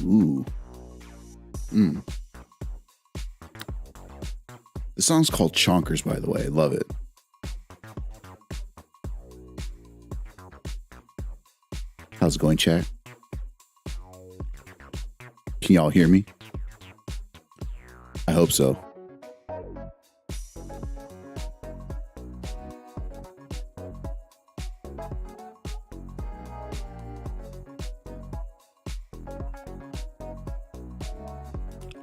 Ooh. The song's called Chonkers, by the way. I love it. How's it going, chat? Can y'all hear me? I hope so.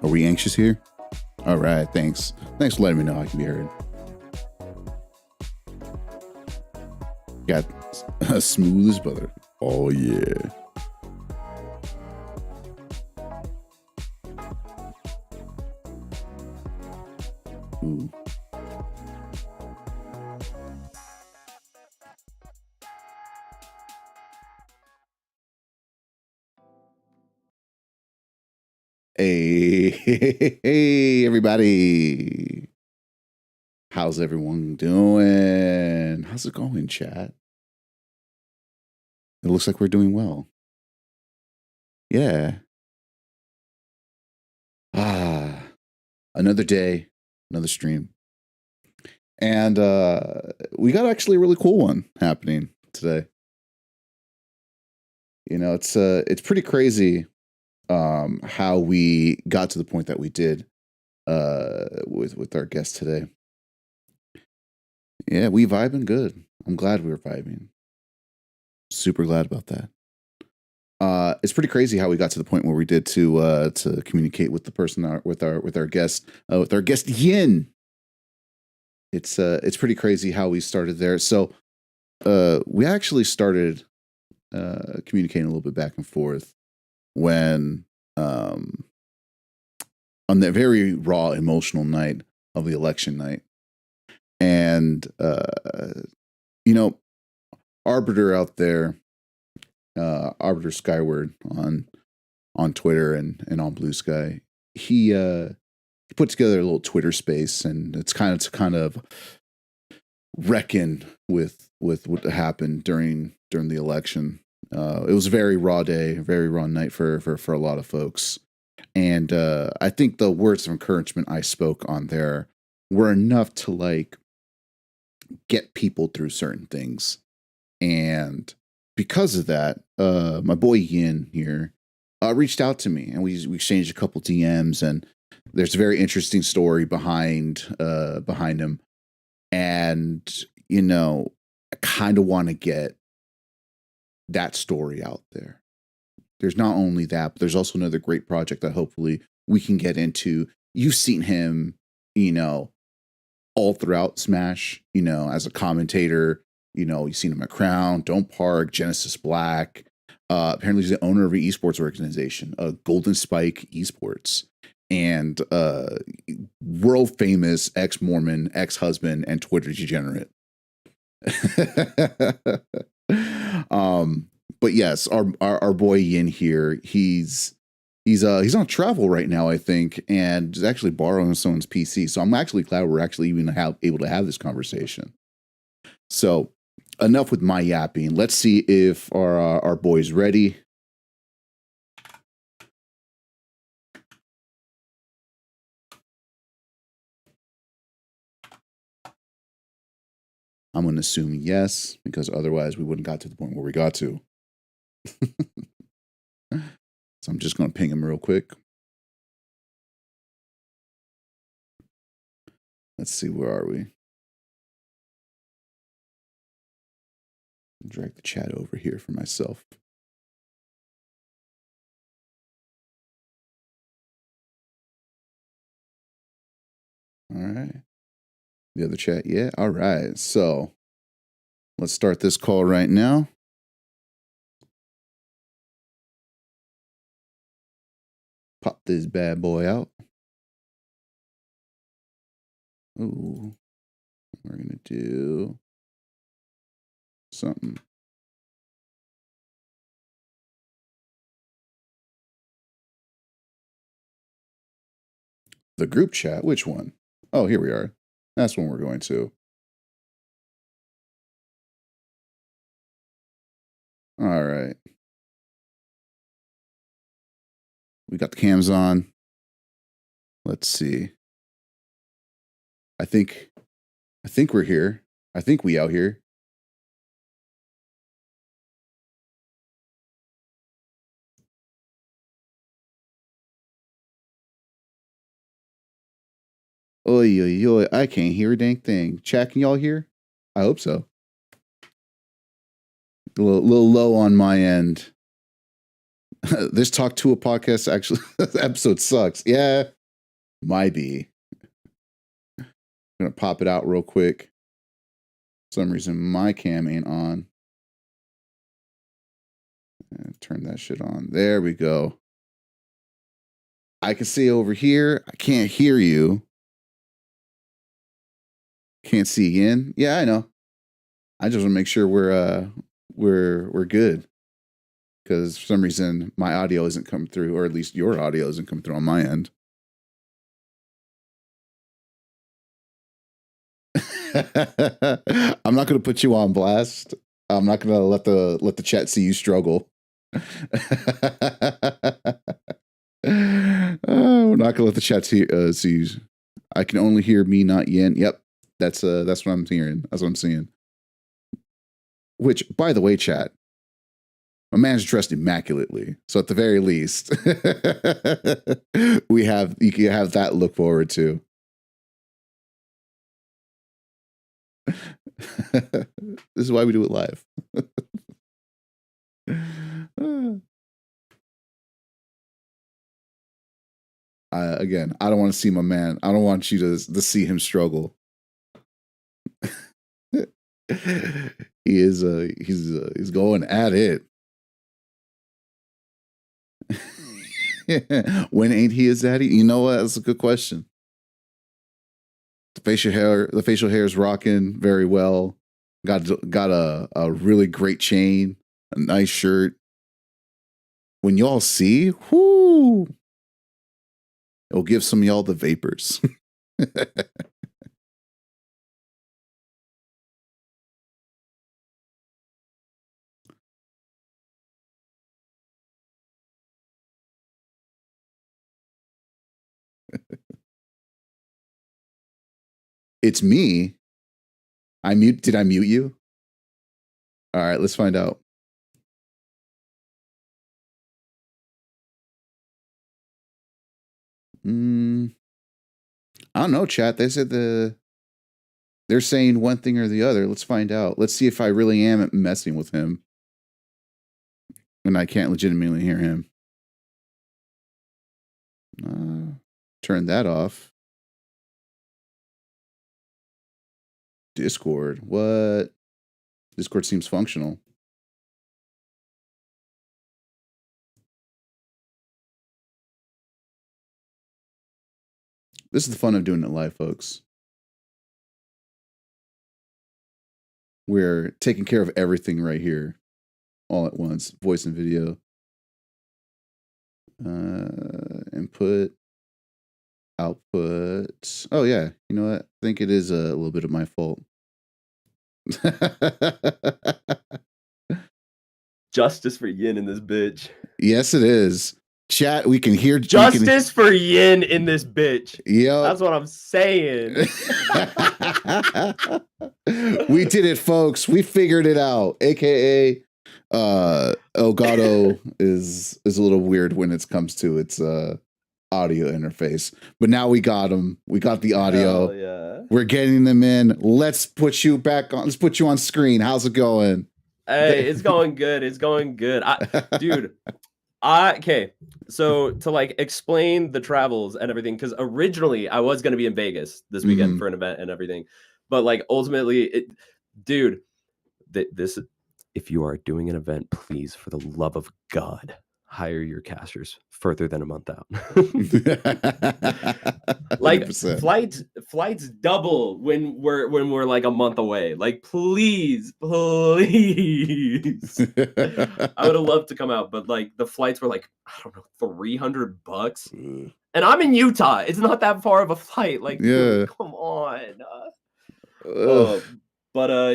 Are we anxious here? All right, thanks. Thanks for letting me know I can be heard. Got smooth as butter. Oh, yeah. Ooh. Hey, everybody. How's everyone doing? How's it going, chat? It looks like we're doing well. Yeah. Another day, another stream. And we got actually a really cool one happening today. You know, it's pretty crazy how we got to the point that we did with our guest today. Yeah, we vibing good. I'm glad we were vibing. Super glad about that. It's pretty crazy how we got to the point where we did to communicate with the person with our guest Yin. It's pretty crazy how we started there. So we actually started communicating a little bit back and forth when on that very raw emotional night of the election night. And you know, Arbiter out there, Arbiter Skyward on Twitter and on Blue Sky, he put together a little Twitter space, and it's kind of reckon with what happened during the election. It was a very raw day, a very raw night for a lot of folks. And I think the words of encouragement I spoke on there were enough to like get people through certain things. And because of that, my boy Yin here reached out to me, and we exchanged a couple DMs, and there's a very interesting story behind him. And, you know, I kind of want to get that story out there. There's not only that, but there's also another great project that hopefully we can get into. You've seen him, you know, all throughout Smash, you know, as a commentator. You know, you've seen him at Crown, Don't Park, Genesis Black. Apparently, he's the owner of an esports organization, Golden Spike Esports, and world famous ex-Mormon, ex-husband, and Twitter degenerate. But yes, our boy Yin here, he's on travel right now, I think, and is actually borrowing someone's PC. So I'm actually glad we're actually even able to have this conversation. So enough with my yapping. Let's see if our boy's ready. I'm going to assume yes, because otherwise we wouldn't got to the point where we got to. So I'm just going to ping him real quick. Let's see, where are we? Drag the chat over here for myself. All right. The other chat, yeah. All right. So let's start this call right now. Pop this bad boy out. Ooh. We're going to do something. The group chat, which one? Oh, here we are. That's one we're going to. All right. We got the cams on. Let's see. I think we're here. I think we out here. Oy, oy, oy. I can't hear a dang thing. Chat, can y'all hear? I hope so. A little low on my end. This Talk to a podcast actually episode sucks. Yeah, might be. I'm gonna pop it out real quick. For some reason my cam ain't on. Turn that shit on. There we go. I can see over here. I can't hear you. Can't see again. Yeah, I know. I just want to make sure we're good. Because for some reason my audio isn't coming through, or at least your audio isn't coming through on my end. I'm not going to put you on blast. I'm not going to let the chat see you struggle. We're not going to let the chat see you. I can only hear me, not Yin. Yep, that's what I'm hearing. That's what I'm seeing. Which, by the way, chat, my man's dressed immaculately. So at the very least, you can have that look forward to. This is why we do it live. Again, I don't want to see my man. I don't want you to see him struggle. He's going at it. When ain't he his daddy? You know what? That's a good question. The facial hair is rocking very well. Got a really great chain, a nice shirt. When y'all see, whoo, it'll give some of y'all the vapors. It's me. Did I mute you? All right, let's find out. I don't know, chat. They said they're saying one thing or the other. Let's find out. Let's see if I really am messing with him. And I can't legitimately hear him. Turn that off. Discord. What? Discord seems functional. This is the fun of doing it live, folks. We're taking care of everything right here, all at once. Voice and video. Input. Output. Oh, yeah. You know what? I think it is a little bit of my fault. Justice for Yin in this bitch. Yes, it is. Chat, we can hear justice for Yin in this bitch. Yeah, that's what I'm saying. We did it, folks. We figured it out. AKA, Elgato is a little weird when it comes to its audio interface, but now we got them. We got the audio. Hell yeah. We're getting them in. Let's put you back on. Let's put you on screen. How's it going? Hey, it's going good. It's going good. Dude, okay. So to like explain the travels and everything, because originally I was going to be in Vegas this weekend for an event and everything, but like ultimately, dude, this, if you are doing an event, please, for the love of God, hire your casters further than a month out. Like 100%. flights double when we're like a month away. Like please. I would have loved to come out, but like the flights were like, I don't know, $300. And I'm in Utah. It's not that far of a flight. Like, dude, come on.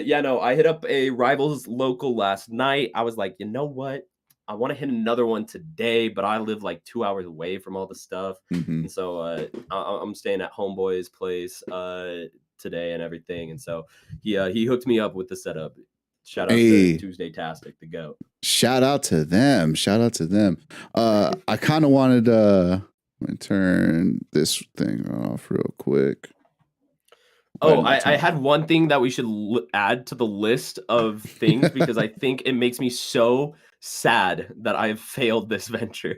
Yeah, no, I hit up a Rivals local last night. I was like, you know what? I want to hit another one today, but I live like 2 hours away from all the stuff. And so I'm staying at Homeboy's place today and everything. And so he hooked me up with the setup. Shout out to Tuesday Tastic, the GOAT. Shout out to them. I kind of wanted let me turn this thing off real quick. Oh, I had one thing that we should add to the list of things because I think it makes me so sad that I've failed this venture.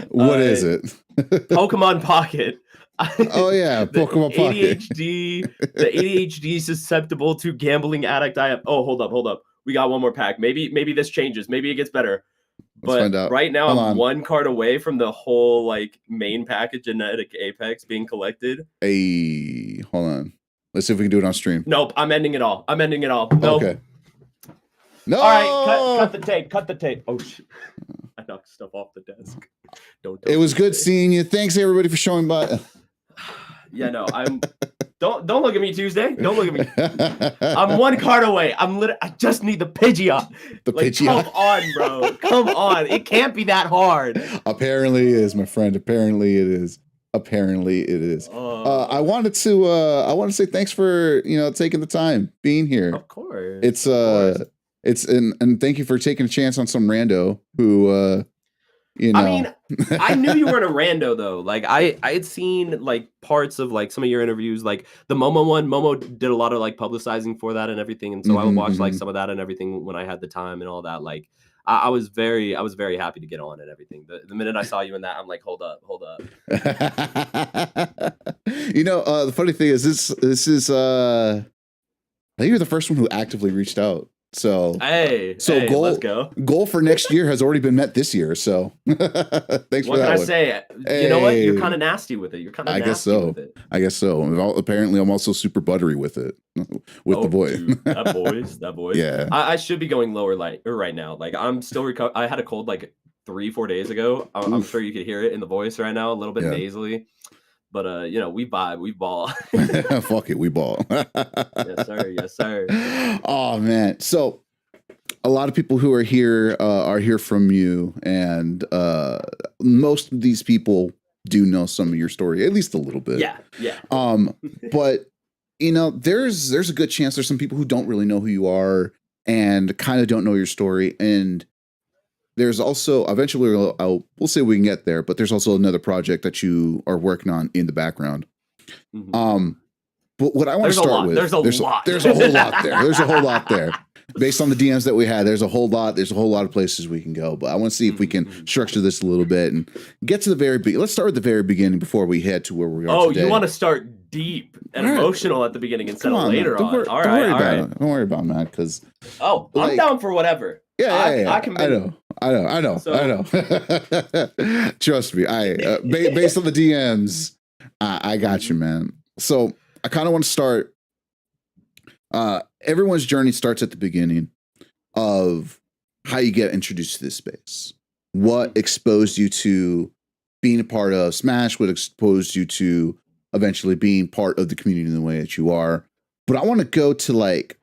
What is it? Pokemon Pocket. Oh yeah, Pokemon Pocket. The ADHD susceptible to gambling addict I have. Oh, hold up. We got one more pack. Maybe this changes. Maybe it gets better. But right now I'm one card away from the whole like main package genetic Apex being collected. Hey, hold on. Let's see if we can do it on stream. Nope, I'm ending it all. Nope. Okay. No. All right, cut the tape. Oh shit. I knocked stuff off the desk. It was good seeing you. Thanks everybody for showing by. Yeah, no, don't look at me, Tuesday. Don't look at me. I'm one card away. I just need the Pidgeot. Come on, bro. Come on. It can't be that hard. Apparently it is, my friend. Apparently it is. I wanted to say thanks for taking the time being here. Of course. And thank you for taking a chance on some rando who I mean, I knew you weren't a rando though. Like I had seen like parts of like some of your interviews, like the Momo one. Momo did a lot of like publicizing for that and everything, and so I would watch like some of that and everything when I had the time and all that. Like I was very happy to get on and everything. The minute I saw you in that, I'm like, hold up. The funny thing is this is I think you're the first one who actively reached out. So let's go. Goal for next year has already been met this year. So thanks for that. What can I say? You know what? You're kind of nasty with it. You're kind of nasty with it. I guess so. Apparently, I'm also super buttery with it. The boy. Dude, that boy. Yeah. I should be going lower right now. Like I'm still I had a cold like 3-4 days ago. I'm sure you could hear it in the voice right now, a little bit nasally. But we vibe, we ball. Fuck it, we ball. Yes, sir. Oh man. So a lot of people who are here from you, and most of these people do know some of your story, at least a little bit. Yeah. But there's a good chance there's some people who don't really know who you are and kind of don't know your story. And there's also eventually we'll say we can get there, but there's also another project that you are working on in the background. But what I want to start with, there's a whole lot there. There's a whole lot there. Based on the DMs that we had, there's a whole lot of places we can go. But I want to see if we can structure this a little bit and get to the very beginning. Let's start at the very beginning before we head to where we are today. You want to start deep and emotional at the beginning instead of later on. All right. Don't worry about it, man. Because I'm down for whatever. Yeah. I know. Trust me. Based on the DMs, I got you, man. So I kind of want to start. Everyone's journey starts at the beginning of how you get introduced to this space. What exposed you to being a part of Smash? What exposed you to eventually being part of the community in the way that you are? But I want to go to like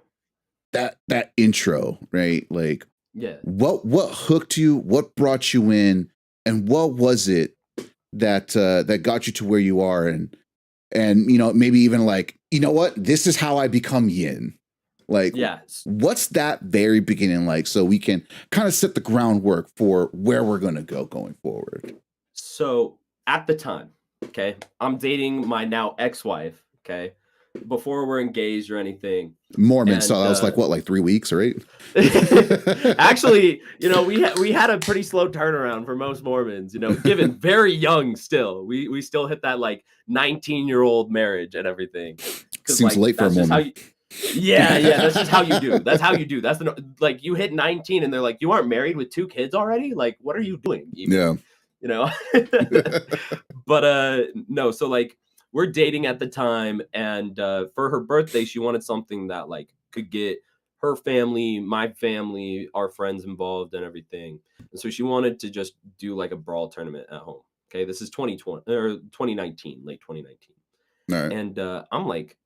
that intro, right? Like, yeah. What hooked you? What brought you in? And what was it that that got you to where you are, and maybe even like, what, this is how I become Yin. Like, what's that very beginning like, so we can kind of set the groundwork for where we're going to go going forward? So at the time, okay, I'm dating my now ex-wife, okay, before we're engaged or anything. Mormon, so that was like 3 weeks, right? Actually, we had a pretty slow turnaround for most Mormons, given very young still. We still hit that like 19-year-old marriage and everything. Seems late for a Mormon. Yeah, that's just how you do. That's how you do. That's like, you hit 19 and they're like, you aren't married with 2 kids already? Like, what are you doing? Even? Yeah. But no, so like, we're dating at the time, and for her birthday, she wanted something that like could get her family, my family, our friends involved and everything. And so she wanted to just do like a brawl tournament at home. Okay, this is 2020 or 2019, late 2019. All right. And I'm like,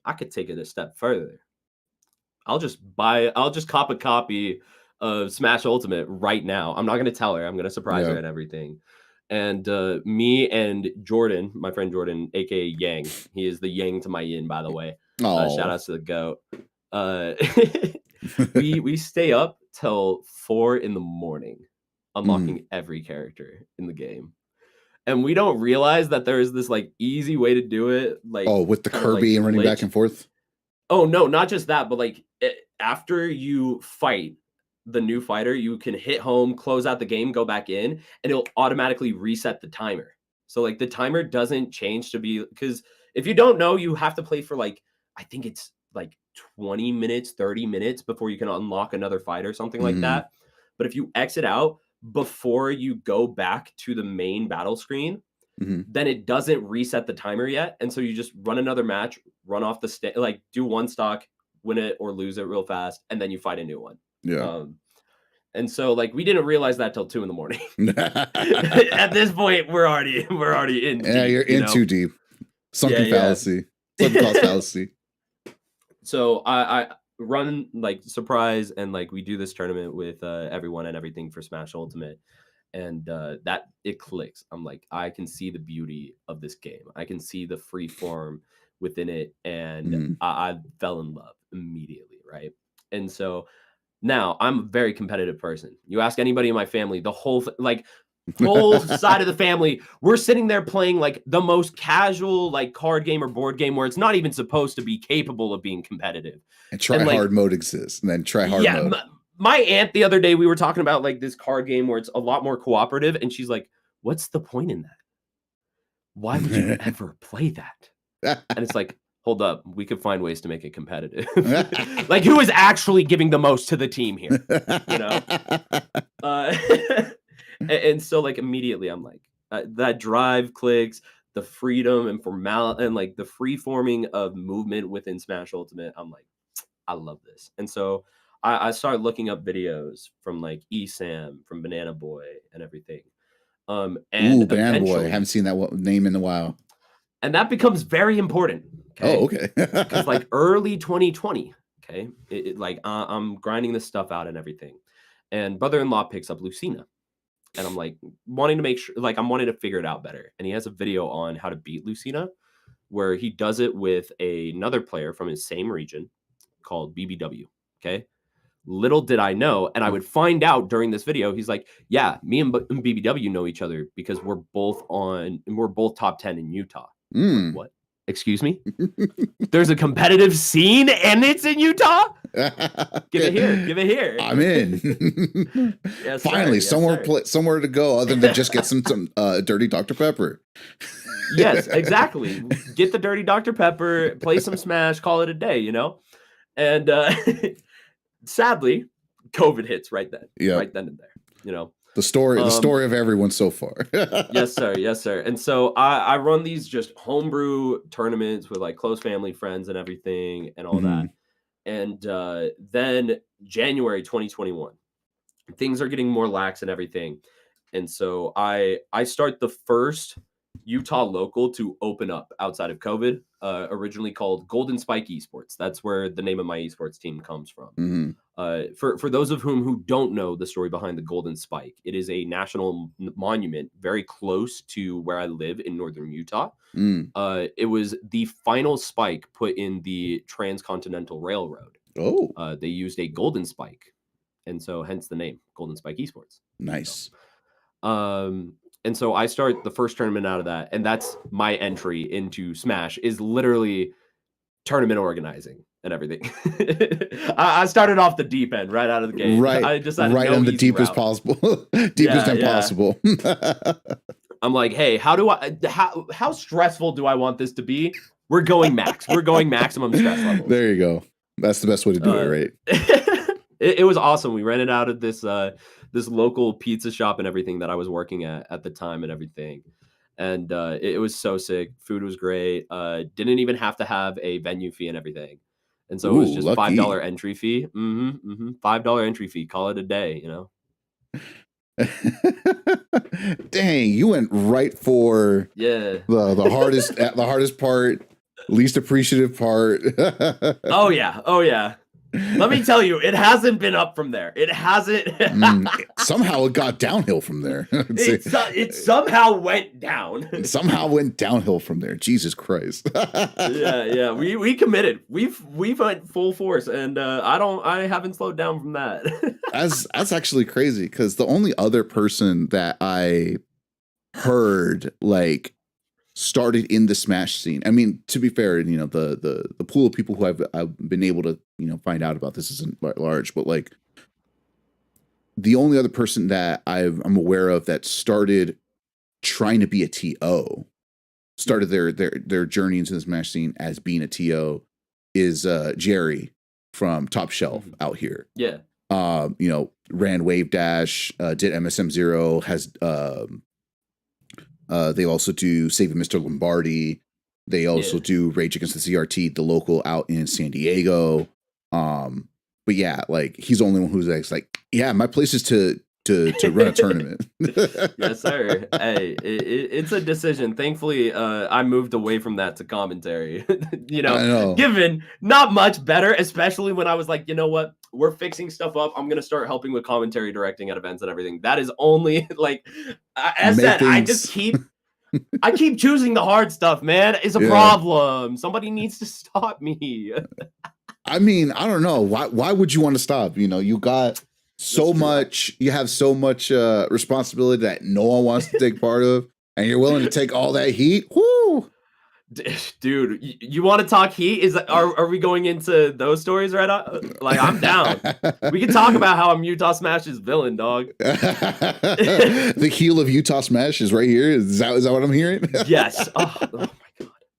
I could take it a step further. I'll just cop a copy of Smash Ultimate right now. I'm not going to tell her. I'm going to surprise her and everything. And me and Jordan, my friend Jordan, aka Yang, he is the Yang to my Yin, by the way. Shout outs to the GOAT. We stay up till 4 a.m, unlocking every character in the game. And we don't realize that there is this like easy way to do it. Like, with the Kirby and running back and forth. Oh no, not just that, but like after you fight the new fighter, you can hit home, close out the game, go back in, and it'll automatically reset the timer. So like the timer doesn't change to be, because if you don't know, you have to play for like, I think it's like 20 minutes, 30 minutes before you can unlock another fight or something like that. But if you exit out before you go back to the main battle screen, then it doesn't reset the timer yet. And so you just run another match, run off the like do one stock, win it or lose it real fast, and then you fight a new one. Yeah. And so like we didn't realize that till 2 a.m. At this point, we're already in deep. Yeah, you're in too deep. Sunken fallacy. Sunken cost fallacy. So I run like surprise, and like we do this tournament with everyone and everything for Smash Ultimate. And that it clicks. I'm like, I can see the beauty of this game. I can see the free form within it. And I fell in love immediately, right? And so now I'm a very competitive person. You ask anybody in my family, the whole side of the family, we're sitting there playing like the most casual like card game or board game where it's not even supposed to be capable of being competitive. And try hard mode exists, and then try hard mode. My aunt the other day, we were talking about like this card game where it's a lot more cooperative, and she's like, what's the point in that? Why would you ever play that? And it's like, hold up, we could find ways to make it competitive. Like, who is actually giving the most to the team here? And so like immediately I'm like, that drive clicks, the freedom and formality and like the free forming of movement within Smash Ultimate. I'm like, I love this. And so I started looking up videos from like ESAM, from Banana Boy and everything. And Banana Boy. I haven't seen that name in a while. And that becomes very important. Okay? Oh, okay. Because like early 2020, okay, like I'm grinding this stuff out and everything. And brother-in-law picks up Lucina. And I'm like wanting to make sure, like I'm wanting to figure it out better. And he has a video on how to beat Lucina, where he does it with another player from his same region called BBW. Okay. Little did I know, and I would find out during this video, he's like, yeah, me and BBW know each other because we're both top 10 in Utah. Like, what? Excuse me? There's a competitive scene and it's in Utah? Give it here. I'm in. Yes, finally, somewhere to go other than just get some dirty Dr. Pepper. Yes, exactly. Get the dirty Dr. Pepper, play some Smash, call it a day, And sadly, COVID hits right then. Yeah. Right then and there. The story of everyone so far. Yes, sir. And so I run these just homebrew tournaments with like close family, friends, and everything, and all that. And then January 2021, things are getting more lax and everything. And so I start the first Utah local to open up outside of COVID, originally called Golden Spike Esports. That's where the name of my esports team comes from. For those of who don't know the story behind the Golden Spike, it is a national monument very close to where I live in northern Utah. Mm. It was the final spike put in the Transcontinental Railroad. Oh, They used a golden spike, and so hence the name Golden Spike Esports. nice. And so I start the first tournament out of that, and that's my entry into Smash is literally tournament organizing and everything. I started off the deep end right out of the gate. Right, I decided right no on the easy deepest route. possible, deepest and possible. I'm like, hey, how stressful do I want this to be? We're going max. We're going maximum stress levels. There you go. That's the best way to do it, right? It was awesome. We rented out of this this local pizza shop and everything that I was working at the time and everything. And it was so sick. Food was great. Didn't even have to have a venue fee and everything. And so it was just lucky. $5 entry fee. $5 entry fee. Call it a day, you know. Dang, you went right for the hardest part, least appreciative part. Oh yeah. Let me tell you, it hasn't been up from there. It hasn't. Somehow it got downhill from there. It somehow went down. Somehow went downhill from there. Jesus Christ. Yeah. We committed. We've went full force, and I haven't slowed down from that. That's actually crazy, because the only other person that I heard like started in the Smash scene. I mean, to be fair, you know, the pool of people who I've been able to, you know, find out about this isn't large, but like the only other person that I'm aware of that started trying to be a TO, started their journey into the Smash scene as being a TO, is Jerry from Top Shelf out here. Yeah. You know, ran Wave Dash, did MSM Zero, has they also do Saving Mr. Lombardi. They also do Rage Against the CRT, the local out in San Diego. But yeah, like he's the only one who's like, yeah, my place is to run a tournament. Yes, sir. Hey, it's a decision. Thankfully, I moved away from that to commentary. You know, given not much better, especially when I was like, you know what, we're fixing stuff up. I'm gonna start helping with commentary, directing at events and everything. That is only like, as said, I keep choosing the hard stuff, man. It's a problem. Somebody needs to stop me. I mean, I don't know. Why would you want to stop? You know, you got so much, you have so much responsibility that no one wants to take part of, and you're willing to take all that heat. Woo! Dude, you want to talk heat? Are we going into those stories right now? Like, I'm down. We can talk about how I'm Utah Smash's villain, dog. The heel of Utah Smash is right here. Is that what I'm hearing? Yes. Oh my god.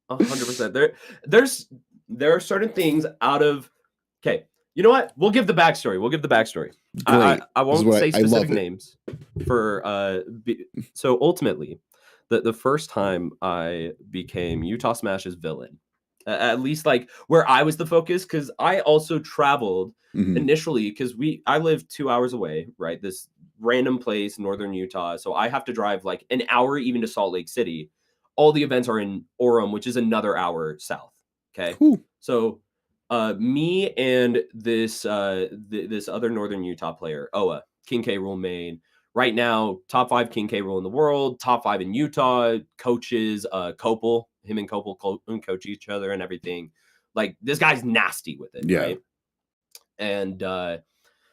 100%. There are certain things out of. Okay, you know what? We'll give the backstory. I won't say specific names for so ultimately, the first time I became Utah Smash's villain, at least like where I was the focus, because I also traveled initially, because I live 2 hours away, right? This random place, northern Utah. So I have to drive like an hour even to Salt Lake City. All the events are in Orem, which is another hour south. Okay. Cool. So me and this this other northern Utah player, Oa, King K. Rool main, right now, top 5 King K. Rool in the world, top 5 in Utah, coaches, Copel, him and Copel coach each other and everything. Like, this guy's nasty with it, right? And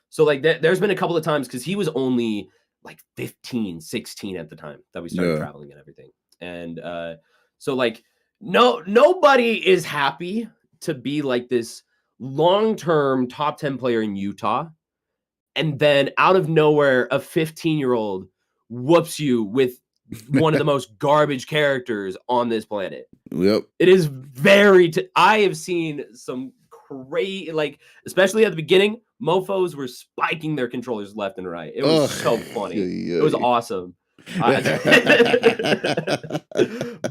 so like there's been a couple of times, because he was only like 15, 16 at the time that we started traveling and everything. And so like nobody is happy to be like this long-term top 10 player in Utah, and then out of nowhere a 15-year-old whoops you with one of the most garbage characters on this planet. Yep. It is I have seen some crazy, like, especially at the beginning, mofos were spiking their controllers left and right. It was so funny. It was awesome.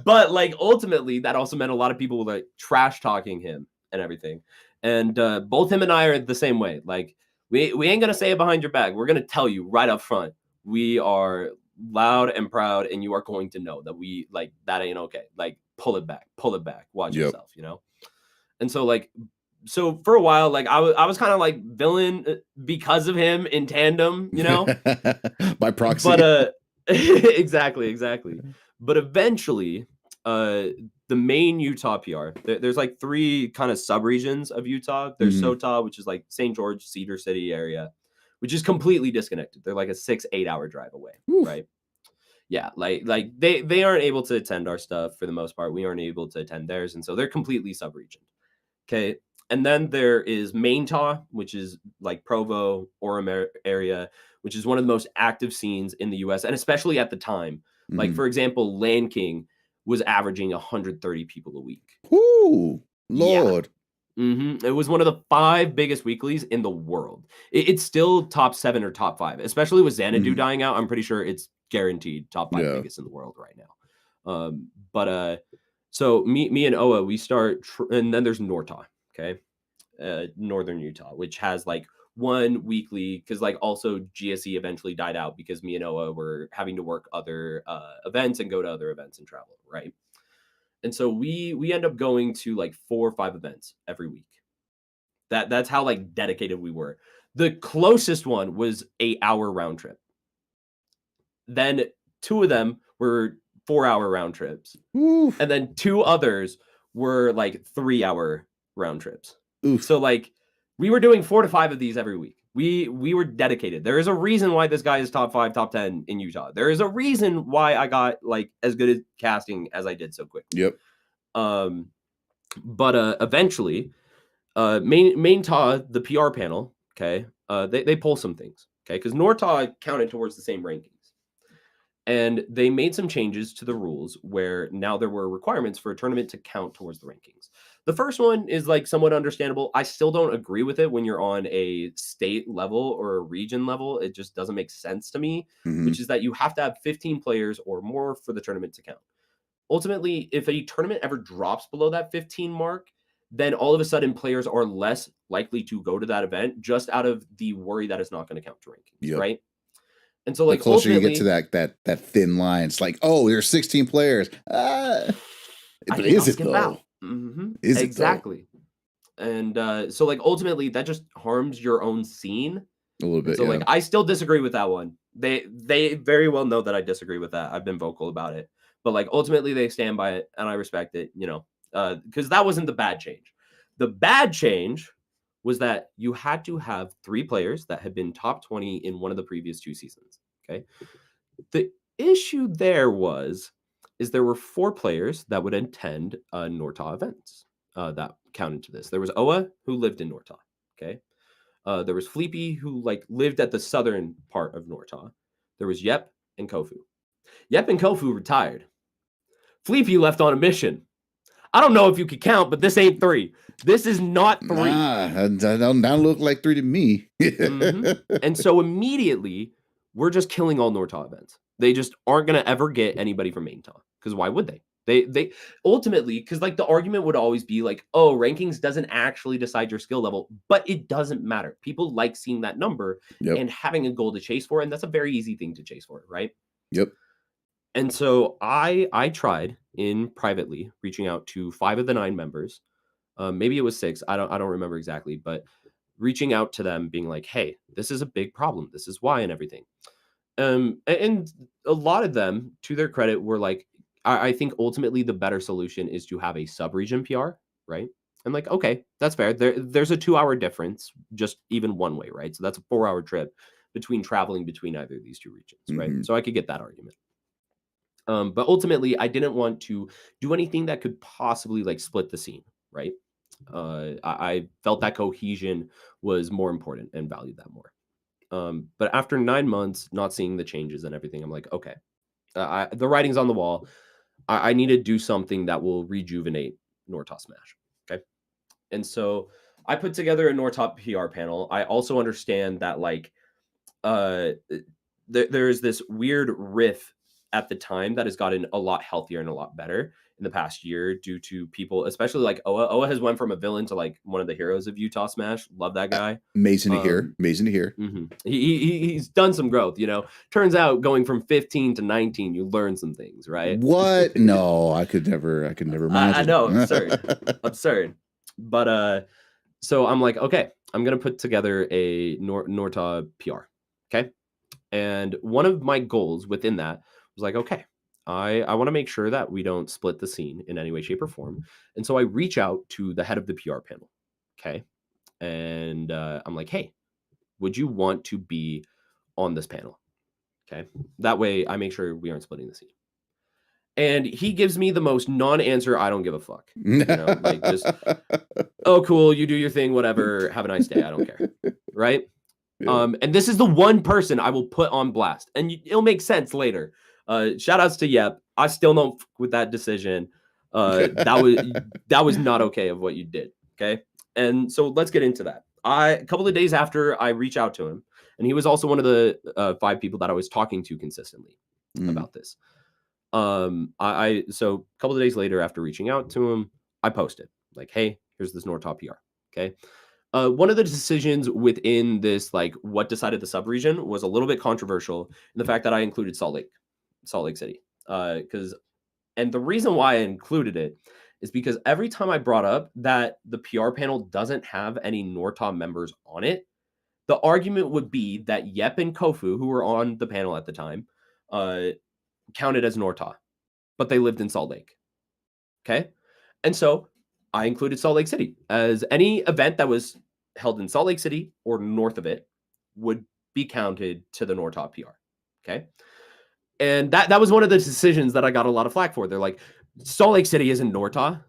But like ultimately that also meant a lot of people were like trash talking him and everything. And both him and I are the same way. Like, we ain't gonna say it behind your back. We're gonna tell you right up front. We are loud and proud, and you are going to know that we like that ain't okay. Like, pull it back, watch yourself, you know. And so like so for a while, like I was kind of like villain because of him in tandem, you know, by proxy. but exactly. But eventually, the main Utah PR, there's like 3 kind of sub-regions of Utah. There's Sotah, which is like St. George, Cedar City area, which is completely disconnected. They're like a 6-8 hour drive away, right? Yeah, like they aren't able to attend our stuff for the most part. We aren't able to attend theirs, and so they're completely sub-region. Okay. And then there is Maintah, which is like Provo, Orem area, which is one of the most active scenes in the US, and especially at the time. Like, for example, Land King was averaging 130 people a week. Ooh, Lord. Yeah. It was one of the 5 biggest weeklies in the world. It's still top 7 or top 5, especially with Xanadu dying out. I'm pretty sure it's guaranteed top 5 biggest in the world right now. So me and Oa, we start, and then there's Nortah. Okay. Northern Utah, which has like 1 weekly, because like also GSE eventually died out because me and Oa were having to work other events and go to other events and travel, right? And so we end up going to like 4 or 5 events every week. That's how like dedicated we were. The closest one was 8-hour round trip. Then 2 of them were 4-hour round trips. Oof. And then 2 others were like 3-hour round trips. Oof. So like we were doing 4 to 5 of these every week. We were dedicated. There is a reason why this guy is top 5, top 10 in Utah. There is a reason why I got like as good at casting as I did so quickly. Yep. But eventually, Maintah, the PR panel, okay, they pull some things, okay, because Nortah counted towards the same rankings. And they made some changes to the rules where now there were requirements for a tournament to count towards the rankings. The first one is like somewhat understandable. I still don't agree with it when you're on a state level or a region level. It just doesn't make sense to me, which is that you have to have 15 players or more for the tournament to count. Ultimately, if a tournament ever drops below that 15 mark, then all of a sudden players are less likely to go to that event just out of the worry that it's not going to count to rankings, right? And so, like, the closer you get to that thin line, it's like, oh, there's 16 players. But is it though? Is it exactly? And so, like, ultimately, that just harms your own scene a little bit. So, like, I still disagree with that one. They very well know that I disagree with that. I've been vocal about it, but like, ultimately, they stand by it, and I respect it. You know, because that wasn't the bad change. The bad change was that you had to have 3 players that had been top 20 in one of the previous 2 seasons. Okay. The issue there is there were 4 players that would attend Nortah events that counted to this. There was Oa, who lived in Nortah. Okay. There was Fleepy, who like lived at the southern part of Nortah. There was Yep and Kofu. Yep and Kofu retired. Fleepy left on a mission. I don't know if you could count, but this ain't 3. This is not 3. Nah, that don't look like 3 to me. And so immediately, we're just killing all Nortah events. They just aren't going to ever get anybody from Maintah, because why would they? They ultimately, because like the argument would always be like, oh, rankings doesn't actually decide your skill level, but it doesn't matter. People like seeing that number and having a goal to chase for, and that's a very easy thing to chase for, right? Yep. And so I tried in privately reaching out to 5 of the 9 members. Maybe it was 6. I don't remember exactly, but reaching out to them, being like, hey, this is a big problem. This is why, and everything. And a lot of them, to their credit, were like, I think ultimately the better solution is to have a sub-region PR, right? I'm like, okay, that's fair. There's a 2-hour difference, just even one way, right? So that's a 4-hour trip between traveling between either of these 2 regions, right? So I could get that argument. But ultimately, I didn't want to do anything that could possibly like split the scene, right? I felt that cohesion was more important and valued that more. But after 9 months, not seeing the changes and everything, I'm like, okay, the writing's on the wall. I need to do something that will rejuvenate Nortah Smash. Okay. And so I put together a Nortah PR panel. I also understand that like there's this weird riff at the time that has gotten a lot healthier and a lot better in the past year due to people, especially like Oa. Oa has went from a villain to like one of the heroes of Utah Smash. Love that guy. Amazing to hear. Amazing to hear. He's done some growth, you know. Turns out going from 15 to 19, you learn some things, right? What? No, I could never imagine. I know, absurd. But So I'm like, okay, I'm gonna put together a Norta PR. Okay. And one of my goals within that was like, okay, I want to make sure that we don't split the scene in any way, shape, or form. And so I reach out to the head of the PR panel. Okay. And I'm like, hey, would you want to be on this panel? Okay. That way I make sure we aren't splitting the scene. And he gives me the most non-answer, I don't give a fuck. You know, like just, oh, cool, you do your thing, whatever. Have a nice day. I don't care. Right? Yeah. And this is the one person I will put on blast. And it'll make sense later. Shout outs to Yep. I still don't fuck with that decision. That was not okay of what you did. Okay. And so let's get into that. A couple of days after I reach out to him, and he was also one of the 5 people that I was talking to consistently about this. So a couple of days later after reaching out to him, I posted like, hey, here's this Nortop PR. Okay. One of the decisions within this, like what decided the subregion, was a little bit controversial in the fact that I included Salt Lake City. And the reason why I included it is because every time I brought up that the PR panel doesn't have any Nortop members on it, the argument would be that Yep and Kofu, who were on the panel at the time, counted as Norta, but they lived in Salt Lake. Okay. And so I included Salt Lake City, as any event that was held in Salt Lake City or north of it would be counted to the Nortop PR. Okay. And that was one of the decisions that I got a lot of flack for. They're like, Salt Lake City isn't Norta.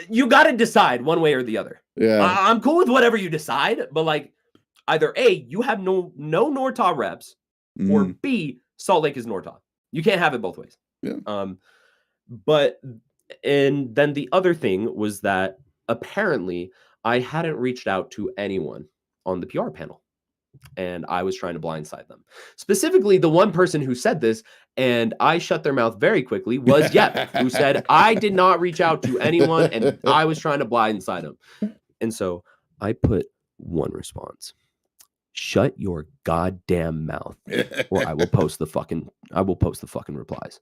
You got to decide one way or the other. Yeah. I'm cool with whatever you decide, but like either A, you have no Norta reps, or B, Salt Lake is Norta. You can't have it both ways. Yeah. And then the other thing was that apparently I hadn't reached out to anyone on the PR panel, and I was trying to blindside them. Specifically, the one person who said this, and I shut their mouth very quickly, was Yep, who said I did not reach out to anyone and I was trying to blindside them. And so I put one response: shut your goddamn mouth, or I will post the fucking replies.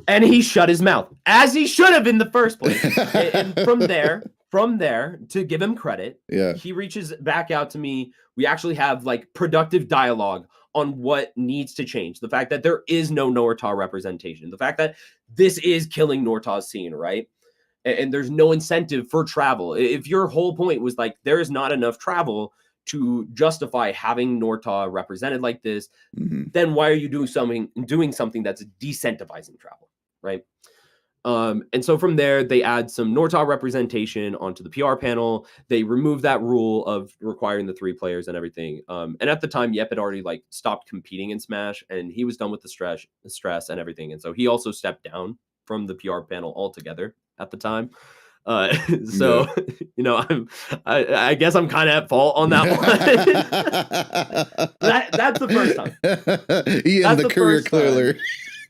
And he shut his mouth, as he should have in the first place. And from there, to give him credit, he reaches back out to me. We actually have like productive dialogue on what needs to change. The fact that there is no Norta representation, the fact that this is killing Norta's scene, right? And there's no incentive for travel. If your whole point was like, there is not enough travel to justify having Norta represented like this, then why are you doing something that's decentivizing travel, right? And so from there, they add some Norta representation onto the PR panel. They remove that rule of requiring the 3 players and everything. And at the time, Yep had already like stopped competing in Smash, and he was done with the stress and everything. And so he also stepped down from the PR panel altogether at the time. So you know, I guess I'm kind of at fault on that one. That's the first time. That's the career clearer.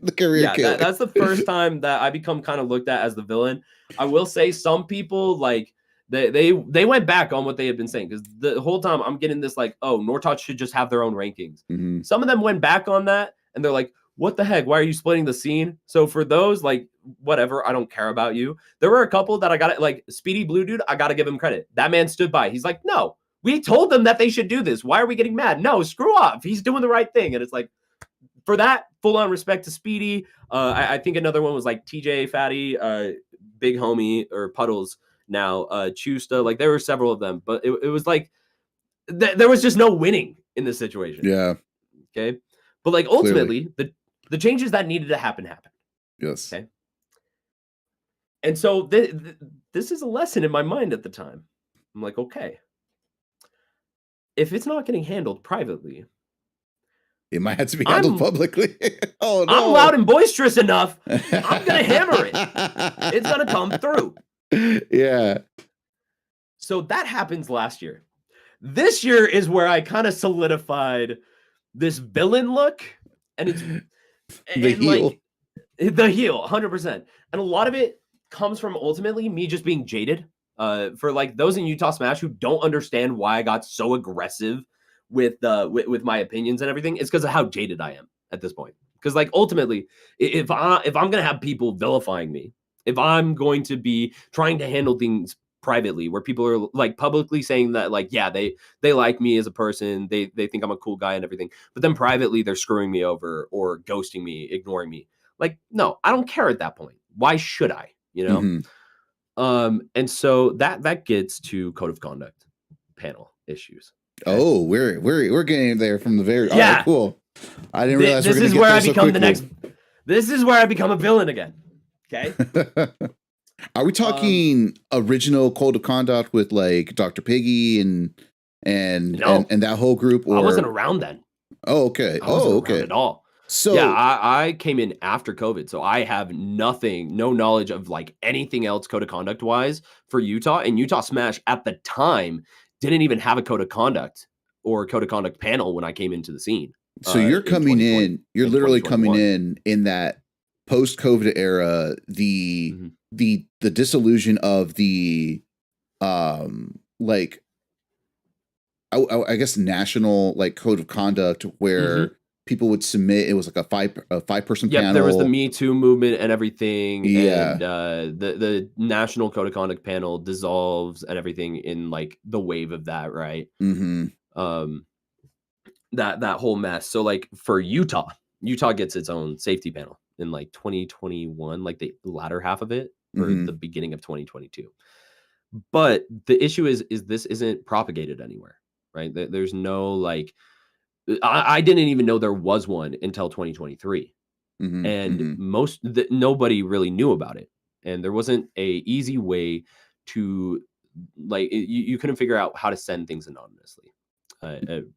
The career killer. That's the first time that I become kind of looked at as the villain. I will say some people like they went back on what they had been saying, because the whole time I'm getting this like, oh, Nortot should just have their own rankings. Some of them went back on that and they're like, what the heck? Why are you splitting the scene? So for those, like, whatever, I don't care about you. There were a couple that I got, like Speedy Blue Dude, I got to give him credit. That man stood by. He's like, no, we told them that they should do this. Why are we getting mad? No, screw off. He's doing the right thing. And it's like, for that, full on respect to Speedy. I think another one was like TJ Fatty, Big Homie, or Puddles now, Chusta. Like there were several of them, but it was like there was just no winning in this situation. Yeah. Okay. But like ultimately, the changes that needed to happen happened. Yes. Okay. And so this is a lesson in my mind at the time. I'm like, okay, if it's not getting handled privately, it might have to be handled publicly. Oh no! I'm loud and boisterous enough. I'm gonna hammer it. It's gonna come through. Yeah. So that happens last year. This year is where I kind of solidified this villain look, and it's the heel. Like, the heel, 100%. And a lot of it comes from ultimately me just being jaded. For like those in Utah Smash who don't understand why I got so aggressive with my opinions and everything, it's because of how jaded I am at this point. Because like ultimately, if I'm gonna have people vilifying me, If I'm going to be trying to handle things privately, where people are like publicly saying that, like, yeah, they like me as a person, they think I'm a cool guy and everything, but then privately they're screwing me over or ghosting me, ignoring me. Like, no, I don't care at that point. Why should I? You know? Mm-hmm. And so that gets to code of conduct panel issues. Okay. Oh, we're getting there from the very. All right, Yeah. cool. I didn't realize we're This gonna is get where there I so become the quickly. next. This is where I become a villain again. Okay. Are we talking original code of conduct with like Dr. Piggy and No, that whole group, I wasn't or around then. oh okay, I wasn't oh around okay. at all. Yeah, So I came in after COVID, so I have no knowledge of like anything else code of conduct wise for Utah. And Utah Smash at the time didn't even have a code of conduct or code of conduct panel when I came into the scene you're in coming 2020 in, you're in literally coming 2021. in that post-COVID era, the Mhm. the disillusion of the like I guess national like code of conduct Mhm. where people would submit. It was like a 5-person Yep, there was the panel. Me Too movement and everything, Yeah. and the national code of conduct panel dissolves and everything in like the wave of that, right? Mm-hmm. Um, that whole mess. So like for Utah gets its own safety panel in like 2021, like the latter half of it or Mm-hmm. the beginning of 2022. But the issue is this isn't propagated anywhere, right? There's no like I didn't even know there was one until 2023, Mm-hmm. and Mm-hmm. nobody really knew about it, and there wasn't a easy way to like you couldn't figure out how to send things anonymously,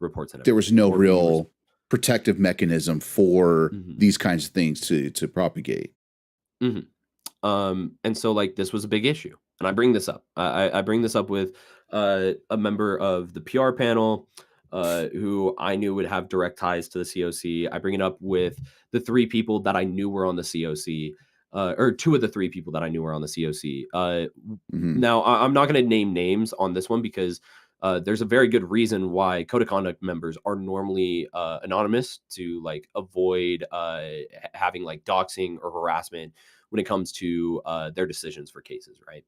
reports and There was everything, no or be real protective mechanism for Mhm. these kinds of things to propagate. Mhm. And so like this was a big issue, and I bring this up. I bring this up with a member of the PR panel who I knew would have direct ties to the COC. I bring it up with the 3 people that I knew were on the COC, or 2 of the 3 people that I knew were on the COC. Mm-hmm. Now I'm not going to name names on this one because there's a very good reason why code of conduct members are normally anonymous to like avoid having like doxing or harassment when it comes to their decisions for cases, right?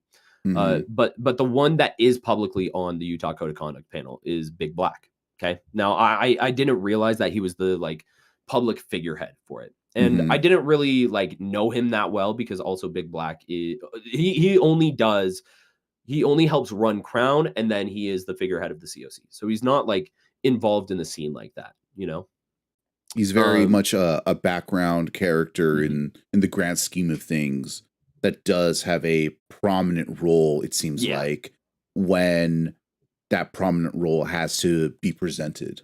Mm-hmm. But the one that is publicly on the Utah Code of Conduct panel is Big Black. Okay, now I didn't realize that he was the like public figurehead for it, and Mm-hmm. I didn't really like know him that well because also Big Black is he only helps run Crown, and then he is the figurehead of the COC, so he's not like involved in the scene like that, you know. He's very Um, much a background character mhm. in the grand scheme of things that does have a prominent role, it seems Yeah. like, when that prominent role has to be presented.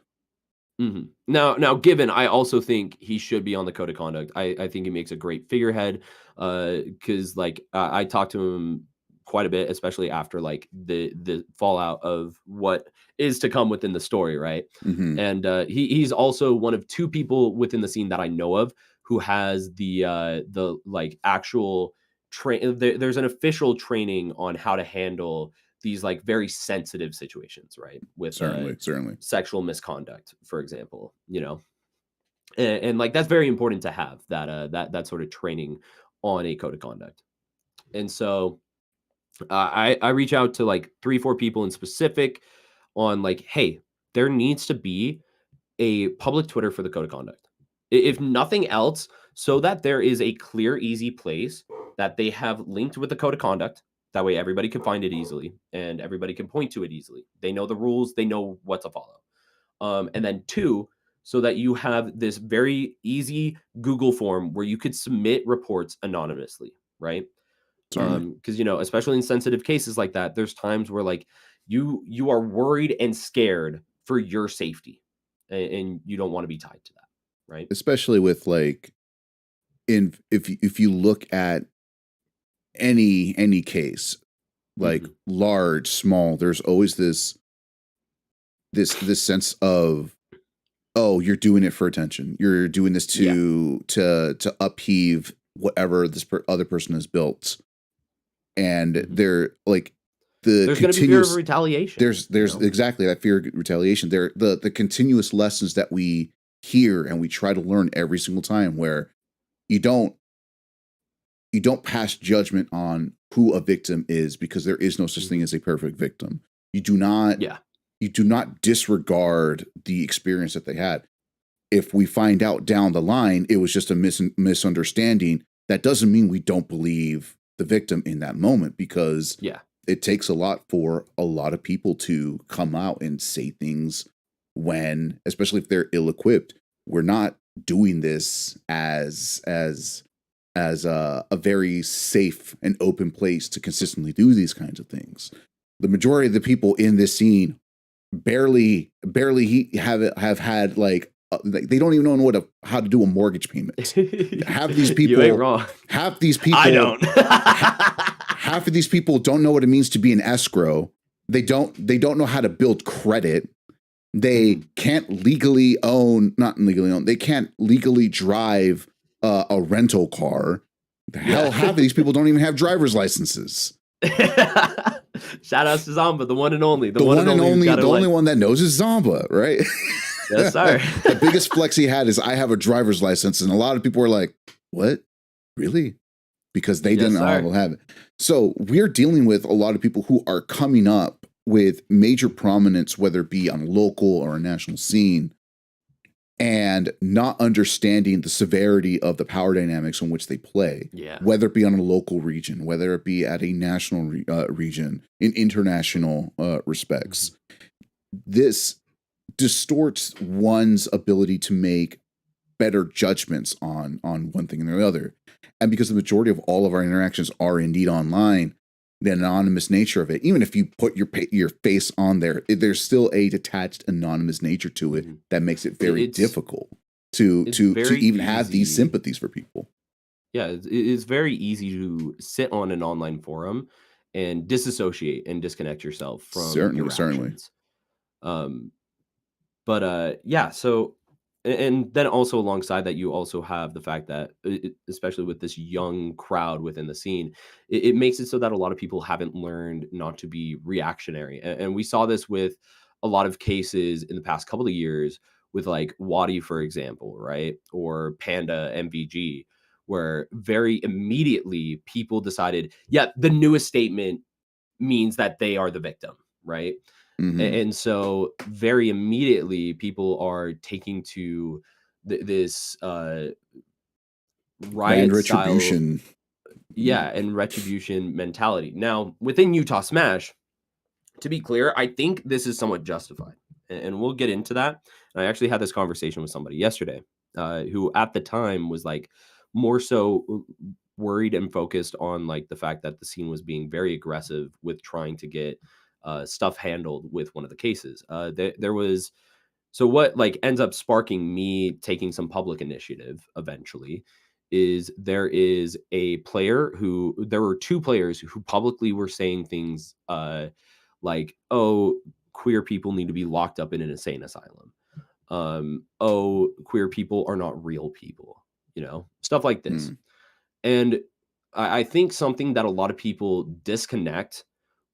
Mhm. Now, given I also think he should be on the code of conduct. I think he makes a great figurehead. Because like I talked to him quite a bit, especially after like the fallout of what is to come within the story, right? Mm-hmm. And he's also one of 2 people within the scene that I know of who has the like actual there's an official training on how to handle these like very sensitive situations, right? With Certainly, certainly. sexual misconduct, for example, you know, and like that's very important to have that that sort of training on a code of conduct. And so I reach out to like 3 4 people in specific on like, hey, there needs to be a public Twitter for the code of conduct, if nothing else, so that there is a clear, easy place that they have linked with the code of conduct. That way, everybody can find it easily and everybody can point to it easily. They know the rules, they know what to follow. And then 2, so that you have this very easy Google form where you could submit reports anonymously, right? Certainly. Because you know, especially in sensitive cases like that, there's times where like you are worried and scared for your safety, and you don't want to be tied to that, right? Especially with like in if you look at any case, like Hmm. large, small, there's always this sense of, oh, you're doing it for attention. You're doing this Yeah. to upheave whatever this other person has built, and Hmm. they're like the There's going to be fear of continuous. retaliation, you There's know. exactly that fear of retaliation. There the continuous lessons that we hear and we try to learn every single time, where you don't you don't pass judgment on who a victim is, because there is no such thing as a perfect victim. You do not Yeah. you do not disregard the experience that they had. If we find out down the line it was just a misunderstanding, that doesn't mean we don't believe the victim in that moment, because Yeah. it takes a lot for a lot of people to come out and say things when, especially if they're ill-equipped. We're not doing this as a very safe and open place to consistently do these kinds of things. The majority of the people in this scene barely have had like they don't even know how to do a mortgage payment. Half these people, you ain't wrong. half these people, I don't. half of these people don't know what it means to be an escrow. They don't know how to build credit. They can't legally own, not legally own. They can't legally drive a rental car. The hell, half of these people don't even have driver's licenses. Shout out to Zamba, the one and only. The only one that knows is Zamba, right? Yes, sir. The biggest flex he had is, I have a driver's license. And a lot of people were like, what? Really? Because they didn't all have it. So we're dealing with a lot of people who are coming up with major prominence, whether it be on a local or a national scene, and not understanding the severity of the power dynamics in which they play, whether it be on a local region, whether it be at a national region, in international respects. This distorts one's ability to make better judgments on one thing and the other. And because the majority of all of our interactions are indeed online, the anonymous nature of it, even if you put your face on there, there's still a detached anonymous nature to it that makes it very difficult to even have these sympathies for people. Yeah, it's very easy to sit on an online forum and disassociate and disconnect yourself from your actions. Yeah, so and then also alongside that, you also have the fact that especially with this young crowd within the scene, it makes it so that a lot of people haven't learned not to be reactionary. And we saw this with a lot of cases in the past couple of years with like Wadi, for example, right? Or Panda MVG, where very immediately people decided, yeah, the newest statement means that they are the victim, right? And so very immediately people are taking to this riot retribution style, and retribution mentality. Now within Utah Smash, to be clear, I think this is somewhat justified, and we'll get into that. And I actually had this conversation with somebody yesterday who at the time was like more so worried and focused on like the fact that the scene was being very aggressive with trying to get stuff handled with one of the cases. There was, so what like ends up sparking me taking some public initiative eventually is there were two players who publicly were saying things like, oh, queer people need to be locked up in an insane asylum. Oh, queer people are not real people, stuff like this. And I think something that a lot of people disconnect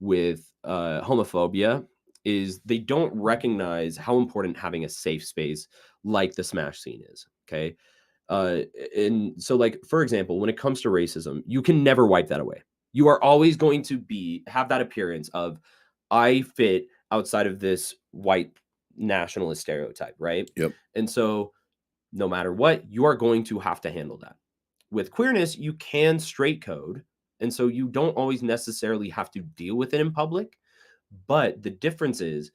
with homophobia is they don't recognize how important having a safe space like the Smash scene is. Okay. And so, like, for example, when it comes to racism, you can never wipe that away. You are always going to have that appearance of, I fit outside of this white nationalist stereotype, right? Yep. And so, no matter what, you are going to have to handle that. With queerness, you can straight code, and so you don't always necessarily have to deal with it in public. But the difference is,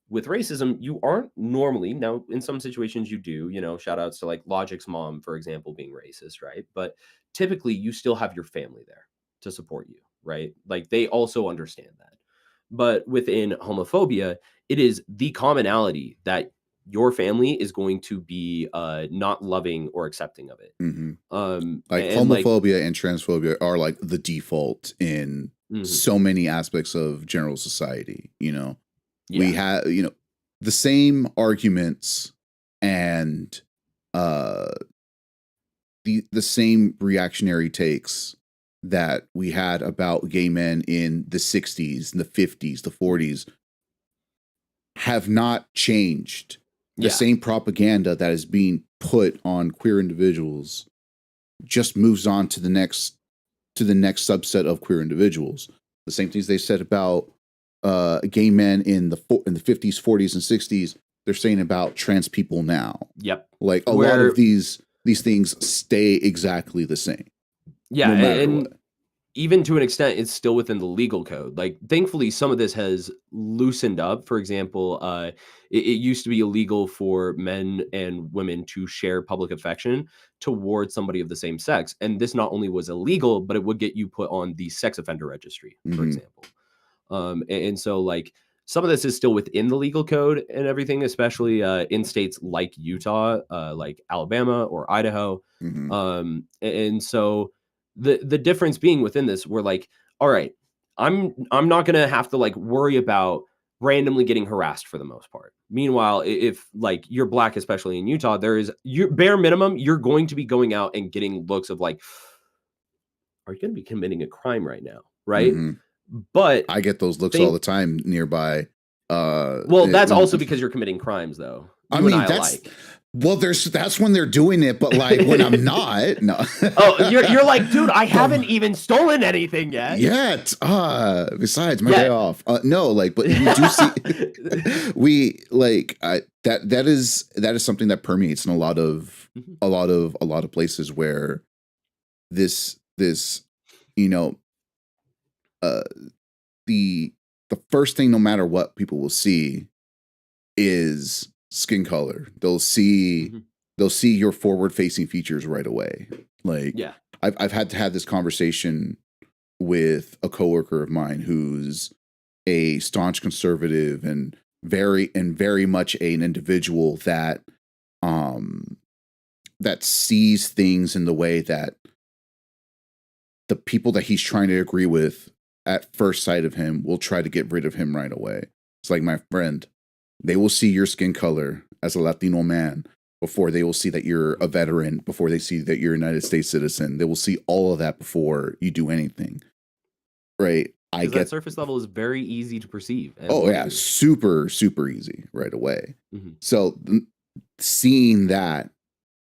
with racism, you aren't normally, now in some situations you do, shout outs to like Logic's mom, for example, being racist, right? But typically you still have your family there to support you, right? Like they also understand that. But within homophobia, it is the commonality that your family is going to be not loving or accepting of it. Like homophobia and transphobia are like the default in so many aspects of general society. We have the same arguments and the same reactionary takes that we had about gay men in the 60s and the 50s, the 40s have not changed. The same propaganda that is being put on queer individuals just moves on to the next to the next subset of queer individuals. The same things they said about gay men in the 50s, 40s, and 60s. They're saying about trans people now. Yep. Like a lot of these things stay exactly the same. Yeah, no matter and what. even to an extent, it's still within the legal code. Like, thankfully, some of this has loosened up. For example, it used to be illegal for men and women to share public affection towards somebody of the same sex. And this not only was illegal, but it would get you put on the sex offender registry, for example. And so, like, some of this is still within the legal code and everything, especially in states like Utah, like Alabama or Idaho. And so the difference being within this, we're like, all right, I'm not gonna have to like worry about randomly getting harassed for the most part. Meanwhile, if like you're black, especially in Utah, there is your bare minimum, you're going to be going out and getting looks of like, are you gonna be committing a crime right now? Right. But I get those looks all the time nearby. Well, that's also because you're committing crimes, though. You and I alike. Well, that's when they're doing it, but like when I'm not, no. Oh, you're like, dude, I haven't even stolen anything yet. Besides my day off, no, like, but we do see, that is something that permeates in a lot of places where this you know, the first thing, no matter what, people will see is skin color. They'll see your forward facing features right away. Like, I've had to have this conversation with a coworker of mine who's a staunch conservative and very much an individual that sees things in the way that the people that he's trying to agree with at first sight of him will try to get rid of him right away. It's like, my friend, they will see your skin color as a Latino man before they will see that you're a veteran, before they see that you're a United States citizen. They will see all of that before you do anything. Right? I get that surface level is very easy to perceive. Super, super easy right away. So seeing that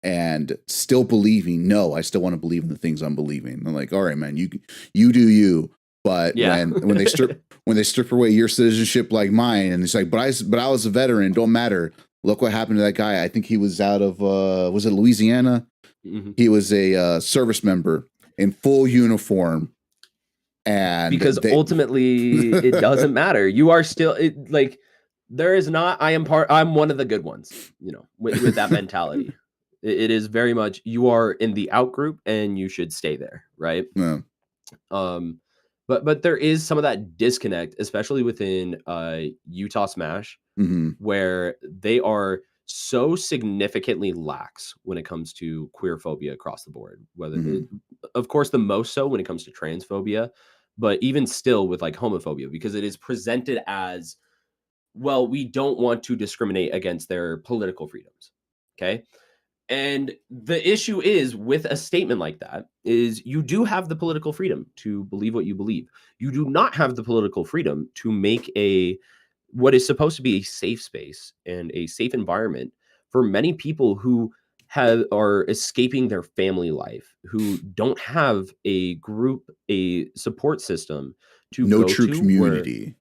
and still believing, no, I still want to believe in the things I'm believing. I'm like, all right, man, you do you. But when they strip away your citizenship like mine, and it's like, but I was a veteran, don't matter. Look what happened to that guy. I think he was out of was it Louisiana? He was a service member in full uniform, and because ultimately it doesn't matter. You are still like, there is not. I'm one of the good ones, with that mentality. It is very much, you are in the out group and you should stay there, right? Yeah. But there is some of that disconnect, especially within Utah Smash, where they are so significantly lax when it comes to queer phobia across the board. Of course, the most so when it comes to transphobia, but even still with like homophobia, because it is presented as, well, we don't want to discriminate against their political freedoms. Okay. And the issue is, with a statement like that, is you do have the political freedom to believe what you believe. You do not have the political freedom to make what is supposed to be a safe space and a safe environment for many people who are escaping their family life, who don't have a group, a support system to no go true to community.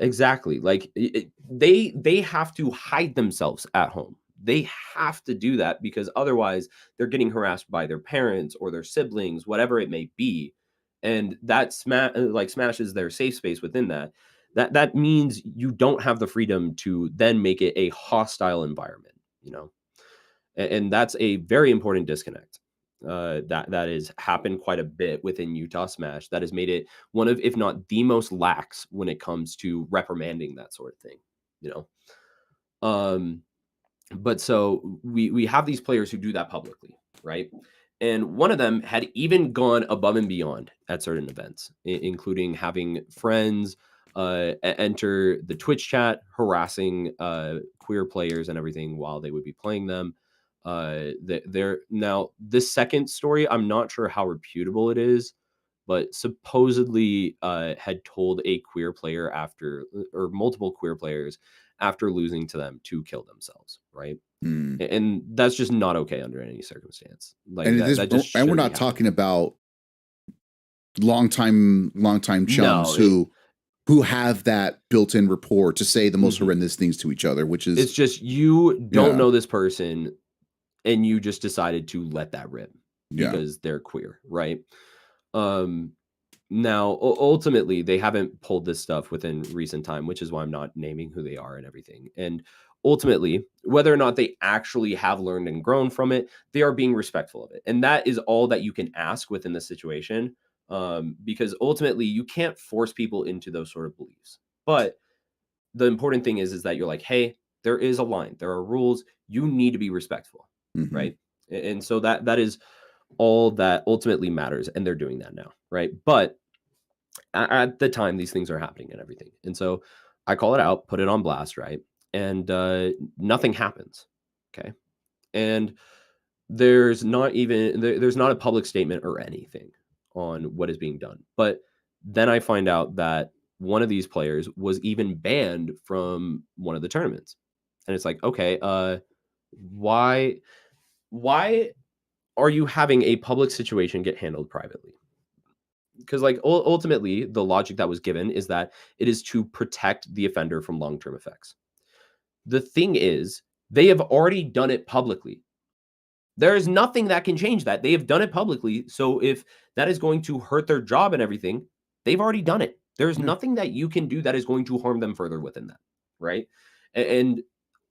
Exactly. Like, they have to hide themselves at home. They have to do that because otherwise they're getting harassed by their parents or their siblings, whatever it may be. And that smashes their safe space within that. That means you don't have the freedom to then make it a hostile environment, and that's a very important disconnect. That has happened quite a bit within Utah Smash. That has made it one of, if not the most lax when it comes to reprimanding that sort of thing, But so we have these players who do that publicly, right? And one of them had even gone above and beyond at certain events, including having friends enter the Twitch chat, harassing queer players and everything while they would be playing them. They're now, this second story, I'm not sure how reputable it is, but supposedly had told a queer player or multiple queer players after losing to them to kill themselves, right? And that's just not okay under any circumstance. Like, and that just and we're not talking about longtime chums No, who have that built-in rapport to say the most Mhm. horrendous things to each other, which is It's just you don't yeah, know this person and you just decided to let that rip yeah. because they're queer, right? Um, Now, ultimately, they haven't pulled this stuff within recent time, which is why I'm not naming who they are and everything. And ultimately, whether or not they actually have learned and grown from it, they are being respectful of it. And that is all that you can ask within the situation. Because ultimately, you can't force people into those sort of beliefs. But the important thing is that you're like, hey, there is a line, there are rules. You need to be respectful, Mm-hmm. right? And so that is all that ultimately matters, and they're doing that now, right? But at the time these things are happening and everything. And so I call it out, put it on blast, right? And nothing happens. Okay. And there's not a public statement or anything on what is being done. But then I find out that one of these players was even banned from one of the tournaments. And it's like, okay, why why are you having a public situation get handled privately? Because like ultimately the logic that was given is that it is to protect the offender from long-term effects. The thing is, they have already done it publicly. There is nothing that can change that. They have done it publicly. So if that is going to hurt their job and everything, they've already done it. There's Yeah. nothing that you can do that is going to harm them further within that, right? And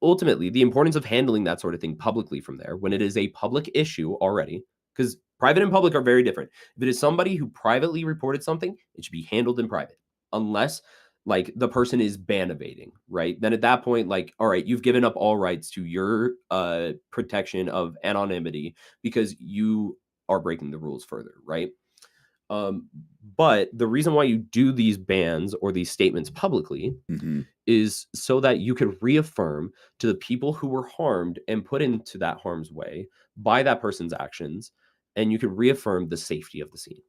ultimately, the importance of handling that sort of thing publicly from there when it is a public issue already, because private and public are very different. If it is somebody who privately reported something, it should be handled in private, unless like the person is ban evading, right? Then at that point, like, all right, you've given up all rights to your protection of anonymity because you are breaking the rules further, right? Um, but the reason why you do these bans or these statements publicly Mm-hmm. is so that you could reaffirm to the people who were harmed and put into that harm's way by that person's actions, and you could reaffirm the safety of the scene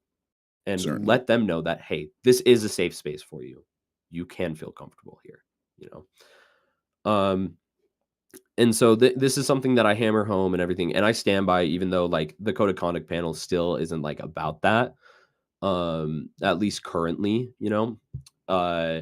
and Certainly. let them know that, hey, this is a safe space for you. You can feel comfortable here, you know. And so this is something that I hammer home and everything, and I stand by, even though like the code of conduct panel still isn't like about that, at least currently, you know. Uh,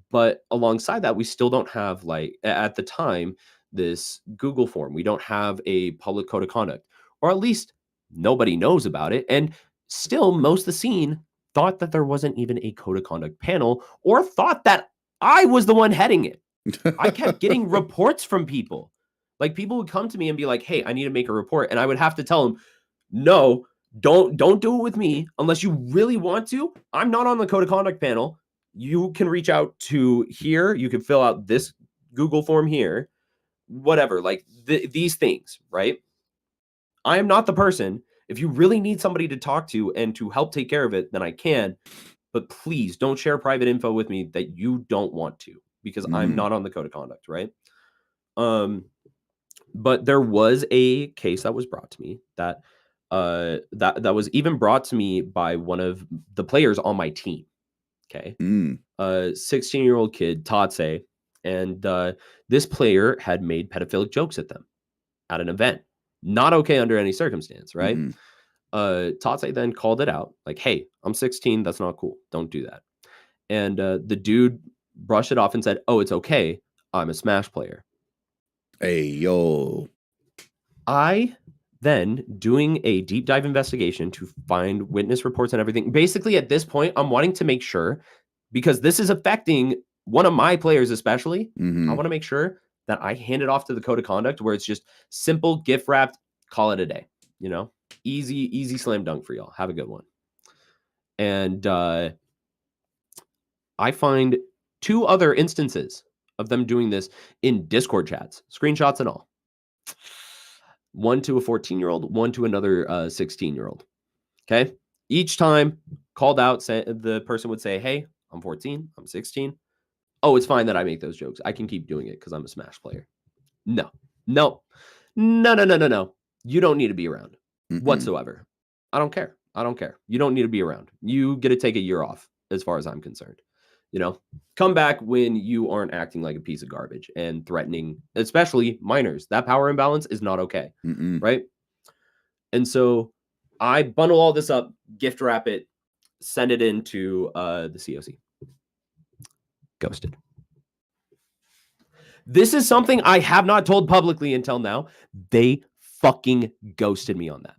but alongside that, we still don't have like at the time this Google form. We don't have a public code of conduct, or at least nobody knows about it. And still, most of the scene thought that there wasn't even a code of conduct panel, or thought that I was the one heading it. I kept getting reports from people. Like people would come to me and be like, "Hey, I need to make a report," and I would have to tell them, "No, don't do it with me unless you really want to. I'm not on the code of conduct panel. You can reach out to here. You can fill out this Google form here, whatever. Like these things, right? I am not the person. If you really need somebody to talk to and to help take care of it, then I can. But please don't share private info with me that you don't want to, because I'm Mm-hmm. not on the code of conduct, right?" Um, but there was a case that was brought to me that that was even brought to me by one of the players on my team. Okay. Mm. 16-year-old kid, Tatse, and this player had made pedophilic jokes at them at an event. Not okay under any circumstance, right? Mm-hmm. Tatse then called it out, like, "Hey, I'm 16. That's not cool. Don't do that." And the dude brushed it off and said, "Oh, it's okay. I'm a Smash player." Hey yo. I then doing a deep dive investigation to find witness reports and everything. Basically, at this point, I'm wanting to make sure, because this is affecting one of my players, especially. I Mm-hmm. want to make sure that I hand it off to the code of conduct where it's just simple, gift wrapped, call it a day. You know, easy slam dunk for y'all. Have a good one. And I find two other instances of them doing this in Discord chats, screenshots and all. One to a 14-year-old, one to another 16-year-old. Okay. Each time called out, the person would say, "Hey, I'm 14, I'm 16. Oh, it's fine that I make those jokes. I can keep doing it because I'm a Smash player." No, no, no. You don't need to be around Mm-mm. whatsoever. I don't care. I don't care. You don't need to be around. You get to take a year off as far as I'm concerned. You know, come back when you aren't acting like a piece of garbage and threatening, especially minors. That power imbalance is not okay. Mm-mm. Right. And so I bundle all this up, gift wrap it, send it into the COC. Ghosted. This is something I have not told publicly until now. They fucking ghosted me on that.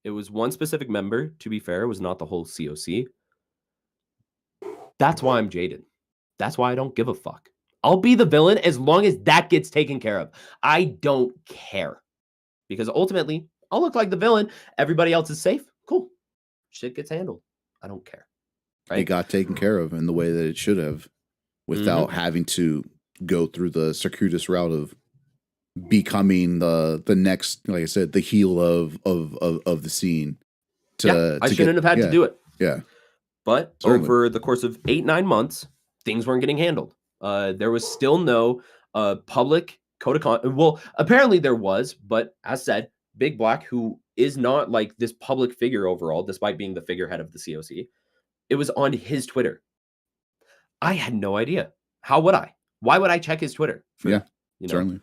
It was one specific member, to be fair. It was not the whole COC. That's why I'm jaded. That's why I don't give a fuck. I'll be the villain as long as that gets taken care of. I don't care. Because ultimately, I'll look like the villain. Everybody else is safe. Cool. Shit gets handled. I don't care. Right? It got taken care of in the way that it should have without having to go through the circuitous route of becoming the next, like I said, the heel of the scene. I shouldn't have had to do it. Yeah. But over the course of 8-9 months, things weren't getting handled. There was still no public code of conduct. Well, apparently there was, but as said, Big Black, who is not like this public figure overall, despite being the figurehead of the COC, it was on his Twitter. I had no idea. How would I? Why would I check his Twitter? Certainly.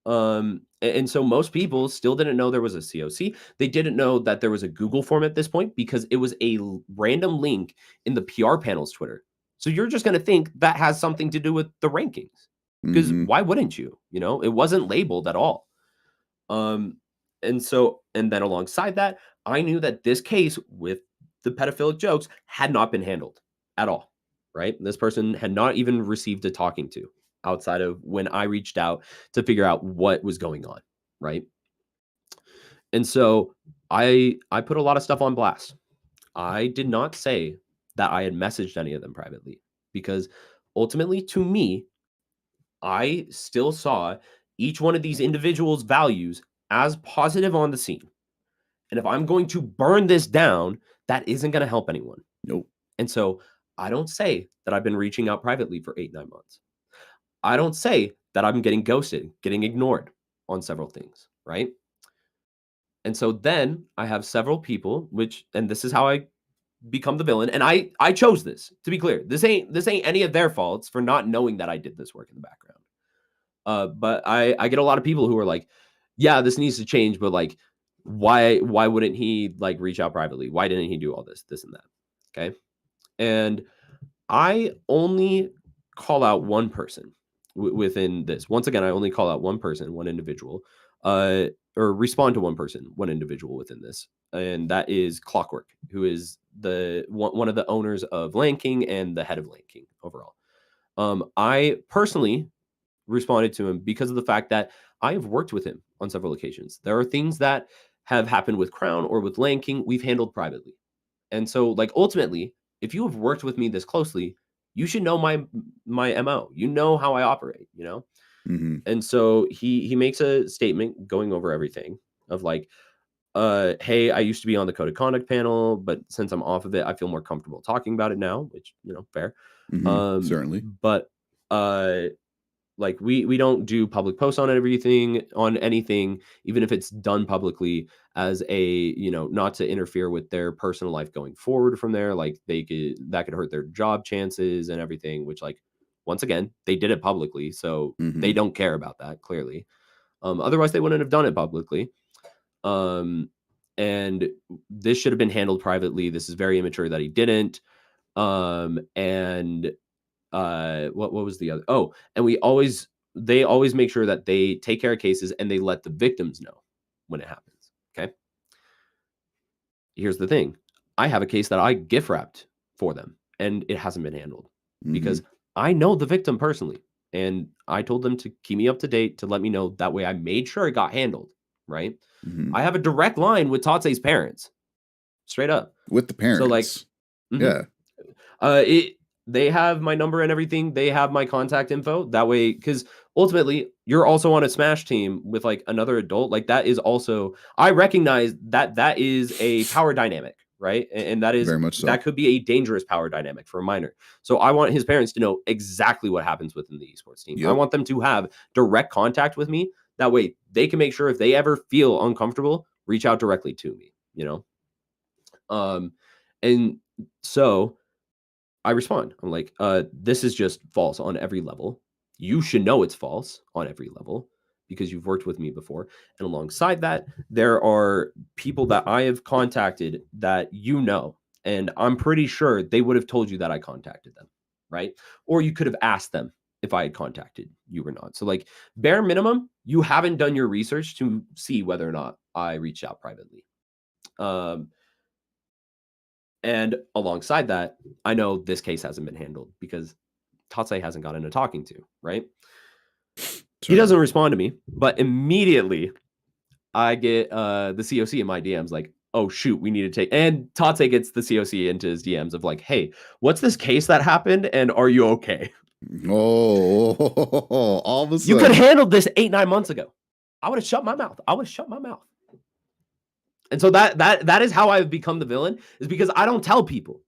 And so most people still didn't know there was a COC. They didn't know that there was a Google form at this point because it was a random link in the PR panel's Twitter. So you're just going to think that has something to do with the rankings because why wouldn't you? It wasn't labeled at all. And then alongside that, I knew that this case with the pedophilic jokes had not been handled at all, right? This person had not even received a talking to outside of when I reached out to figure out what was going on, right? And so I put a lot of stuff on blast. I did not say that I had messaged any of them privately because ultimately to me, I still saw each one of these individuals' values as positive on the scene. And if I'm going to burn this down, that isn't going to help anyone. Nope. And so I don't say that I've been reaching out privately for 8-9 months. I don't say that I'm getting ghosted, getting ignored on several things, right? And so then I have several people, and this is how I become the villain. And I chose this, to be clear. This ain't any of their faults for not knowing that I did this work in the background. But I get a lot of people who are like, yeah, this needs to change, but like, why wouldn't he like reach out privately? Why didn't he do all this and that? Okay. And I only call out one person within this. Once again, I only call out one person, one individual, or respond to one person, one individual within this. And that is Clockwork, who is one of the owners of Land King and the head of Land King overall. I personally responded to him because of the fact that I have worked with him on several occasions. There are things that have happened with Crown or with Land King we've handled privately. And so like ultimately, if you have worked with me this closely, you should know my MO. You know how I operate, And so he makes a statement going over everything of like, hey, I used to be on the code of conduct panel, but since I'm off of it, I feel more comfortable talking about it now, which, fair. Certainly. But like we don't do public posts on anything, even if it's done publicly as a, not to interfere with their personal life going forward from there. Like that could hurt their job chances and everything, which like, once again, they did it publicly. So they don't care about that clearly. Otherwise they wouldn't have done it publicly. And this should have been handled privately. This is very immature that he didn't. And what was the other? Oh, and they always make sure that they take care of cases and they let the victims know when it happens. Okay. Here's the thing. I have a case that I gift wrapped for them and it hasn't been handled because I know the victim personally. And I told them to keep me up to date to let me know. That way I made sure it got handled. Right. I have a direct line with Tatse's parents. Straight up. With the parents. So like, yeah. They have my number and everything. They have my contact info. That way, because ultimately, you're also on a Smash team with like another adult. Like that is also, I recognize that is a power dynamic, right? And that is very much so. That could be a dangerous power dynamic for a minor. So I want his parents to know exactly what happens within the esports team. Yep. I want them to have direct contact with me. That way, they can make sure if they ever feel uncomfortable, reach out directly to me. And so I respond. I'm like, this is just false on every level. You should know it's false on every level because you've worked with me before. And alongside that, there are people that I have contacted that And I'm pretty sure they would have told you that I contacted them, right? Or you could have asked them if I had contacted you or not. So like bare minimum, you haven't done your research to see whether or not I reached out privately. And alongside that, I know this case hasn't been handled because Tatse hasn't gotten a talking to, right? He doesn't respond to me, but immediately I get the COC in my DMs like, oh shoot, we need to take, and Tate gets the COC into his DMs of like, hey, what's this case that happened and are you okay? Oh, all of a You could have sudden. handled this 8-9 months ago. I would have shut my mouth. And so that is how I've become the villain, is because I don't tell people,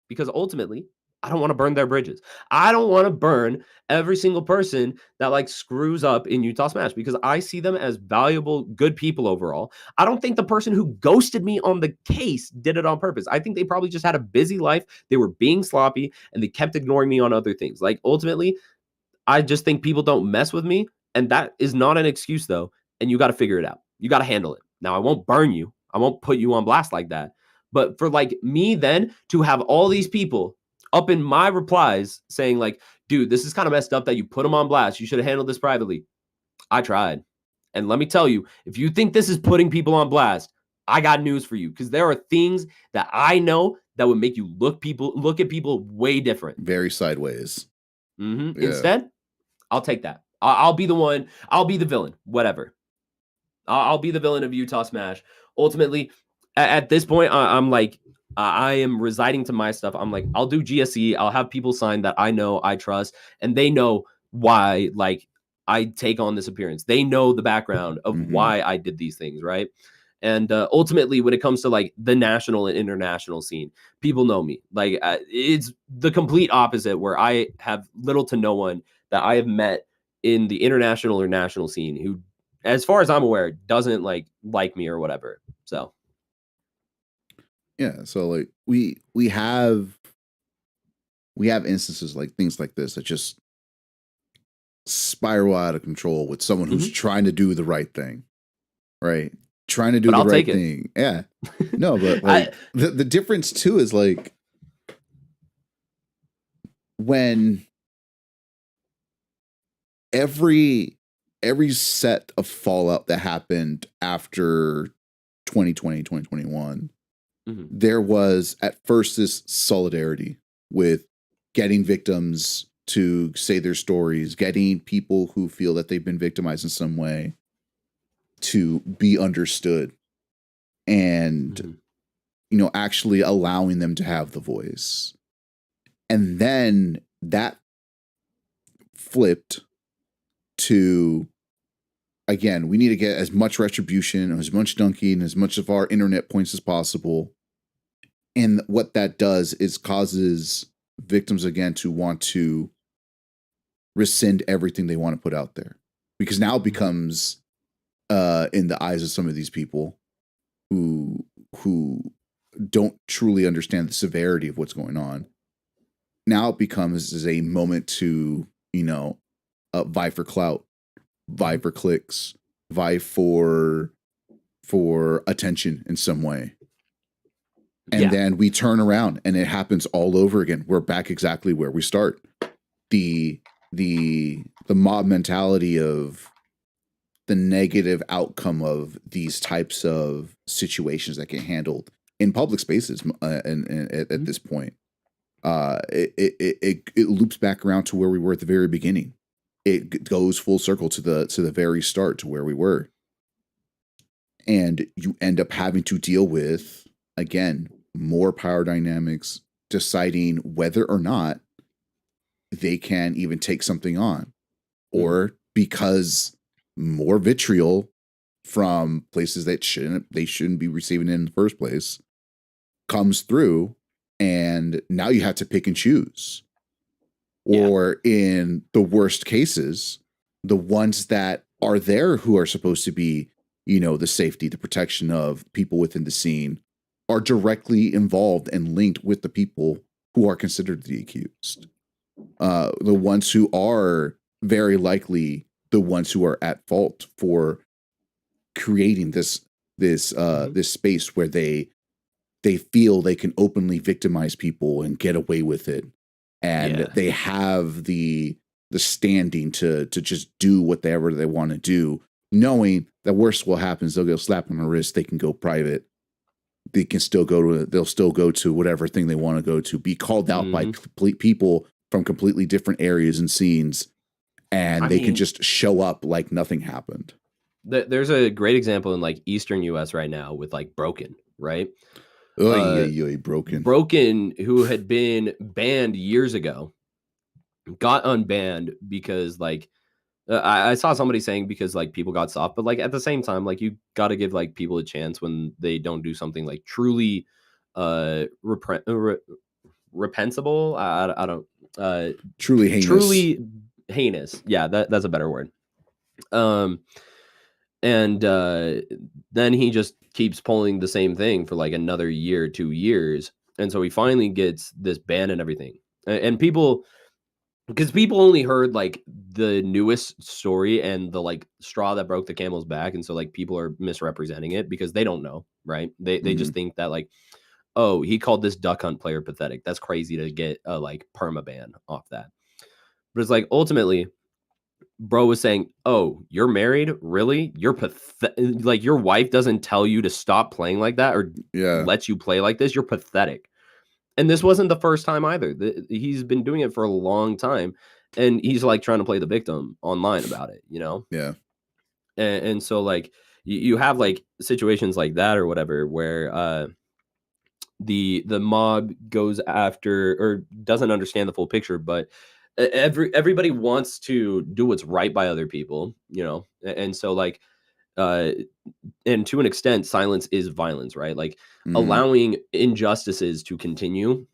because ultimately I don't want to burn their bridges. I don't want to burn every single person that like screws up in Utah Smash, because I see them as valuable, good people overall. I don't think the person who ghosted me on the case did it on purpose. I think they probably just had a busy life. They were being sloppy and they kept ignoring me on other things. Like ultimately, I just think people don't mess with me. And that is not an excuse though. And you got to figure it out. You got to handle it. Now, I won't burn you. I won't put you on blast like that. But for like me then to have all these people up in my replies saying like, dude, this is kind of messed up that you put them on blast. You should have handled this privately. I tried. And let me tell you, if you think this is putting people on blast, I got news for you, because there are things that I know that would make you look at people way different. Very sideways. Yeah. Instead, I'll take that. I'll be the one. I'll be the villain. Whatever. I'll be the villain of Utah Smash. Ultimately, at this point, I'm like, I am residing to my stuff. I'm like, I'll do GSE. I'll have people sign that I know, I trust, and they know why. Like, I take on this appearance. They know the background of why I did these things, right? And ultimately, when it comes to like the national and international scene, people know me. Like, it's the complete opposite, where I have little to no one that I have met in the international or national scene who, as far as I'm aware, doesn't like me or whatever. So yeah, so like we have instances like things like this that just spiral out of control with someone who's trying to do the right thing, right? Trying to do the right thing. Yeah. No, but like the difference too is like when every set of fallout that happened after 2020, 2021, there was at first this solidarity with getting victims to say their stories, getting people who feel that they've been victimized in some way to be understood, and you know, actually allowing them to have the voice. And then that flipped to, again, we need to get as much retribution, as much dunking, as much of our internet points as possible. And what that does is causes victims again to want to rescind everything they want to put out there, because now it becomes in the eyes of some of these people who don't truly understand the severity of what's going on. Now it becomes as a moment to, you know, vie for clout, vie for clicks, vie for attention in some way. And then we turn around and it happens all over again. We're back exactly where we start. The mob mentality of the negative outcome of these types of situations that get handled in public spaces and at this point. It loops back around to where we were at the very beginning. It goes full circle to the very start, to where we were. And you end up having to deal with, again, more power dynamics, deciding whether or not they can even take something on, or because more vitriol from places that shouldn't be receiving it in the first place comes through, and now you have to pick and choose. Or in the worst cases, the ones that are there who are supposed to be, you know, the safety, the protection of people within the scene, are directly involved and linked with the people who are considered the accused. The ones who are very likely the ones who are at fault for creating this space where they they feel they can openly victimize people and get away with it, and Yeah. they have the standing to just do whatever they want to do, knowing that worst will happen is they'll get a slap on the wrist, they can go private, they can still they'll still go to whatever thing they want to go to, be called out by complete people from completely different areas and scenes, and I they can mean, just show up like nothing happened. there's a great example in like Eastern US right now with like Broken, right? Oy, Uh, oy, oy, broken. Broken, who had been banned years ago, got unbanned because like I saw somebody saying because like people got soft, but like at the same time, like you got to give like people a chance when they don't do something like truly reprehensible. I don't Truly heinous. truly heinous. Yeah, that's a better word. Um, and then he just keeps pulling the same thing for like another year, 2 years, and so he finally gets this ban and everything. And people, because people only heard like the newest story and the like straw that broke the camel's back, and so like people are misrepresenting it because they don't know, right? They Mm-hmm. just think that like, oh, he called this duck hunt player pathetic. That's crazy to get a like perma ban off that. But it's like ultimately, bro was saying, "Oh, you're married? Really? You're pathetic. Like your wife doesn't tell you to stop playing like that or Yeah. let you play like this. You're pathetic." And this wasn't the first time either. He's been doing it for a long time, and he's like trying to play the victim online about it, you know. Yeah. And so like you have like situations like that or whatever where the mob goes after or doesn't understand the full picture, but everybody wants to do what's right by other people, you know. And so like uh and to an extent silence is violence, right? Like Mm-hmm. allowing injustices to continue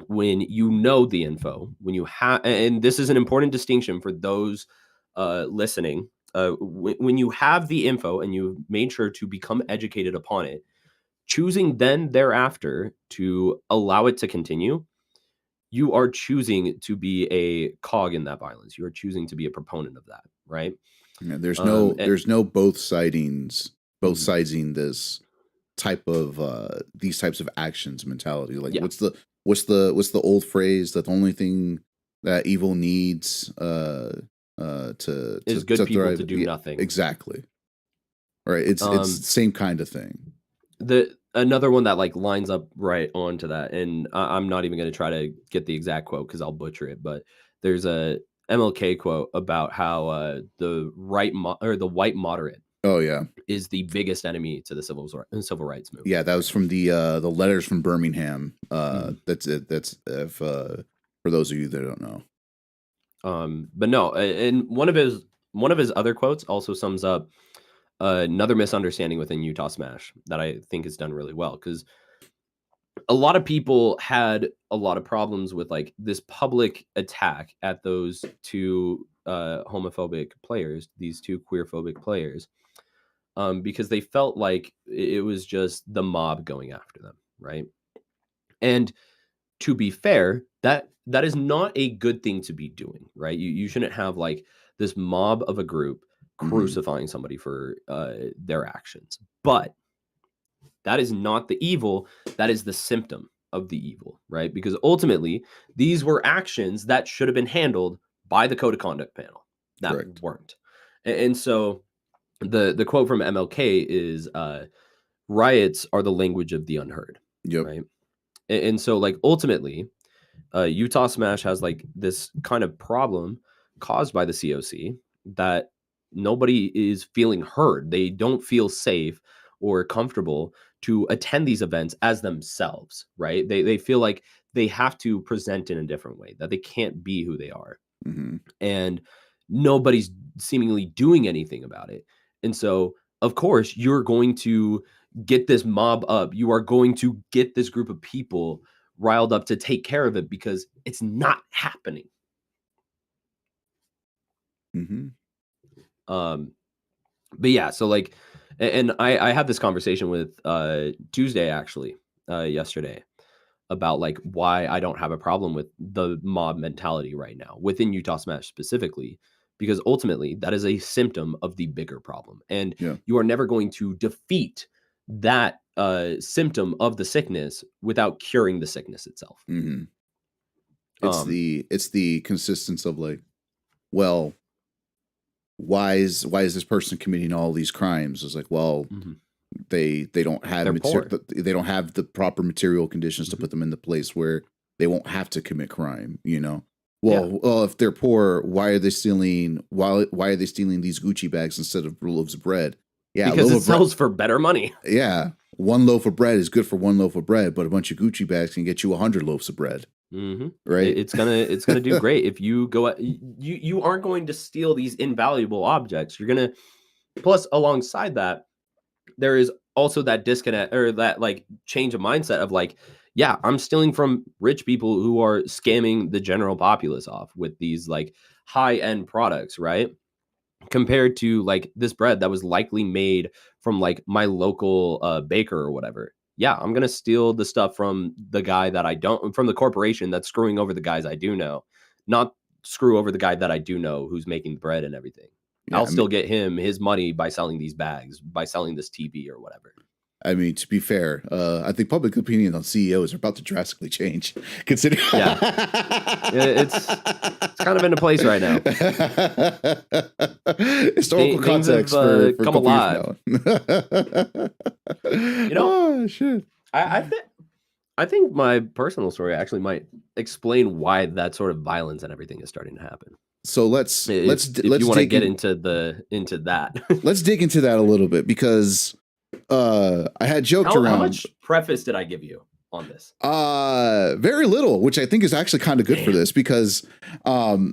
when you know the info, when you have, and this is an important distinction for those listening. When you have the info and you've made sure to become educated upon it, choosing then thereafter to allow it to continue, you are choosing to be a cog in that violence. You are choosing to be a proponent of that, right? Yeah, And, there's no both mhm, siding this type of these types of actions mentality. Like yeah, what's the old phrase that the only thing that evil needs is good to people to thrive? do Yeah, nothing. exactly. Right. It's the Um, same kind of thing. the another one that like lines up right onto that, and I'm not even going to try to get the exact quote because I'll butcher it, but there's a MLK quote about how the or the white moderate Oh yeah. is the biggest enemy to the civil rights movement Yeah, that was right now. from the letters from Birmingham. Mhm. That's it. That's if for those of you that don't know. But no, and one of his other quotes also sums up another misunderstanding within Utah Smash that I think is done really well because a lot of people had a lot of problems with like this public attack at those two homophobic players, these two queerphobic players, because they felt like it was just the mob going after them, right? And to be fair, that is not a good thing to be doing, right? You shouldn't have like this mob of a group Hmm. crucifying somebody for their actions, but that is not the evil. That is the symptom of the evil, right? Because ultimately, these were actions that should have been handled by the code of conduct panel that Correct. weren't. And so the quote from MLK is riots are the language of the unheard, Yep. right? And so like ultimately, Utah Smash has like this kind of problem caused by the COC that nobody is feeling heard. They don't feel safe or comfortable to attend these events as themselves, right? They feel like they have to present in a different way, that they can't be who they are. Hmm. And nobody's seemingly doing anything about it. And so, of course, you're going to get this mob up. You are going to get this group of people riled up to take care of it because it's not happening. Hmm. Um, but yeah, so like, and I had this conversation with Tuesday actually, yesterday about like why I don't have a problem with the mob mentality right now within Utah Smash specifically, because ultimately that is a symptom of the bigger problem. And Yeah. you are never going to defeat that symptom of the sickness without curing the sickness itself. Mm-hmm. It's the consistence of like, well, why is this person committing all these crimes? It's like, well, they don't have they don't have the proper material conditions to put them in the place where they won't have to commit crime, you know. Well, if they're poor, why are they stealing why are they stealing these Gucci bags instead of loaves of bread? Yeah, because it sells for better money. Yeah. One loaf of bread is good for one loaf of bread, but a bunch of Gucci bags can get you 100 loaves of bread. Right? It's gonna do great if you go. You aren't going to steal these invaluable objects. You're gonna. Plus, alongside that, there is also that disconnect or that like change of mindset of like, yeah, I'm stealing from rich people who are scamming the general populace off with these like high end products, right? Compared to like this bread that was likely made from like my local baker or whatever. Yeah, I'm gonna steal the stuff from the guy that I don't, from the corporation that's screwing over the guys I do know, not screw over the guy that I do know who's making the bread and everything. Yeah, I'll still get him his money by selling these bags, by selling this TV or whatever. I mean, to be fair, I think public opinion on CEOs are about to drastically change. Consider, it's kind of into place right now. Historical context for come alive. You know, oh, shit. I think my personal story actually might explain why that sort of violence and everything is starting to happen. So let's you want to get into that. Let's dig into that a little bit because I had joked around. How much preface did I give you on this? Very little, which I think is actually kind of good for this because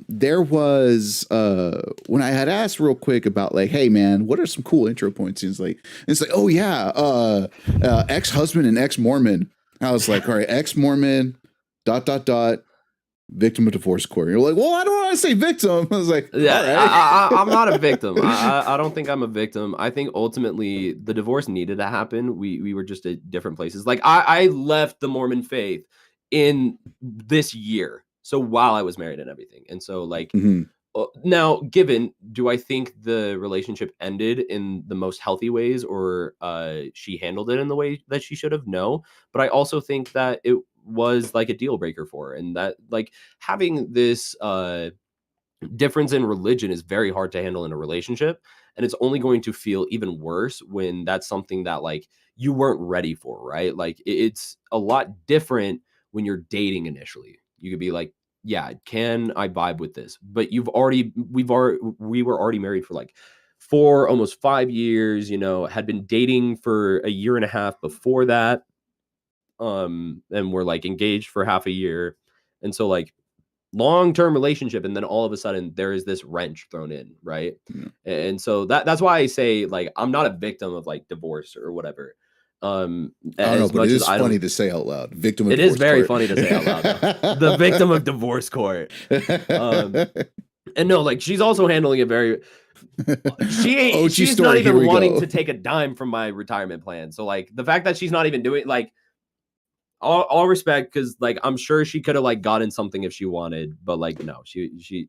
there was when I had asked real quick about like, hey man, what are some cool intro points? And it's like, oh yeah, ex-husband and ex-Mormon. I was like, all right, ex-Mormon, ... victim of divorce court. You're like, well, I don't want to say victim. I was like, yeah, all right. I'm not a victim. I don't think I'm a victim. I think ultimately the divorce needed to happen. We were just at different places. Like I left the Mormon faith in this year. So while I was married and everything. And so like, now given, do I think the relationship ended in the most healthy ways or she handled it in the way that she should have? No. But I also think that it was like a deal breaker for her, and that like having this difference in religion is very hard to handle in a relationship, and it's only going to feel even worse when that's something that like you weren't ready for, right? Like it's a lot different when you're dating initially. You could be like, yeah, can I vibe with this? But we were already married for like 4 almost 5 years, you know, had been dating for a year and a half before that. And we're like engaged for half a year. And so like long-term relationship. And then all of a sudden there is this wrench thrown in. Right. Yeah. And so that's why I say like, I'm not a victim of like divorce or whatever. I don't know, but it is funny to say out loud. Victim of divorce court. It is very funny to say out loud. The victim of divorce court. And no, like she's also handling it very, she's not even wanting to take a dime from my retirement plan. So like the fact that she's not even doing like, all respect, because like I'm sure she could have like gotten something if she wanted, but like no, she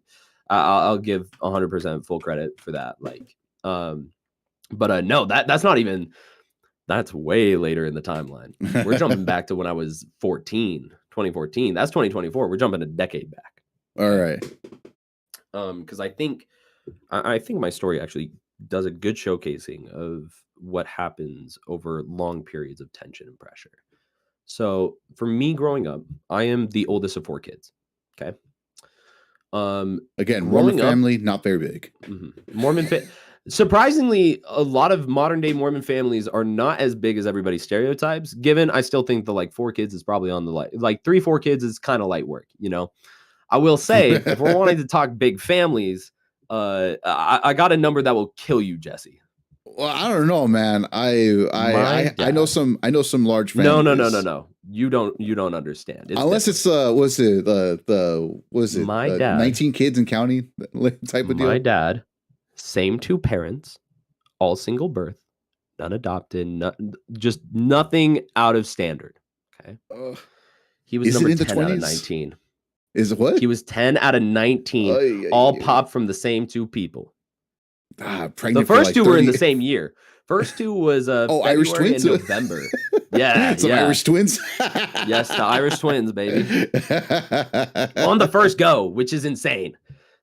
I'll give 100% full credit for that. Like but no, that's not even, that's way later in the timeline. We're jumping back to when I was 2014. That's 2024. We're jumping a decade back. All right. Because I think my story actually does a good showcasing of what happens over long periods of tension and pressure. So for me growing up, I am the oldest of 4 kids. Okay. Again, Mormon family, not very big. Mormon surprisingly, a lot of modern day Mormon families are not as big as everybody stereotypes. Given I still think the like 4 kids is probably on the like 3-4 kids is kind of light work, you know. I will say if we're wanting to talk big families, I got a number that will kill you, Jesse. Well, I don't know, man. I know some large families. No. You don't understand. Unless different. It's my dad, 19 kids and counting type of deal. My dad, same 2 parents, all single birth, none adopted, just nothing out of standard. Okay. He was number 10 out of 19. Is it what? He was 10 out of 19, all popped from the same 2 people. The The pregnant for first like two were in 30. the same year. First two was Irish February and twins. November. Yeah, Some yeah. Irish twins. Yes, the Irish twins, baby. On the first go, which is insane.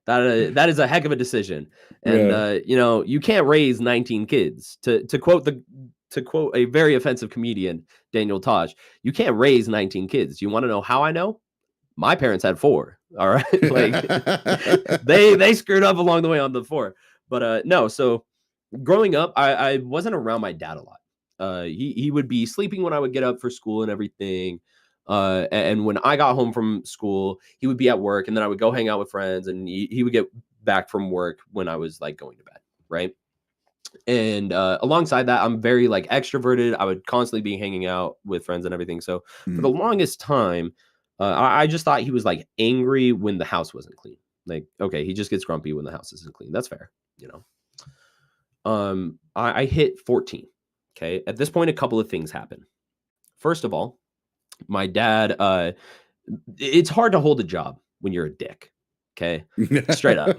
That is a heck of a decision. And Yeah. you can't raise 19 kids. To quote a very offensive comedian, Daniel Tosh, you can't raise 19 kids. You want to know how I know? My parents had 4. All right. Like they screwed up along the way on the 4. But no, so growing up, I wasn't around my dad a lot. He would be sleeping when I would get up for school and everything. And when I got home from school, he would be at work, and then I would go hang out with friends, and he would get back from work when I was like going to bed, right? And alongside that, I'm very like extroverted. I would constantly be hanging out with friends and everything. So for the longest time, I just thought he was like angry when the house wasn't clean. Like, okay, he just gets grumpy when the house isn't clean. That's fair, you know. I hit 14. Okay. At this point, a couple of things happen. First of all, my dad, it's hard to hold a job when you're a dick. Okay. Straight up.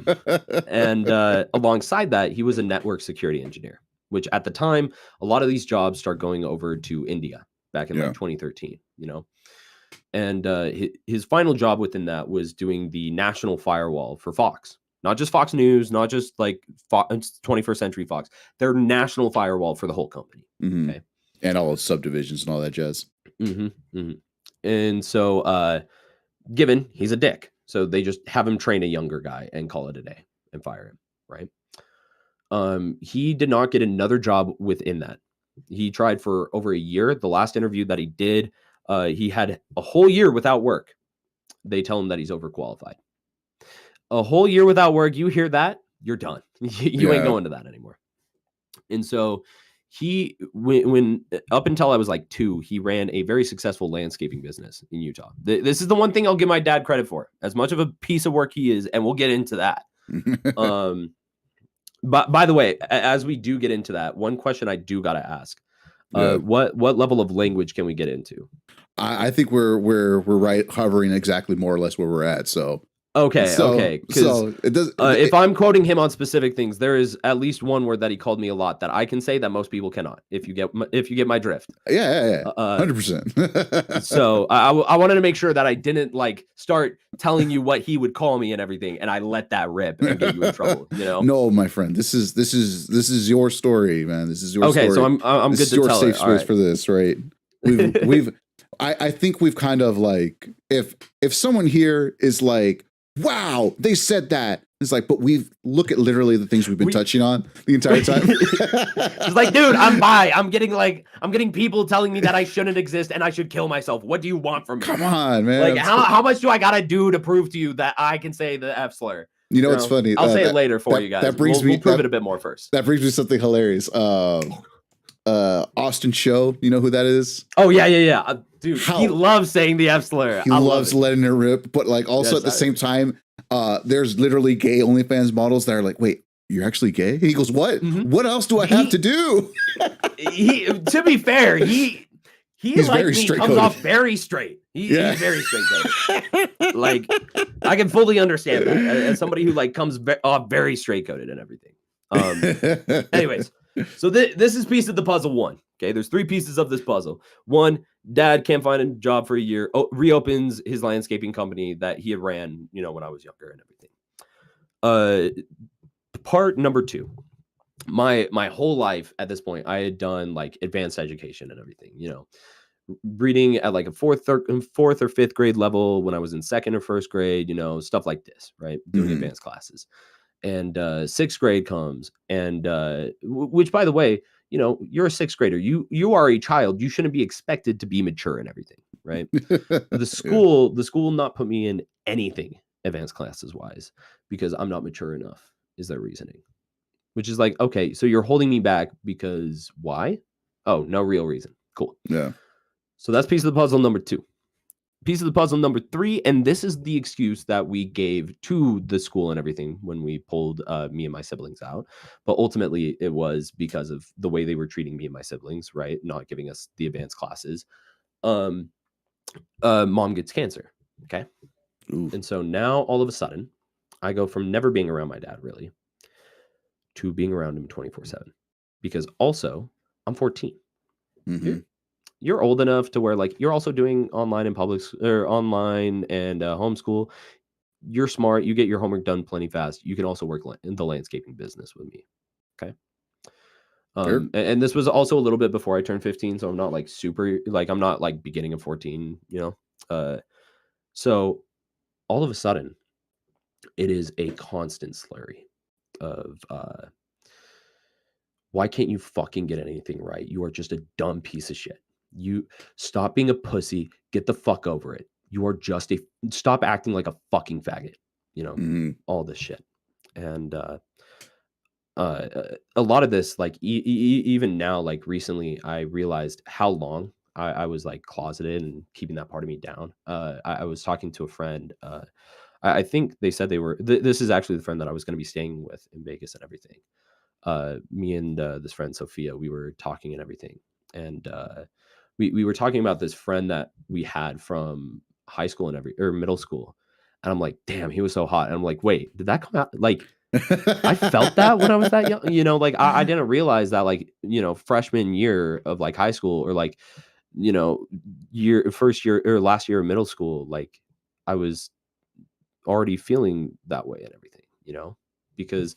And alongside that, he was a network security engineer, which at the time, a lot of these jobs start going over to India back in like 2013, you know. And his final job within that was doing the national firewall for Fox. Not just Fox News, not just like 21st Century Fox. Their national firewall for the whole company. Okay. And all subdivisions and all that jazz. And so, given he's a dick, so they just have him train a younger guy and call it a day and fire him. Right. He did not get another job within that. He tried for over a year. The last interview that he did, he had a whole year without work. They tell him that he's overqualified. A whole year without work, you hear that, you're done. You ain't going to that anymore. And so he, when up until I was like 2, he ran a very successful landscaping business in Utah. This is the one thing I'll give my dad credit for, as much of a piece of work he is, and we'll get into that. But by the way, as we do get into that, one question I do got to ask: what level of language can we get into? I think we're right, hovering exactly more or less where we're at. So okay. So it does. If I'm quoting him on specific things, there is at least one word that he called me a lot that I can say that most people cannot. If you get my drift. Yeah. 100%. So I wanted to make sure that I didn't like start telling you what he would call me and everything, and I let that rip and get you in trouble. You know? No, my friend. This is your story, man. This is your story. Okay, so I'm good to tell it. This is your safe space for this, right? I think we've kind of like if someone here is like, wow, they said that. It's like, but we've look at literally the things we've been touching on the entire time. It's like, dude, I'm bi. I'm getting people telling me that I shouldn't exist and I should kill myself. What do you want from me? Come on, man. Like, how much do I gotta do to prove to you that I can say the F slur? You know, it's funny. I'll say it later for you guys. We'll prove it a bit more first. That brings me something hilarious. Austin Show, you know who that is? Oh yeah. Dude, he loves saying the F slur. He loves letting it rip, but like also at the same time, there's literally gay OnlyFans models that are like, wait, you're actually gay? He goes, what? What else do I have to do? To be fair, he like me comes off very straight. He's very straight coded. Like, I can fully understand that as somebody who like comes off very straight coded and everything. Anyways, so this is piece of the puzzle 1. Okay, there's 3 pieces of this puzzle. 1, dad can't find a job for a year. Reopens his landscaping company that he had ran, when I was younger and everything. Part number 2. My whole life at this point, I had done like advanced education and everything, reading at like a fourth or fifth grade level when I was in 2nd or 1st grade, stuff like this, right? Doing advanced classes. And 6th grade comes, and which, by the way, you're a 6th grader. You are a child. You shouldn't be expected to be mature and everything, right? The school will not put me in anything advanced classes wise because I'm not mature enough, is their reasoning. Which is like, okay, so you're holding me back because why? Oh, no real reason. Cool. Yeah. So that's piece of the puzzle number 2. Piece of the puzzle number 3, and this is the excuse that we gave to the school and everything when we pulled me and my siblings out. But ultimately, it was because of the way they were treating me and my siblings, right? Not giving us the advanced classes. Mom gets cancer, okay? Ooh. And so now, all of a sudden, I go from never being around my dad, really, to being around him 24/7. Because also, I'm 14. You're Mhm. you're old enough to where, like, you're also doing online and or online and homeschool. You're smart. You get your homework done plenty fast. You can also work in the landscaping business with me. Okay. Sure. And this was also a little bit before I turned 15, so I'm not like super like I'm not like beginning of 14, you know. So all of a sudden, it is a constant slurry of why can't you fucking get anything right? You are just a dumb piece of shit. You stop being a pussy. Get the fuck over it. You are just a stop acting like a fucking faggot. You know, Mhm. all this shit. And a lot of this, like even now, like recently, I realized how long I was like closeted and keeping that part of me down. I was talking to a friend. I think they said they were. This is actually the friend that I was going to be staying with in Vegas and everything. Me and this friend Sophia, we were talking and everything, and we were talking about this friend that we had from high school and middle school, and I'm like, damn, he was so hot, and I'm like, wait, did that come out like? I felt that when I was that young, you know, like I didn't realize that like, you know, freshman year of like high school or like, you know, first year or last year of middle school, like I was already feeling that way and everything, you know, because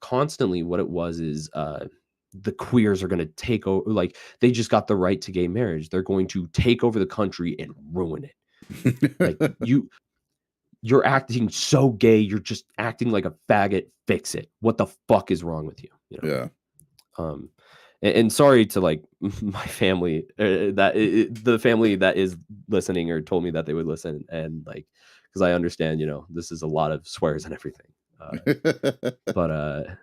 constantly what it was is the queers are going to take over, like they just got the right to gay marriage. They're going to take over the country and ruin it. Like you're acting so gay, you're just acting like a faggot, fix it. What the fuck is wrong with you? You know? Yeah. Um, and sorry to like my family, the family that is listening or told me that they would listen, and like, because I understand, you know, this is a lot of swears and everything. But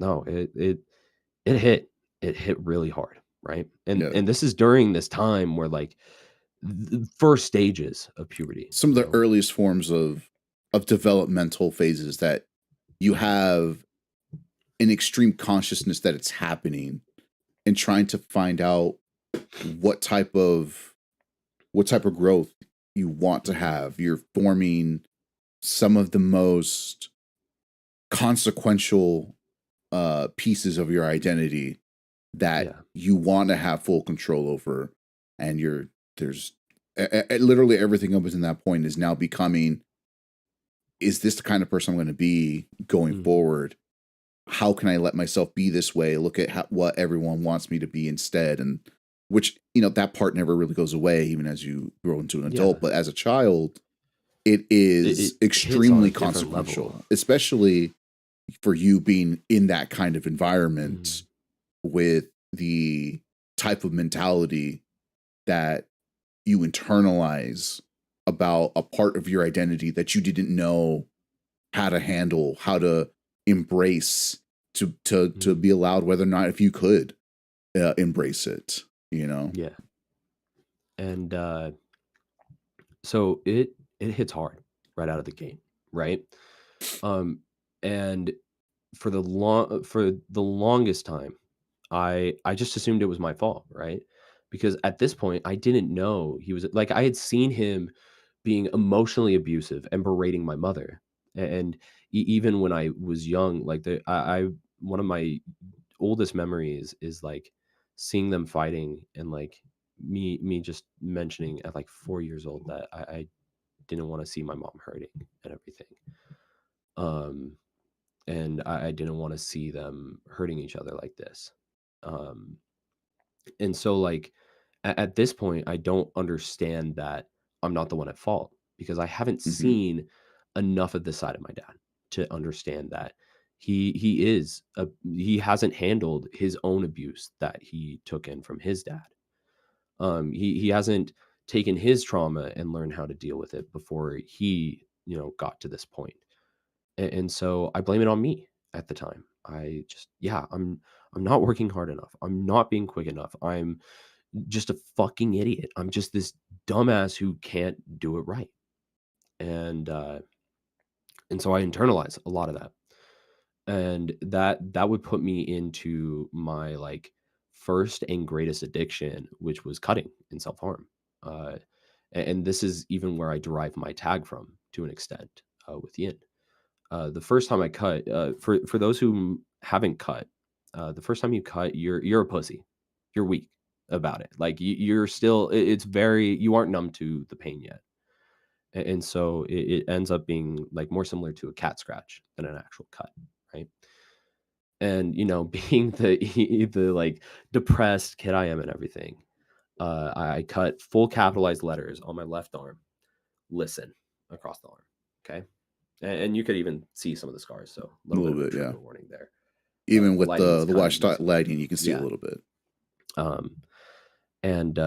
no, it hit, it hit really hard, right? Yeah. And this is during this time where like the first stages of puberty, Some of you the know? earliest forms of developmental phases that you have an extreme consciousness that it's happening and trying to find out what type of what type of growth you want to Mhm. have. You're forming some of the most consequential pieces of your identity that Yeah. you want to have full control over, and you're there's literally everything up until that point is now becoming, is this the kind of person I'm going to be going Mhm. forward? How can I let myself be this way? Look at what everyone wants me to be instead. And which, that part never really goes away, even as you grow into an adult. Yeah. But as a child, it It is hits on a extremely different level. consequential, especially for you being in that kind of environment Mhm. with the type of mentality that you internalize about a part of your identity that you didn't know how to handle, how to embrace, to Mhm. be allowed, whether or not if you could embrace it, you know. Yeah. And so it hits hard right out of the gate, right? Um and for the longest time, I just assumed it was my fault, right? Because at this point, I didn't know he was like I had seen him being emotionally abusive and berating my mother, and even when I was young, like I one of my oldest memories is like seeing them fighting and like me just mentioning at like 4 years old that I didn't want to see my mom hurting and everything. Um, and I didn't want to see them hurting each other like this. Um, and so like at this point, I don't understand that I'm not the one at fault because I haven't Hmm. seen enough of this side of my dad to understand that he hasn't handled his own abuse that he took in from his dad. He hasn't taken his trauma and learned how to deal with it before he, you know, got to this point. And so I blame it on me at the time. I just yeah, I'm not working hard enough. I'm not being quick enough. I'm just a fucking idiot. I'm just this dumbass who can't do it right. And and so I internalize a lot of that. And that would put me into my like first and greatest addiction, which was cutting and self-harm. Uh and this is even where I derive my tag from to an extent with Yin. The first time I cut, for those who haven't cut, the first time you cut, you're a pussy. You're weak about it. Like you're still, it's very, you aren't numb to the pain yet. And so it ends up being like more similar to a cat scratch than an actual cut, right? And being the like depressed kid I am and everything, I cut full capitalized letters on my left arm. Listen across the arm. Okay. And you could even see some of the scars. So a A little bit little of a bit, yeah. trigger warning there. Even with Lighting's the kind of watch useful. lighting, you can see a Yeah. little bit. Um, and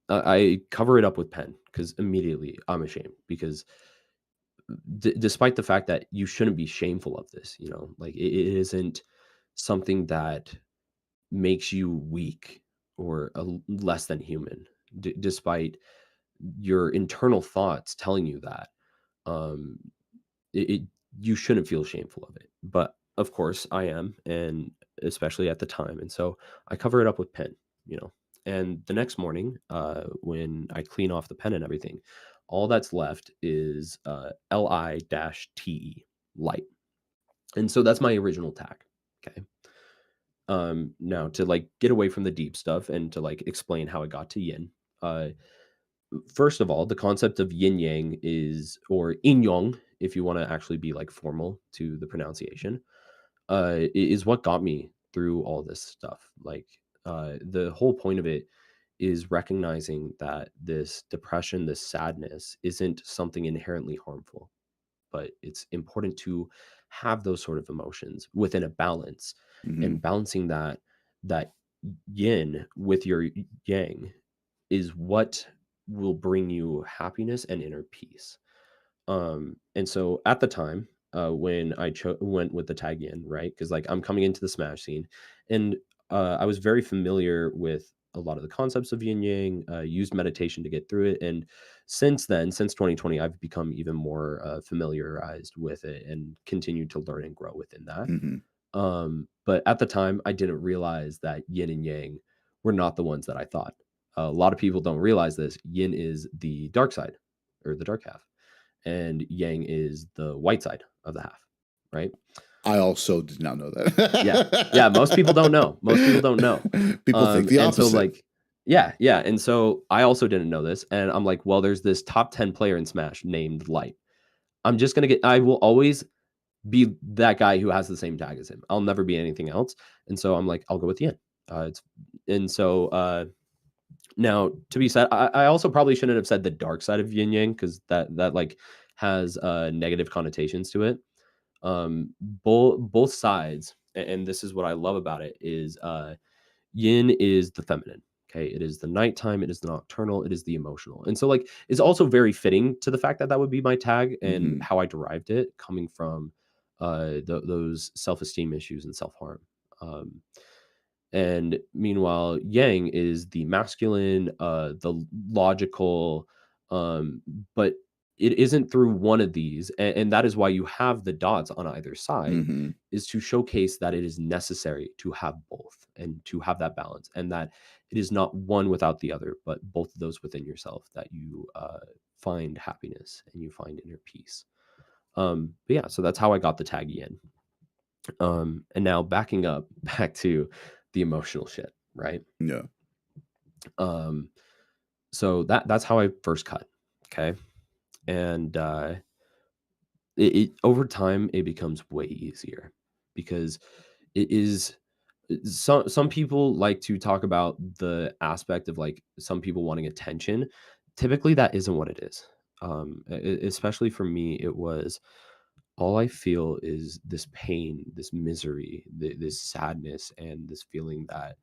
I cover it up with pen because immediately I'm ashamed because despite the fact that you shouldn't be shameful of this, like it isn't something that makes you weak or less than human, despite your internal thoughts telling you that. Um, it you shouldn't feel shameful of it, but of course I am, and especially at the time, and so I cover it up with pen, you know. And the next morning, when I clean off the pen and everything, all that's left is LI-TE, light, and so that's my original tag. Okay. Now to like get away from the deep stuff and to like explain how I got to yin. Uh, First of all, the concept of yin yang is, or yin yang, if you want to actually be like formal to the pronunciation, is what got me through all this stuff. Like, the whole point of it is recognizing that this depression, this sadness, isn't something inherently harmful, but it's important to have those sort of emotions within a balance, and Hmm. balancing that yin with your yang is what will bring you happiness and inner peace. And so at the time, when I went with the tag in, right? Because like I'm coming into the Smash scene, and I was very familiar with a lot of the concepts of yin yang. Used meditation to get through it, and since then, since 2020, I've become even more familiarized with it and continued to learn and grow within that. Hmm. But at the time, I didn't realize that yin and yang were not the ones that I thought. A lot of people don't realize this. Yin is the dark side or the dark half, and yang is the white side of the half, right? I also did not know Yeah. Yeah, most people don't that. know. Most people don't know. People think the And so opposite. like yeah, yeah, and so I also didn't know this, and I'm like, well, there's this top 10 player in Smash named Light. I will always be that guy who has the same tag as him. I'll never be anything else. And so I'm like, I'll go with Yin. It's and so Now to be said, I also probably shouldn't have said the dark side of yin yang because that like has negative connotations to it. Both sides, and this is what I love about it, is yin is the feminine. Okay, it is the nighttime, it is the nocturnal, it is the emotional, and so like it's also very fitting to the fact that that would be my tag and Hmm. how I derived it, coming from those self-esteem issues and self-harm. Um, and meanwhile, yang is the masculine, the logical, um, but it isn't through one of these, and that is why you have the dots on either side, Hmm. is to showcase that it is necessary to have both and to have that balance, and that it is not one without the other, but both of those within yourself that you find happiness and you find inner peace. But yeah, so that's how I got the tag in. And now backing up back to the emotional shit, right? Yeah. Um, so that's how I first cut. Okay. And over time it becomes way easier because it is some people like to talk about the aspect of like some people wanting attention. Typically that isn't what it is. Especially for me, it was all I feel is this pain, this misery, this sadness, and this feeling that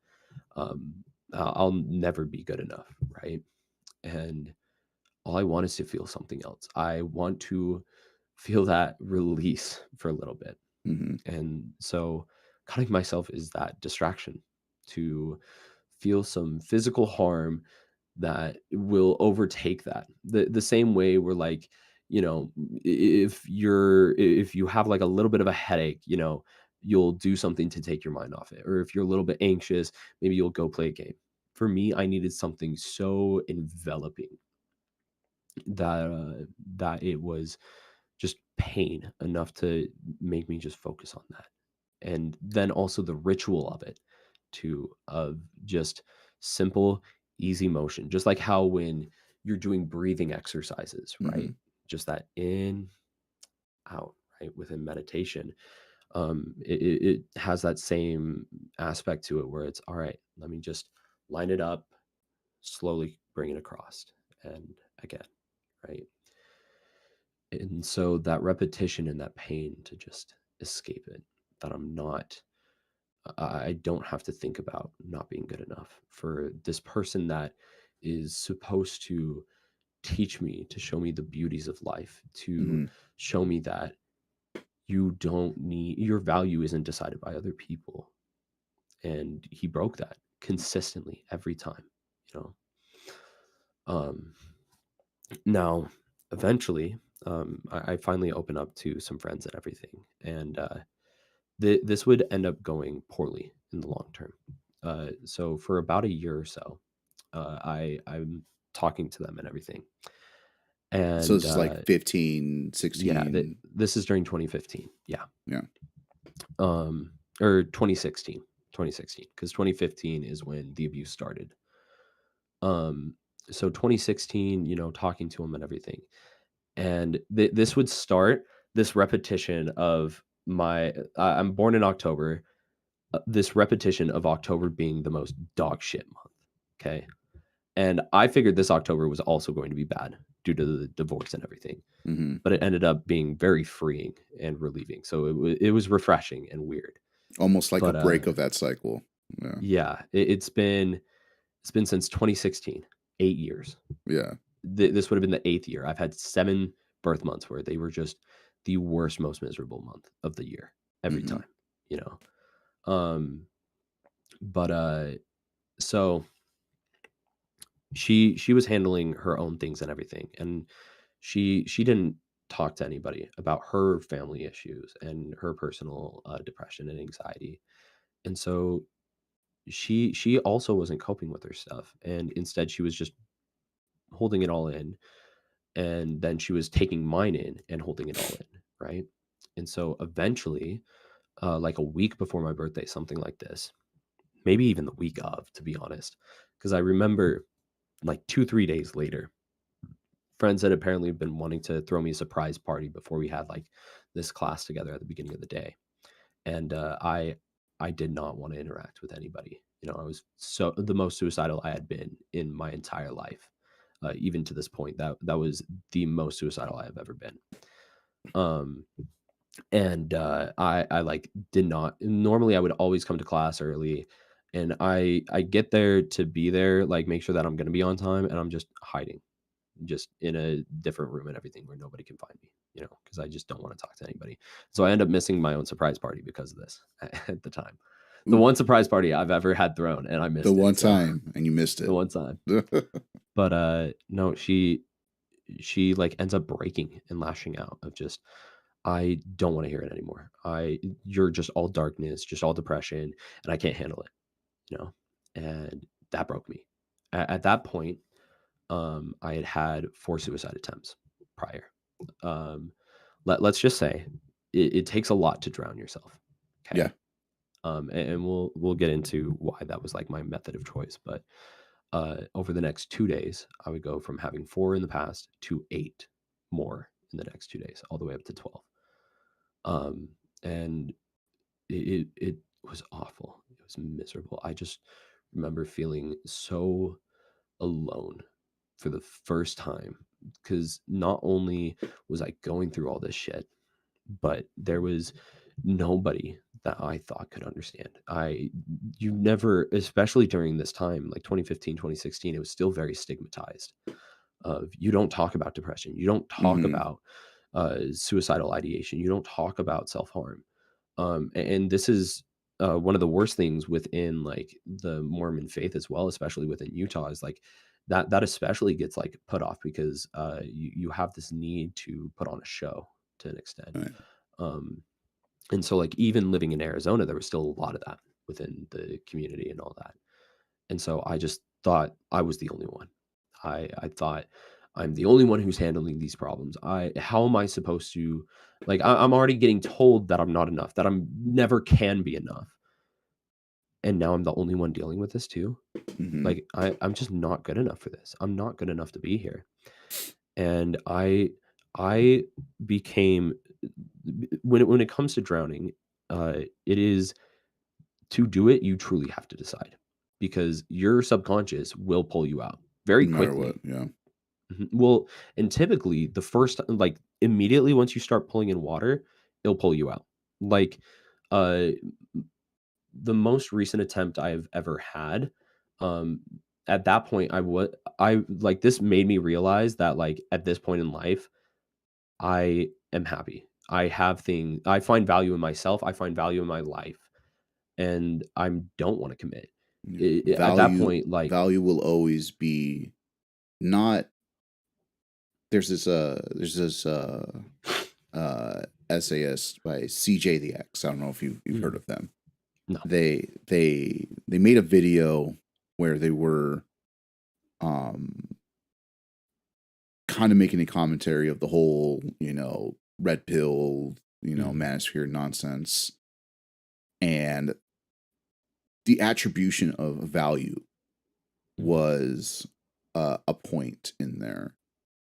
I'll never be good enough, right? And all I want is to feel something else. I want to feel that release for a little bit. Hmm. And so cutting myself is that distraction to feel some physical harm that will overtake that. The same way we're like, if you have like a little bit of a headache, you'll do something to take your mind off it. Or if you're a little bit anxious, maybe you'll go play a game. For me, I needed something so enveloping that it was just pain enough to make me just focus on that. And then also the ritual of it too, of just simple, easy motion, just like how when you're doing breathing exercises, right? Mm-hmm. Just that in, out, right? Within meditation, it has that same aspect to it where it's all right, let me just line it up, slowly bring it across, and again, right? And so that repetition and that pain to just escape it, that I'm not, I don't have to think about not being good enough for this person that is supposed to teach me, to show me the beauties of life, to Mm-hmm. show me that you don't need, your value isn't decided by other people. And he broke that consistently every time, you know. Um, Now, eventually, I finally opened up to some friends and everything, and this would end up going poorly in the long term. So for about a year or so, I'm talking to them and everything, So and this is like 15, yeah, 16. this is during 2015, yeah, Yeah. or 2016, because 2015 is when the abuse started. Um, so 2016, you know, talking to them and everything, and this would start this repetition of my. I'm born in October. This repetition of October being the most dog shit month. Okay, and I figured this October was also going to be bad due to the divorce and everything, Mm-hmm. but it ended up being very freeing and relieving. So it was refreshing and weird. Almost like a But break of that cycle. Yeah. yeah, it's been since 2016, 8 years. Yeah. This would have been the eighth year. I've had 7 birth months where they were just the worst, most miserable month of the year every Mm-hmm. time, you know? Um, but, so she was handling her own things and everything, and she didn't talk to anybody about her family issues and her personal, depression and anxiety, and so she also wasn't coping with her stuff, and instead she was just holding it all in, and then she was taking mine in and holding it all in, right? And so eventually, like a week before my birthday, something like this, maybe even the week of, to be honest, because I remember like 2, 3 days later, friends had apparently been wanting to throw me a surprise party before we had like this class together at the beginning of the day, and I did not want to interact with anybody. You know, I was so the most suicidal I had been in my entire life. Even to this point, that was the most suicidal I have ever been. Um, and I like did not. Normally, I would always come to class early, and I get there to be there, like make sure that I'm going to be on time, and I'm just hiding, just in a different room and everything where nobody can find me. You know, because I just don't want to talk to anybody. So I end up missing my own surprise party because of this at the time. The Ooh, one surprise party I've ever had thrown, and I the missed it. one So time and you missed the it. one time. But no, she like ends up breaking and lashing out of just, I don't want to hear it anymore. You're just all darkness, just all depression, and I can't handle it, you know? And that broke me. At that point, I had had 4 suicide attempts prior. Um, let's just say it takes a lot to drown yourself. Yeah. Okay. And we'll get into why that was like my method of choice. But over the next 2 days, I would go from having 4 in the past to 8 more in the next 2 days, all the way up to 12. And it was awful. It was miserable. I just remember feeling so alone for the first time, because not only was I going through all this shit, but there was nobody that I thought could understand. You never, especially during this time, like 2015, 2016, it was still very stigmatized. Of, you don't talk about depression, you don't talk Mm-hmm. about suicidal ideation, you don't talk about self harm. And this is one of the worst things within like the Mormon faith as well, especially within Utah, is like that especially gets like put off because you have this need to put on a show to an extent. Right. Um, and so like even living in Arizona, there was still a lot of that within the community and all that. And so I just thought I was the only one. I thought I'm the only one who's handling these problems. How am I supposed to like I'm already getting told that I'm not enough, that I'm never can be enough. And now I'm the only one dealing with this too. Hmm. Like I'm just not good enough for this. I'm not good enough to be here. And I became when it comes to drowning, it is to do it, you truly have to decide because your subconscious will pull you out very No matter what. quickly. Yeah. Mhm. Well, and typically the first like immediately once you start pulling in water, it'll pull you out. Like uh the most recent attempt I've ever had, um at that point I like this made me realize that like at this point in life, I am happy. I find value in myself, I find value in my life, and I don't want to commit. Yeah. At that Value point, like, value will always be not there's this essayist by CJ the X. I don't know if you've heard mm, of them. no. They made a video where they were um kind of making a commentary of the whole, red pill, Mhm, manosphere nonsense, and the attribution of value mhm, was a point in there.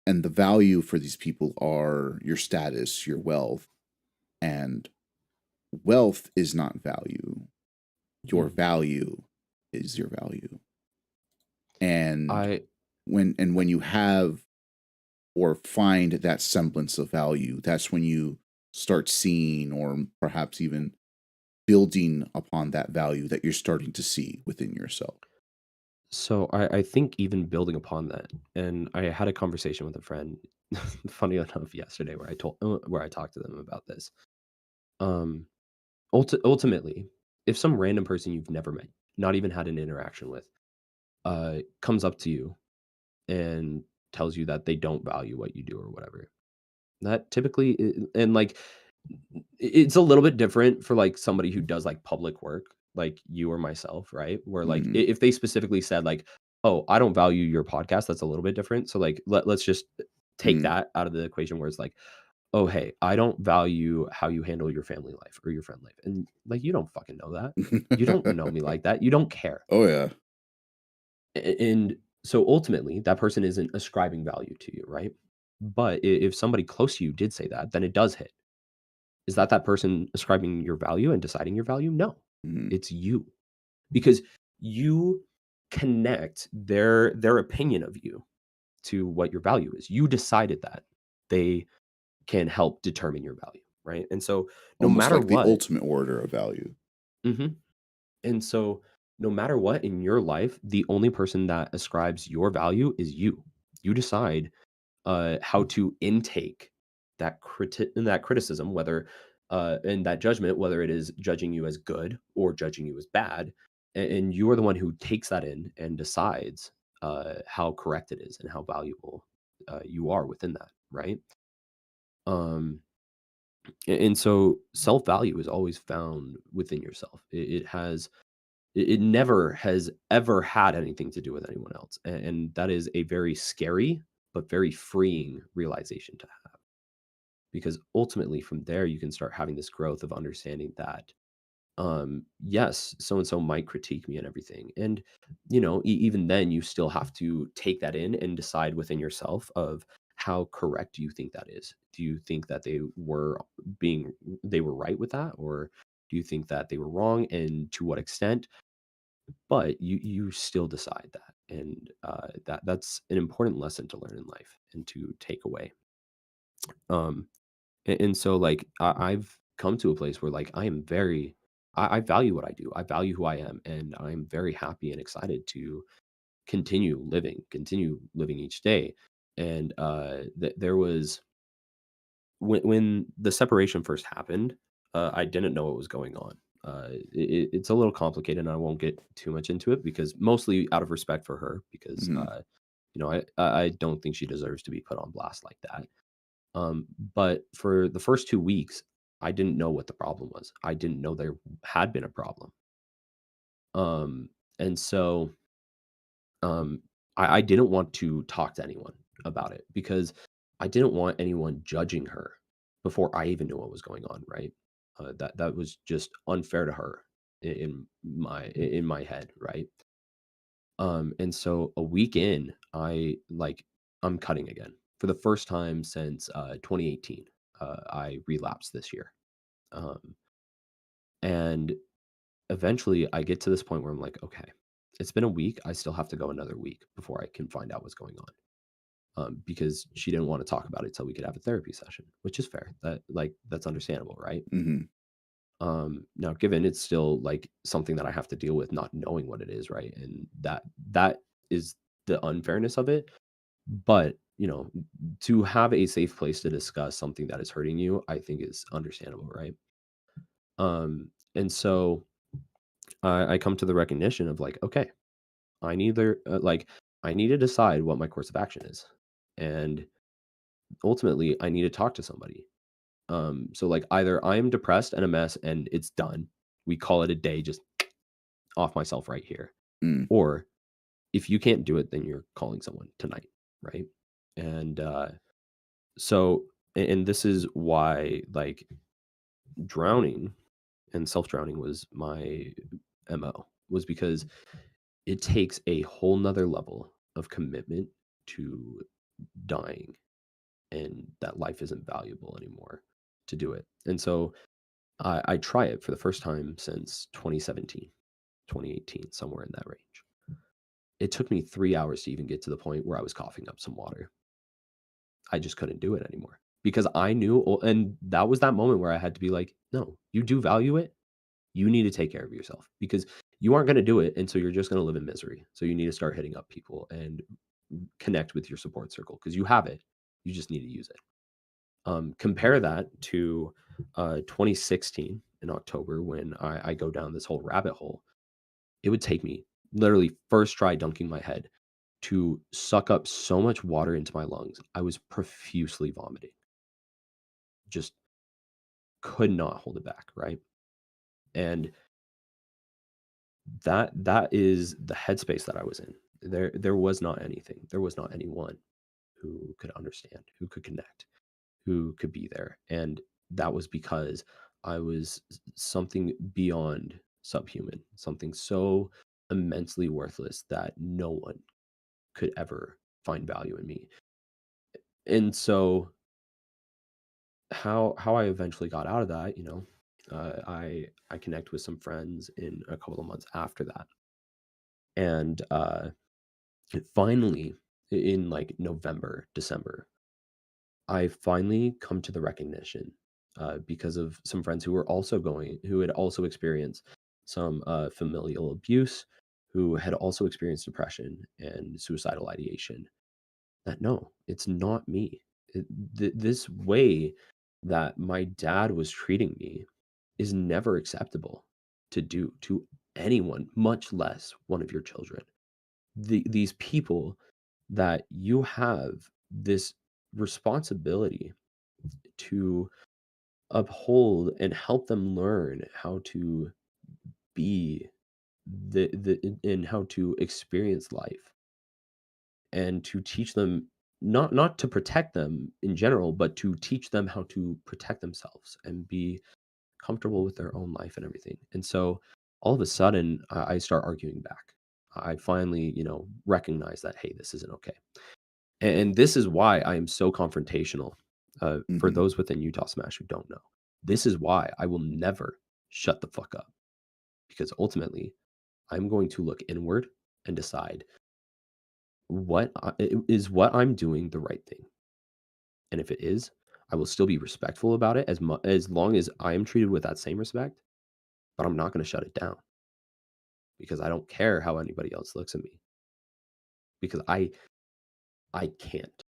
And the value for these people are your status, your wealth, and wealth is not value. Your mhm. value is your value. And I when you have or find that semblance of value, that's when you start seeing or perhaps even building upon that value that you're starting to see within yourself. I think even building upon that, and I had a conversation with a friend, funny enough, yesterday where I talked to them about this. Um, ultimately, if some random person you've never met, not even had an interaction with, comes up to you and tells you that they don't value what you do or whatever, that typically and, like, it's a little bit different for, like, somebody who does, like, public work, like you or myself, right? Where, like, I Mm-hmm. if they specifically said, like, "Oh, I don't value your podcast," that's a little bit different. So, like, let's just take Mm-hmm. that out of the equation where it's like, "Oh, hey, I don't value how you handle your family life or your friend life," and, like, you don't fucking know that. You don't know me like that. You don't care. Oh yeah. And so ultimately, that person isn't ascribing value to you, right? But if somebody close to you did say that, then it does hit. Is that person ascribing your value and deciding your value? No, Mm-hmm. it's you because you connect their opinion of you to what your value is. You decided that they can help determine your value, right? And so no Almost matter like the what, ultimate order of value. mhm, and so no matter what in your life, the only person that ascribes your value is you. You decide how to intake that criticism, whether and that judgment, whether it is judging you as good or judging you as bad, and you are the one who takes that in and decides how correct it is and how valuable you are within that, right? Um, and so self value is always found within yourself. It never has ever had anything to do with anyone else, and that is a very scary but very freeing realization to have. Because ultimately from there you can start having this growth of understanding that yes, so and so might critique me and everything, and even then you still have to take that in and decide within yourself of how correct do you think that is. Do you think that being they were right with that, or do you think that they were wrong, and to what extent? But you still decide that, and that's an important lesson to learn in life and to take away. um and so, like, I've come to a place where, like, I value what I do. I value who I am, and I'm very happy and excited to continue living each day. And there was when the separation first happened, I didn't know what was going on. It's a little complicated, and I won't get too much into it because mostly out of respect for her, because Mm-hmm. I don't think she deserves to be put on blast like that. But for the first 2 weeks, I didn't know what the problem was. I didn't know there had been a problem. Um, and so, um, I didn't want to talk to anyone. about it because I didn't want anyone judging her before I even knew what was going on, right? That was just unfair to her in my head, right? And so a week in, I'm cutting again for the first time since 2018. I relapsed this year, um, and eventually I get to this point where I'm like, okay, it's been a week. I still have to go another week before I can find out what's going on. Because she didn't want to talk about it till we could have a therapy session, which is fair. That's understandable, right? Mhm. Now, given it's still like something that I have to deal with, not knowing what it is, right? And that is the unfairness of it. But to have a safe place to discuss something that is hurting you, I think is understandable, right? And so I come to the recognition of like, okay, I need to decide what my course of action is, and ultimately I need to talk to somebody. So like either I am depressed and a mess and it's done. We call it a day, just off myself right here. Mm. Or if you can't do it, then you're calling someone tonight, right? And and this is why like drowning and self-drowning was my MO, was because it takes a whole nother level of commitment to dying and that life isn't valuable anymore to do it. And so I try it for the first time since 2017, 2018, somewhere in that range. It took me 3 hours to even get to the point where I was coughing up some water. I just couldn't do it anymore because I knew, and that was that moment where I had to be like, no, you do value it. You need to take care of yourself because you aren't going to do it. And so you're just going to live in misery. So you need to start hitting up people and connect with your support circle because you have it. You just need to use it. Compare that to 2016 in October when I go down this whole rabbit hole. It would take me literally first try dunking my head to suck up so much water into my lungs. I was profusely vomiting, just could not hold it back, right? And that is the headspace that I was in. There was not anything. There was not anyone who could understand, who could connect, who could be there. And that was because I was something beyond subhuman, something so immensely worthless that no one could ever find value in me. And so how I eventually got out of that, I connect with some friends in a couple of months after that. And finally in like November, December, I finally come to the recognition because of some friends who had also experienced some familial abuse, who had also experienced depression and suicidal ideation. That no, it's not me. This way that my dad was treating me is never acceptable to do to anyone, much less one of your children. These people that you have this responsibility to uphold and help them learn how to be and how to experience life and to teach them, not to protect them in general, but to teach them how to protect themselves and be comfortable with their own life and everything. And so all of a sudden I start arguing back. I finally, recognize that, hey, this isn't okay. And this is why I am so confrontational. For Mhm. those within Utah Smash who don't know, this is why I will never shut the fuck up, because ultimately I'm going to look inward and decide what I'm doing the right thing. And if it is, I will still be respectful about it as long as I am treated with that same respect, but I'm not going to shut it down because I don't care how anybody else looks at me because I can't.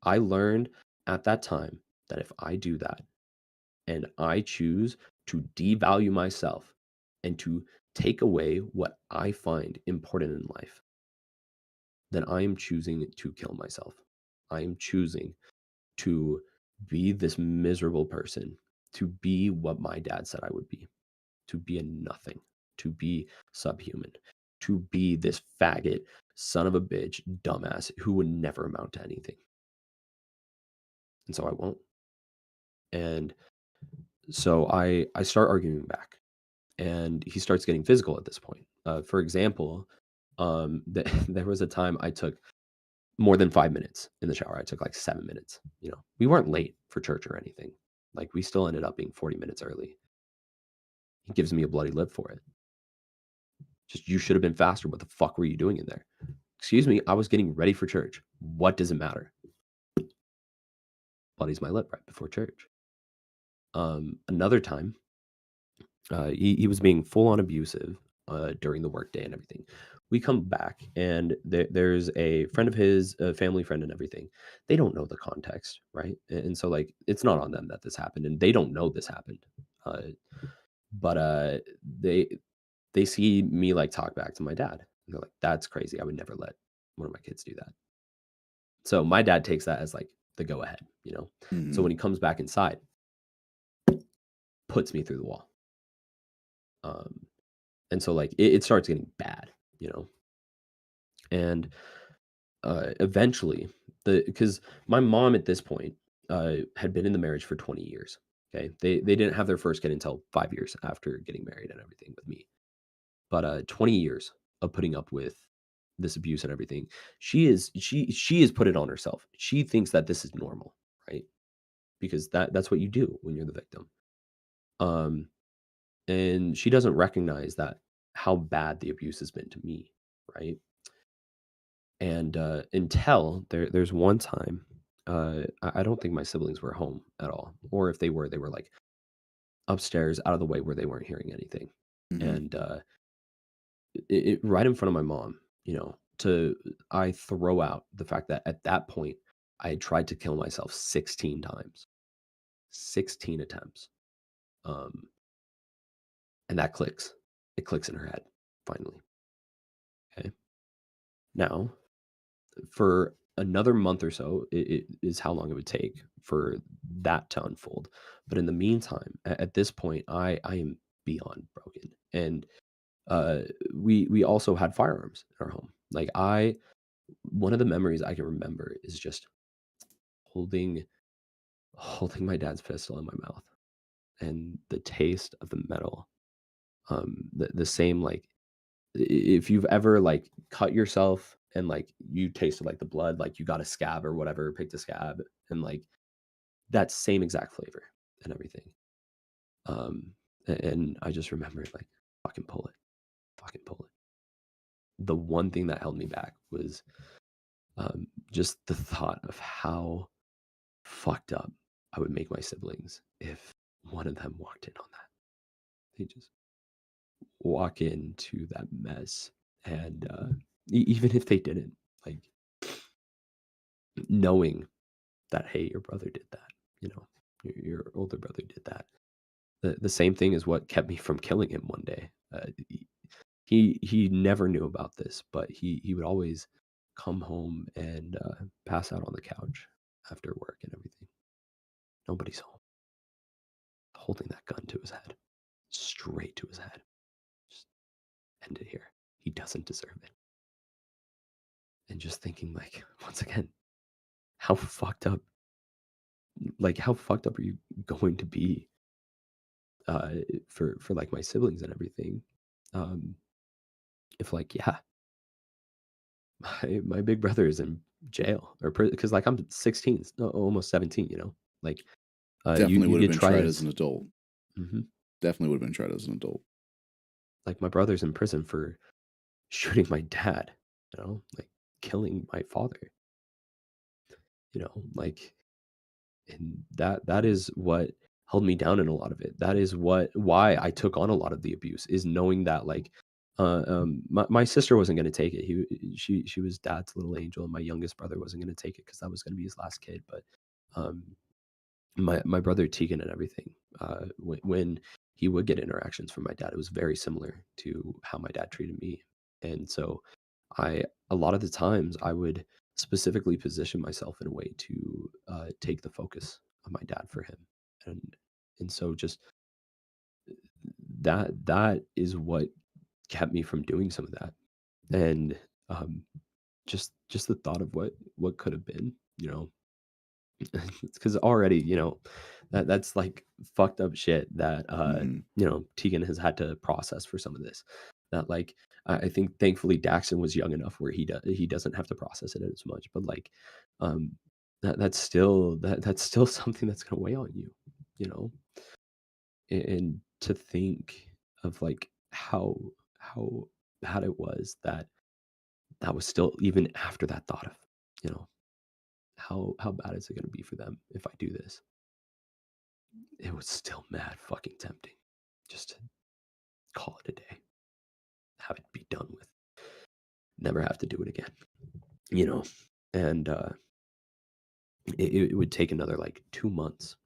I learned at that time that if I do that, and I choose to devalue myself and to take away what I find important in life, then I am choosing to kill myself. I am choosing to be this miserable person, to be what my dad said I would be, to be a nothing, to be subhuman. to be this faggot, son of a bitch, dumbass who would never amount to anything. And so I won't. And so I start arguing back, and he starts getting physical at this point. For example, there was a time I took more than 5 minutes in the shower. I took like 7 minutes. We weren't late for church or anything. Like we still ended up being 40 minutes early. He gives me a bloody lip for it. Just, you should have been faster. What the fuck were you doing in there? Excuse me, I was getting ready for church. What does it matter? Bloodies my lip right before church. Another time, he was being full on abusive during the workday and everything. We come back, and there's a friend of his, a family friend, and everything. They don't know the context, right? And so, like, it's not on them that this happened, and they don't know this happened. Uh, but they see me like talk back to my dad. And they're like, "That's crazy. I would never let one of my kids do that." So my dad takes that as like the go ahead. So Mhm. when he comes back inside, puts me through the wall. Um, and so like it starts getting bad. And eventually, because my mom at this point had been in the marriage for 20 years. Okay, they didn't have their first kid until 5 years after getting married and everything with me. But 20 years of putting up with this abuse and everything. She has put it on herself. She thinks that this is normal, right? Because that's what you do when you're the victim. Um, and she doesn't recognize that how bad the abuse has been to me, right? And until there's one time, I don't think my siblings were home at all, or if they were like upstairs out of the way where they weren't hearing anything. Mhm. And right in front of my mom, to I throw out the fact that at that point I had tried to kill myself 16 times, 16 attempts. Um, and that clicks. It clicks in her head finally. Okay. Now, for another month or so, it is how long it would take for that to unfold. But in the meantime, at this point, I am beyond broken. And uh, we also had firearms in our home. Like one of the memories I can remember is just holding holding my dad's pistol in my mouth, and the taste of the metal. The same, like, if you've ever like cut yourself and like you tasted like the blood, like you got a scab or whatever, picked a scab, and like that same exact flavor and everything. And I just remembered like, fucking pull it, fucking pull it. The one thing that held me back was just the thought of how fucked up I would make my siblings if one of them walked in on that. They just walk into that mess, and even if they didn't, like, knowing that, hey, your brother did that, you know, your older brother did that. The same thing is what kept me from killing him one day. He never knew about this, but he would always come home and pass out on the couch after work and everything. Nobody's home, holding that gun to his head, straight to his head. Just end it here. He doesn't deserve it. And just thinking, like, once again, how fucked up, how fucked up are you going to be uh, for like my siblings and everything? Um, if like, yeah, my big brother is in jail or because like I'm 16, no, almost 17, like Definitely you would have get been tried tried as as an adult. Mhm. Definitely would have been tried as an adult. Like my brother's in prison for shooting my dad, like killing my father, like, and that is what held me down in a lot of it. That is why I took on a lot of the abuse, is knowing that, like, my sister wasn't going to take it. She was dad's little angel, and my youngest brother wasn't going to take it because that was going to be his last kid. But um, my brother Tegan and everything, when he would get interactions from my dad, it was very similar to how my dad treated me. And so I a lot of the times I would specifically position myself in a way to take the focus of my dad for him. And so just that is what kept me from doing some of that. and just the thought of what could have been, because already, that's like fucked up shit that Mhm. Tegan has had to process for some of this. That like I think thankfully Daxon was young enough where he doesn't have to process it as much, but like um that's still something that's gonna weigh on you, you know, and to think of like how bad it was that was still even after that thought of, you know, how bad is it gonna be for them if I do this? It was still mad fucking tempting just to call it a day, have it be done with, never have to do it again, you know? And it would take another like 2 months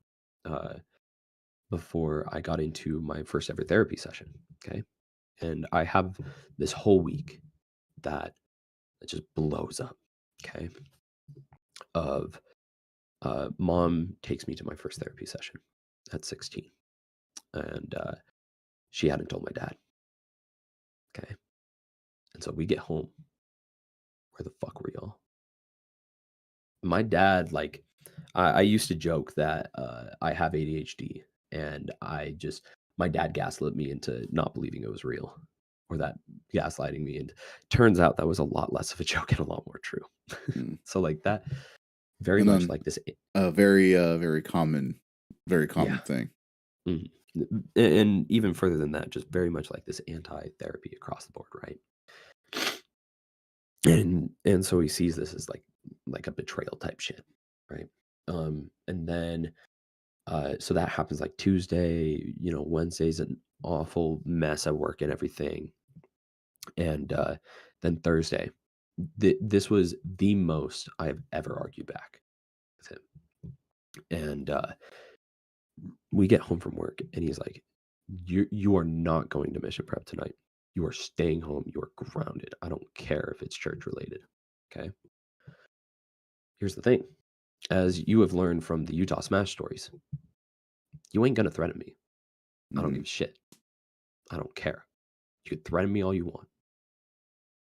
uh, before I got into my first ever therapy session. Okay. And I have this whole week that it just blows up. Okay. Of mom takes me to my first therapy session at 16. And she hadn't told my dad. Okay. And so we get home. Where the fuck were y'all? My dad, like, I used to joke that I have ADHD, and my dad gaslit me into not believing it was real, or that gaslighting me. And turns out that was a lot less of a joke and a lot more true. Mm. So, like, that very And much then like this. a very Yeah. common thing. Mhm. And even further than that, just very much like this anti therapy across the board, right? And so he sees this as like a betrayal type shit, right? And then so that happens like Tuesday, Wednesday's an awful mess at work and everything. And then Thursday, this was the most I've ever argued back with him. And we get home from work and he's like, you are not going to mission prep tonight. You are staying home. You are grounded. I don't care if it's church related. Okay. Here's the thing. As you have learned from the Utah Smash stories, you ain't gonna threaten me. I don't give Mhm. a shit. I don't care. You can threaten me all you want.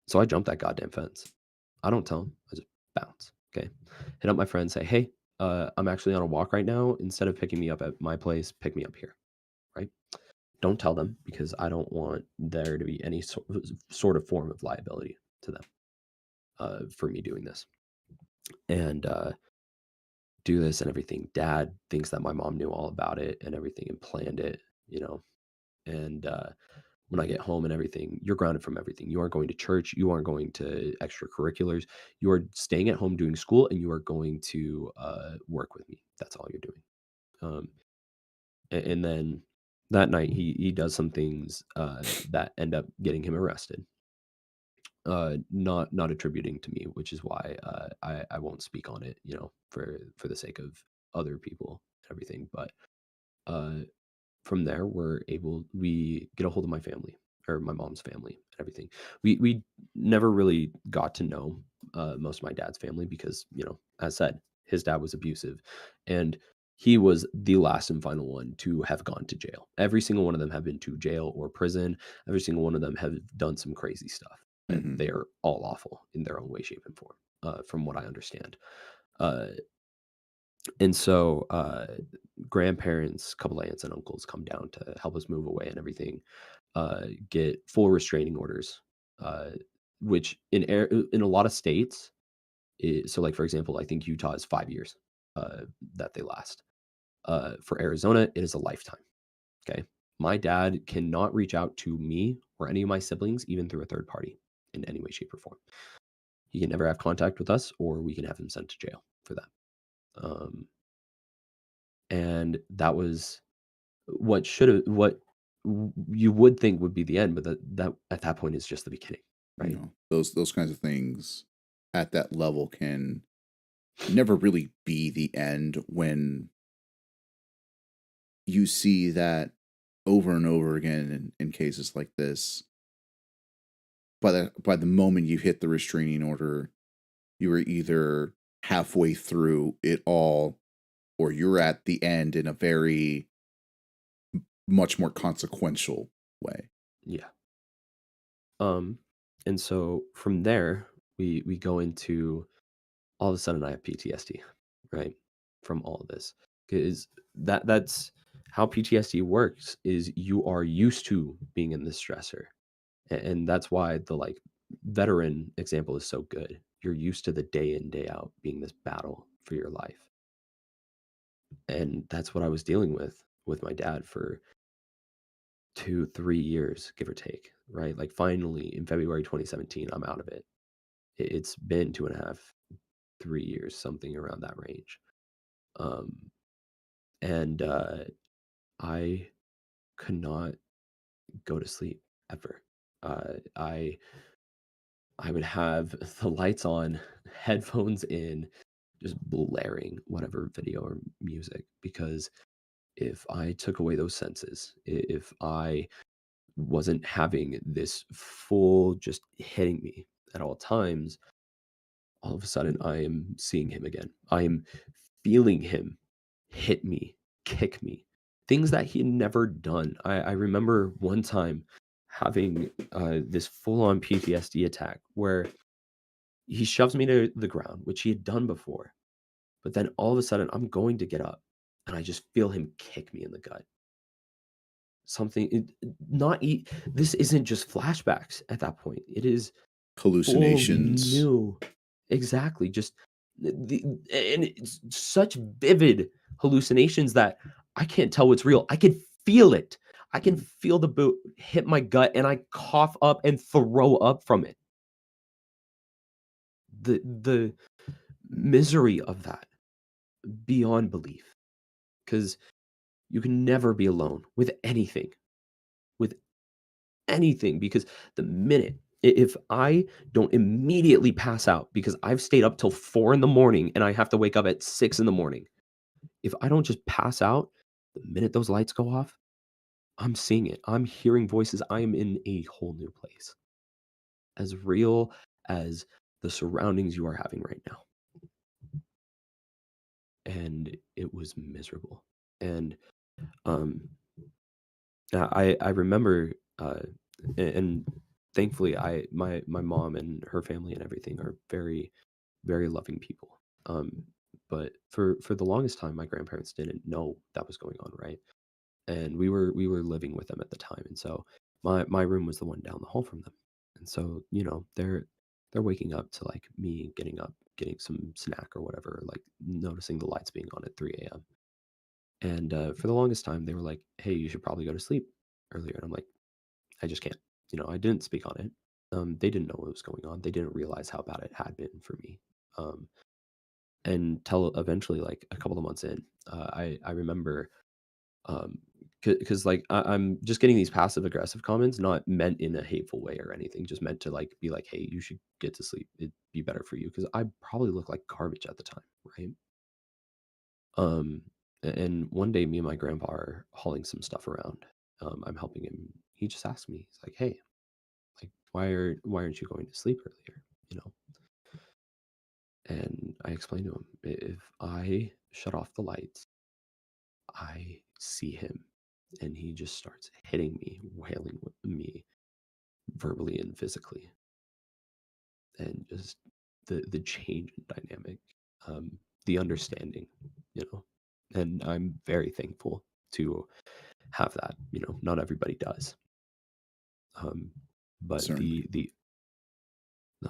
So I jumped that goddamn fence. I don't tell them. I just bounce. Okay. Hit up my friend, say, hey, I'm actually on a walk right now. Instead of picking me up at my place, pick me up here. Right. Don't tell them because I don't want there to be any sort of form of liability to them for me doing this. And do this and everything. Dad thinks that my mom knew all about it and everything and planned it, And when I get home and everything, you're grounded from everything. You aren't going to church. You aren't going to extracurriculars. You are staying at home doing school, and you are going to work with me. That's all you're doing. Um, and then that night, he does some things that end up getting him arrested. Not attributing to me, which is why I won't speak on it. For the sake of other people and everything. But uh, from there, we get a hold of my family or my mom's family and everything. We never really got to know most of my dad's family because, as said, his dad was abusive and he was the last and final one to have gone to jail. Every single one of them have been to jail or prison. Every single one of them have done some crazy stuff, and Mhm. they are all awful in their own way, shape, and form, from what I understand. Uh, and so, grandparents, couple aunts and uncles come down to help us move away and everything, get full restraining orders, uh, which in a lot of states, so like for example, I think Utah is 5 years that they last. For Arizona, it is a lifetime. Okay, my dad cannot reach out to me or any of my siblings, even through a third party, in any way, shape, or form. He can never have contact with us, or we can have him sent to jail for that. Um, and that was what you would think would be the end, but that at that point is just the beginning, right? Those kinds of things at that level can never really be the end when you see that over and over again in cases like this. By the moment you hit the restraining order, you were either halfway through it all or you're at the end in a very much more consequential way. Yeah. Um, And so from there, we go into all of a sudden I have PTSD, right? From all of this. Because that's how PTSD works is you are used to being in this stressor. And that's why the like veteran example is so good. You're used to the day in, day out being this battle for your life. And that's what I was dealing with my dad for 2, 3 years, give or take, right? Like finally in February 2017, I'm out of it. It's been 2.5, 3 years, something around that range. Um, and I could not go to sleep ever. I would have the lights on, headphones in, just blaring whatever video or music because if I took away those senses, if I wasn't having this full just hitting me at all times, all of a sudden I am seeing him again. I am feeling him hit me, kick me, things that he had never done. I remember one time having this full on PTSD attack where he shoves me to the ground, which he had done before. But then all of a sudden, I'm going to get up and I just feel him kick me in the gut. Something, not, this isn't just flashbacks at that point. It is full Hallucinations. new, exactly. Just and it's such vivid hallucinations that I can't tell what's real. I can feel it. I can Mm, feel the boot hit my gut and I cough up and throw up from it. The misery of that beyond belief because you can never be alone with anything because the minute if I don't immediately pass out because I've stayed up till 4 in the morning and I have to wake up at 6 in the morning, if I don't just pass out, the minute those lights go off, I'm seeing it. I'm hearing voices. I am in a whole new place, as real as the surroundings you are having right now. And it was miserable. And um I remember, and thankfully, my mom and her family and everything are very, very loving people. But for the longest time, my grandparents didn't know that was going on, right? And we were living with them at the time, and so my room was the one down the hall from them, and so they're waking up to like me getting up, getting some snack or whatever, like noticing the lights being on at 3 a.m. And for the longest time, they were like, "Hey, you should probably go to sleep earlier." And I'm like, "I just can't." I didn't speak on it. They didn't know what was going on. They didn't realize how bad it had been for me. Um, until eventually, like a couple of months in, I remember um, because like I'm just getting these passive aggressive comments, not meant in a hateful way or anything, just meant to like be like, "Hey, you should get to sleep. It'd be better for you." Because I probably looked like garbage at the time, right? Um, and one day, me and my grandpa are hauling some stuff around. I'm helping him. He just asked me, he's like, "Hey, like, why aren't you going to sleep earlier?" You know, and I explained to him, If I shut off the lights, I see him, and he just starts hitting me, wailing with me verbally and physically, and just the change in dynamic, the understanding, you know, and I'm very thankful to have that. Not everybody does, um, but certainly. the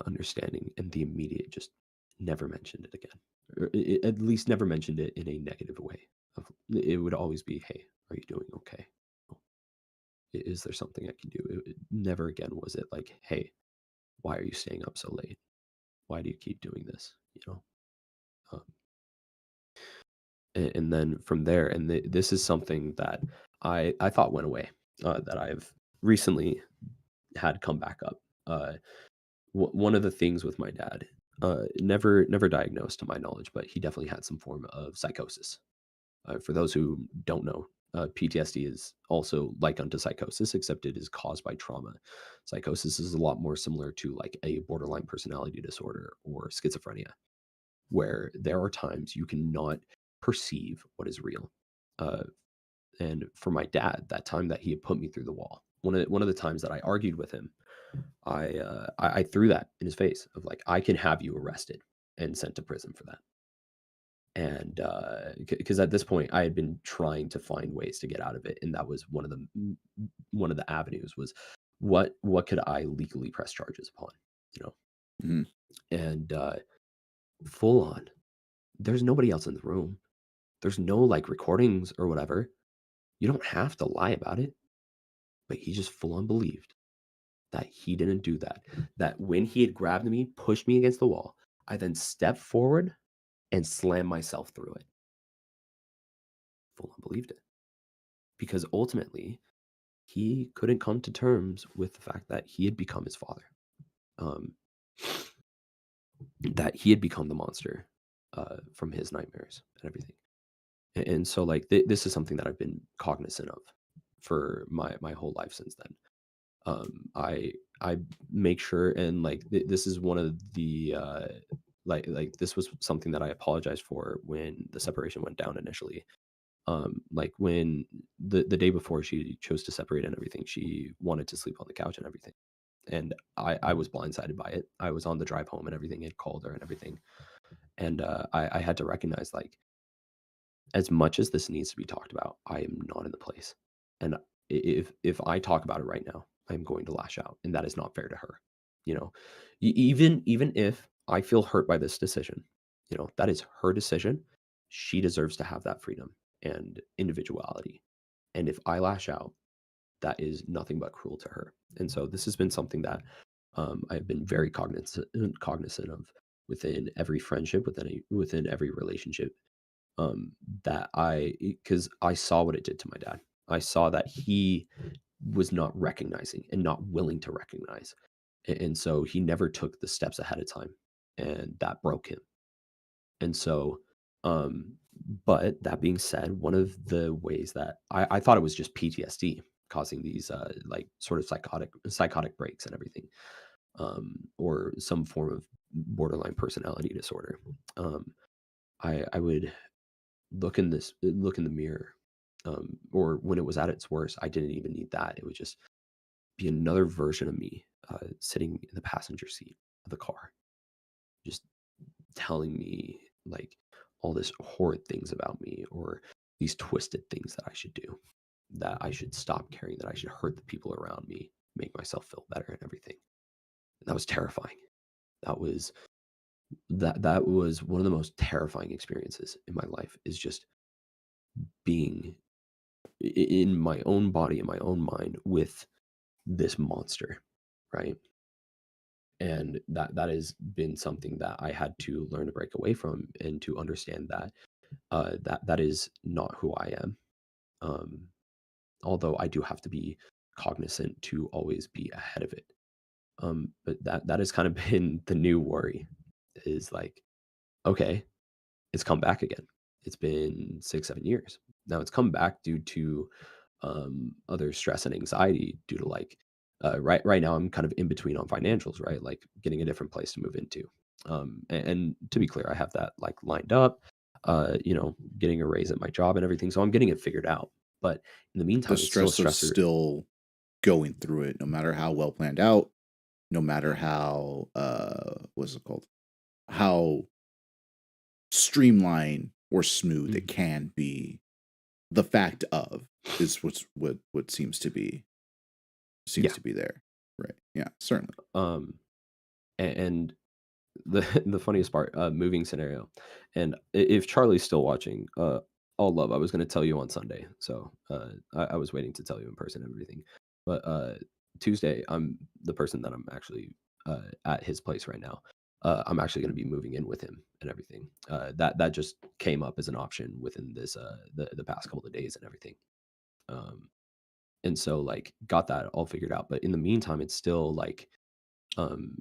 understanding and the immediate just never mentioned it again, or at least never mentioned it in a negative way. It would always be, "Hey, are you doing okay? Is there something I can do?" Never again was it like, "Hey, why are you staying up so late? Why do you keep doing this?" Um, and then from there, and this is something that I thought went away, that I've recently had come back up. One of the things with my dad, never diagnosed to my knowledge, but he definitely had some form of psychosis. For those who don't know, PTSD is also like unto psychosis, except it is caused by trauma. Psychosis is a lot more similar to like a borderline personality disorder or schizophrenia, where there are times you cannot perceive what is real. Uh, and for my dad, that time that he had put me through the wall, one of the times that I argued with him, I threw that in his face of like, "I can have you arrested and sent to prison for that." And, because at this point, I had been trying to find ways to get out of it, and that was one of the avenues was what could I legally press charges upon, you know? Mhm. And, full on, there's nobody else in the room. There's no, like, recordings or whatever. You don't have to lie about it, but he just full on believed that he didn't do that. That when he had grabbed me, pushed me against the wall, I then stepped forward and slammed myself through it. Full on believed it. Because ultimately, he couldn't come to terms with the fact that he had become his father. Um, that he had become the monster, from his nightmares and everything. And so, like, this is something that I've been cognizant of for my whole life since then. I make sure, and like this is one of the like this was something that I apologized for when the separation went down initially. Like when the day before she chose to separate and everything, she wanted to sleep on the couch and everything. And I was blindsided by it. I was on the drive home and everything, had called her and everything. And I had to recognize, like, as much as this needs to be talked about, I am not in the place. And if I talk about it right now, I'm going to lash out, and that is not fair to her. You know, even if I feel hurt by this decision, that is her decision. She deserves to have that freedom and individuality. And if I lash out, that is nothing but cruel to her. And so this has been something that, I've been very cognizant of within every friendship, within every relationship, um, that because I saw what it did to my dad. I saw that he was not recognizing and not willing to recognize. And so he never took the steps ahead of time, and that broke him. And so, um, but that being said, one of the ways that I thought it was just PTSD causing these, like, sort of psychotic breaks and everything, or some form of borderline personality disorder. I would look in the mirror, or when it was at its worst, I didn't even need that. It would just be another version of me, sitting in the passenger seat of the car, just telling me, like, all this horrid things about me, or these twisted things that I should do, that I should stop caring, that I should hurt the people around me, make myself feel better and everything. That was terrifying. That was that was one of the most terrifying experiences in my life, is just being in my own body, in my own mind, with this monster, right? And that has been something that I had to learn to break away from, and to understand that, that is not who I am. Um, Although I do have to be cognizant to always be ahead of it. But that has kind of been the new worry, is like, okay, it's come back again. It's been 6, 7 years. Now it's come back due to, other stress and anxiety, due to, like, right now I'm kind of in between on financials, right? Like getting a different place to move into. And to be clear, I have that, like, lined up, getting a raise at my job and everything. So I'm getting it figured out. But in the The meantime, it's still a stress of stressor. still going through it, no matter how well planned out, no matter how, what's it called? How streamlined or smooth it Mhm. can be, the fact of is what seems Yeah. to be there. Right. Yeah, certainly. Um, and the the funniest part, moving scenario, and if Charlie's still watching, all love. I was going to tell you on Sunday, so, I was waiting to tell you in person and everything. But, Tuesday, I'm the person that I'm actually, at his place right now. I'm actually going to be moving in with him and everything. That just came up as an option within this, the past couple of days and everything. Um, and so, like, got that all figured out. But in the meantime, it's still um,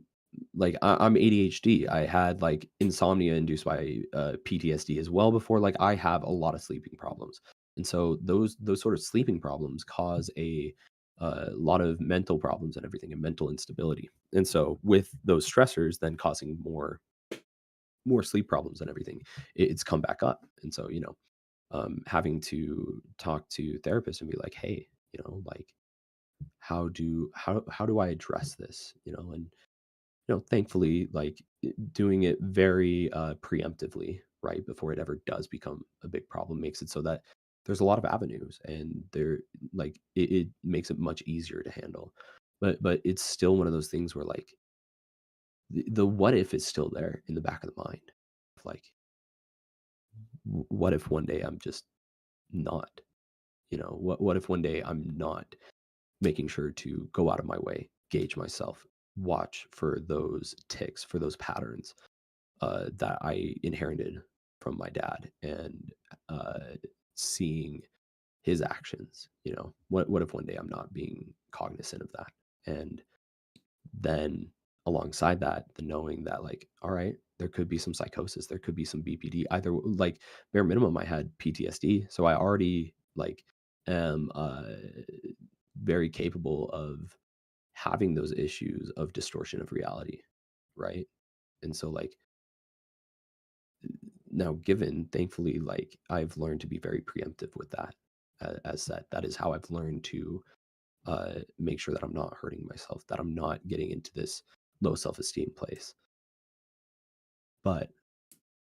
I'm ADHD. I had, like, insomnia induced by, PTSD as well before. Like, I have a lot of sleeping problems, and so those sort of sleeping problems cause a, lot of mental problems and everything, and mental instability. And so with those stressors then causing more sleep problems and everything, it's come back up. And so, having to talk to therapists and be like, hey, like, how do I address this? And thankfully, like doing it very preemptively, right before it ever does become a big problem, makes it so that there's a lot of avenues, and it makes it much easier to handle. But it's still one of those things where like the what if is still there in the back of the mind. Like, what if one day I'm just not? What if one day I'm not making sure to go out of my way, gauge myself, watch for those ticks, for those patterns that I inherited from my dad, and uh, seeing his actions. What if one day I'm not being cognizant of that? And then alongside that, the knowing that like, all right, there could be some psychosis, there could be some BPD. Either like bare minimum, I had PTSD, so I already like am very capable of having those issues of distortion of reality, right? And so like now given, thankfully, like I've learned to be very preemptive with that. As that is how I've learned to make sure that I'm not hurting myself, that I'm not getting into this low self-esteem place. But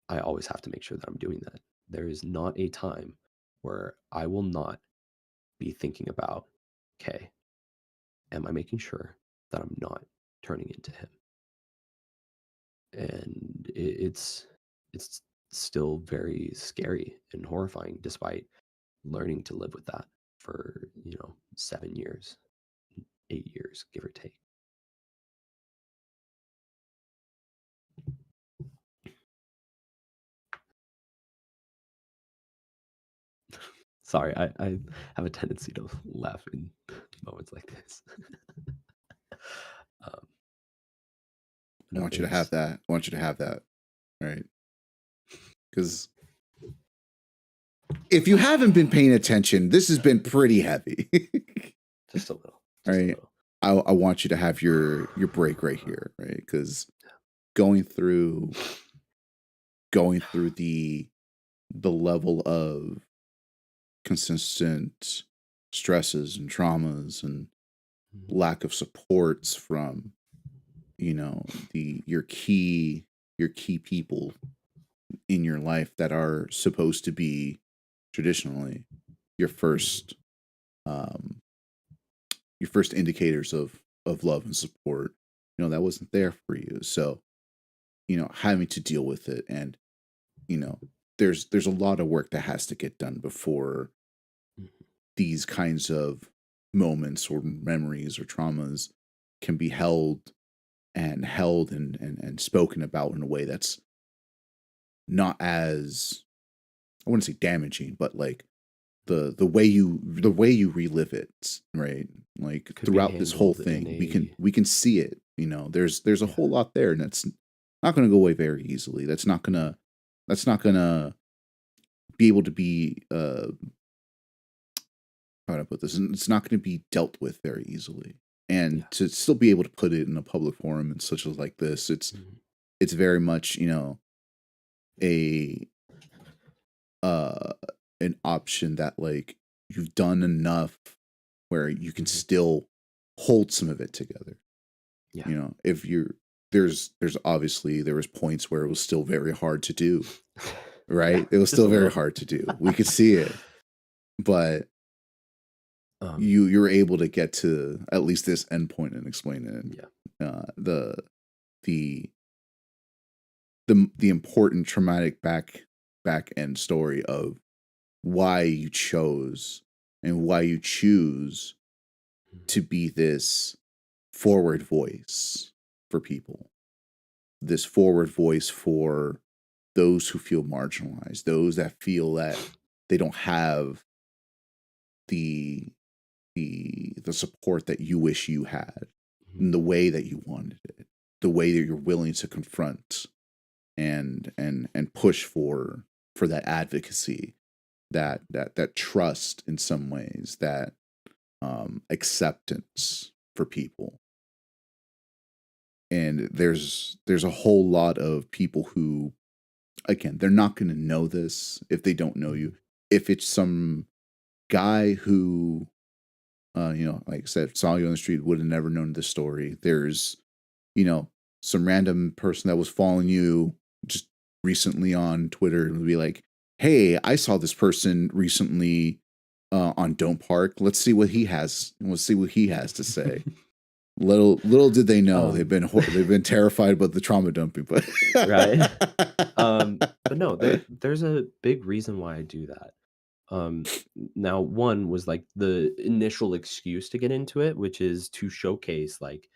I always have to make sure that I'm doing that. There is not a time where I will not be thinking about, okay, am I making sure that I'm not turning into him? And it's still very scary and horrifying, despite learning to live with that for 7 years, 8 years, give or take. Sorry, I have a tendency to laugh in moments like this. um, I no, want you to have that. I want you to have that, right? Because if you haven't been paying attention, this has been pretty heavy. just a little, just right. I want you to have your break right here, right? Because going through the level of consistent stresses and traumas and lack of supports from your key people in your life that are supposed to be traditionally your first um your first indicators of love and support, that wasn't there for you. So having to deal with it, and you know there's a lot of work that has to get done before these kinds of moments or memories or traumas can be held and spoken about in a way that's not as, I wouldn't say damaging, but like the way you relive it, right? Like could be throughout this whole handled in thing, a we can see it. There's a whole lot there, and that's not going to go away very easily. That's not gonna be able to be how do I put this? It's not going to be dealt with very easily. And yeah. to still be able to put it in a public forum and such as like this, it's very much a uh an option that like you've done enough where you can still hold some of it together. Yeah. If you're there's obviously there was points where it was still very hard to do, right? Yeah, It was just still a very little. hard to do. We could see it, but Um, you're able to get to at least this endpoint and explain it. And, yeah. the the the important traumatic back end story of why you chose and why you choose to be this forward voice for people, this forward voice for those who feel marginalized, those that feel that they don't have the the support that you wish you had, in the way that you wanted it, the way that you're willing to confront and push for that advocacy, that trust in some ways, that acceptance for people. And there's a whole lot of people who, again, they're not going to know this if they don't know you. If it's some guy who like I said, saw you on the street, would have never known this story. There's, some random person that was following you just recently on Twitter and would be like, "Hey, I saw this person recently on Don't Park. Let's see what he has. Let's see what he has to say." Little did they know Um, they've been terrified about the trauma dumping, but right. But no, there's a big reason why I do that. Now one was like the initial excuse to get into it, which is to showcase like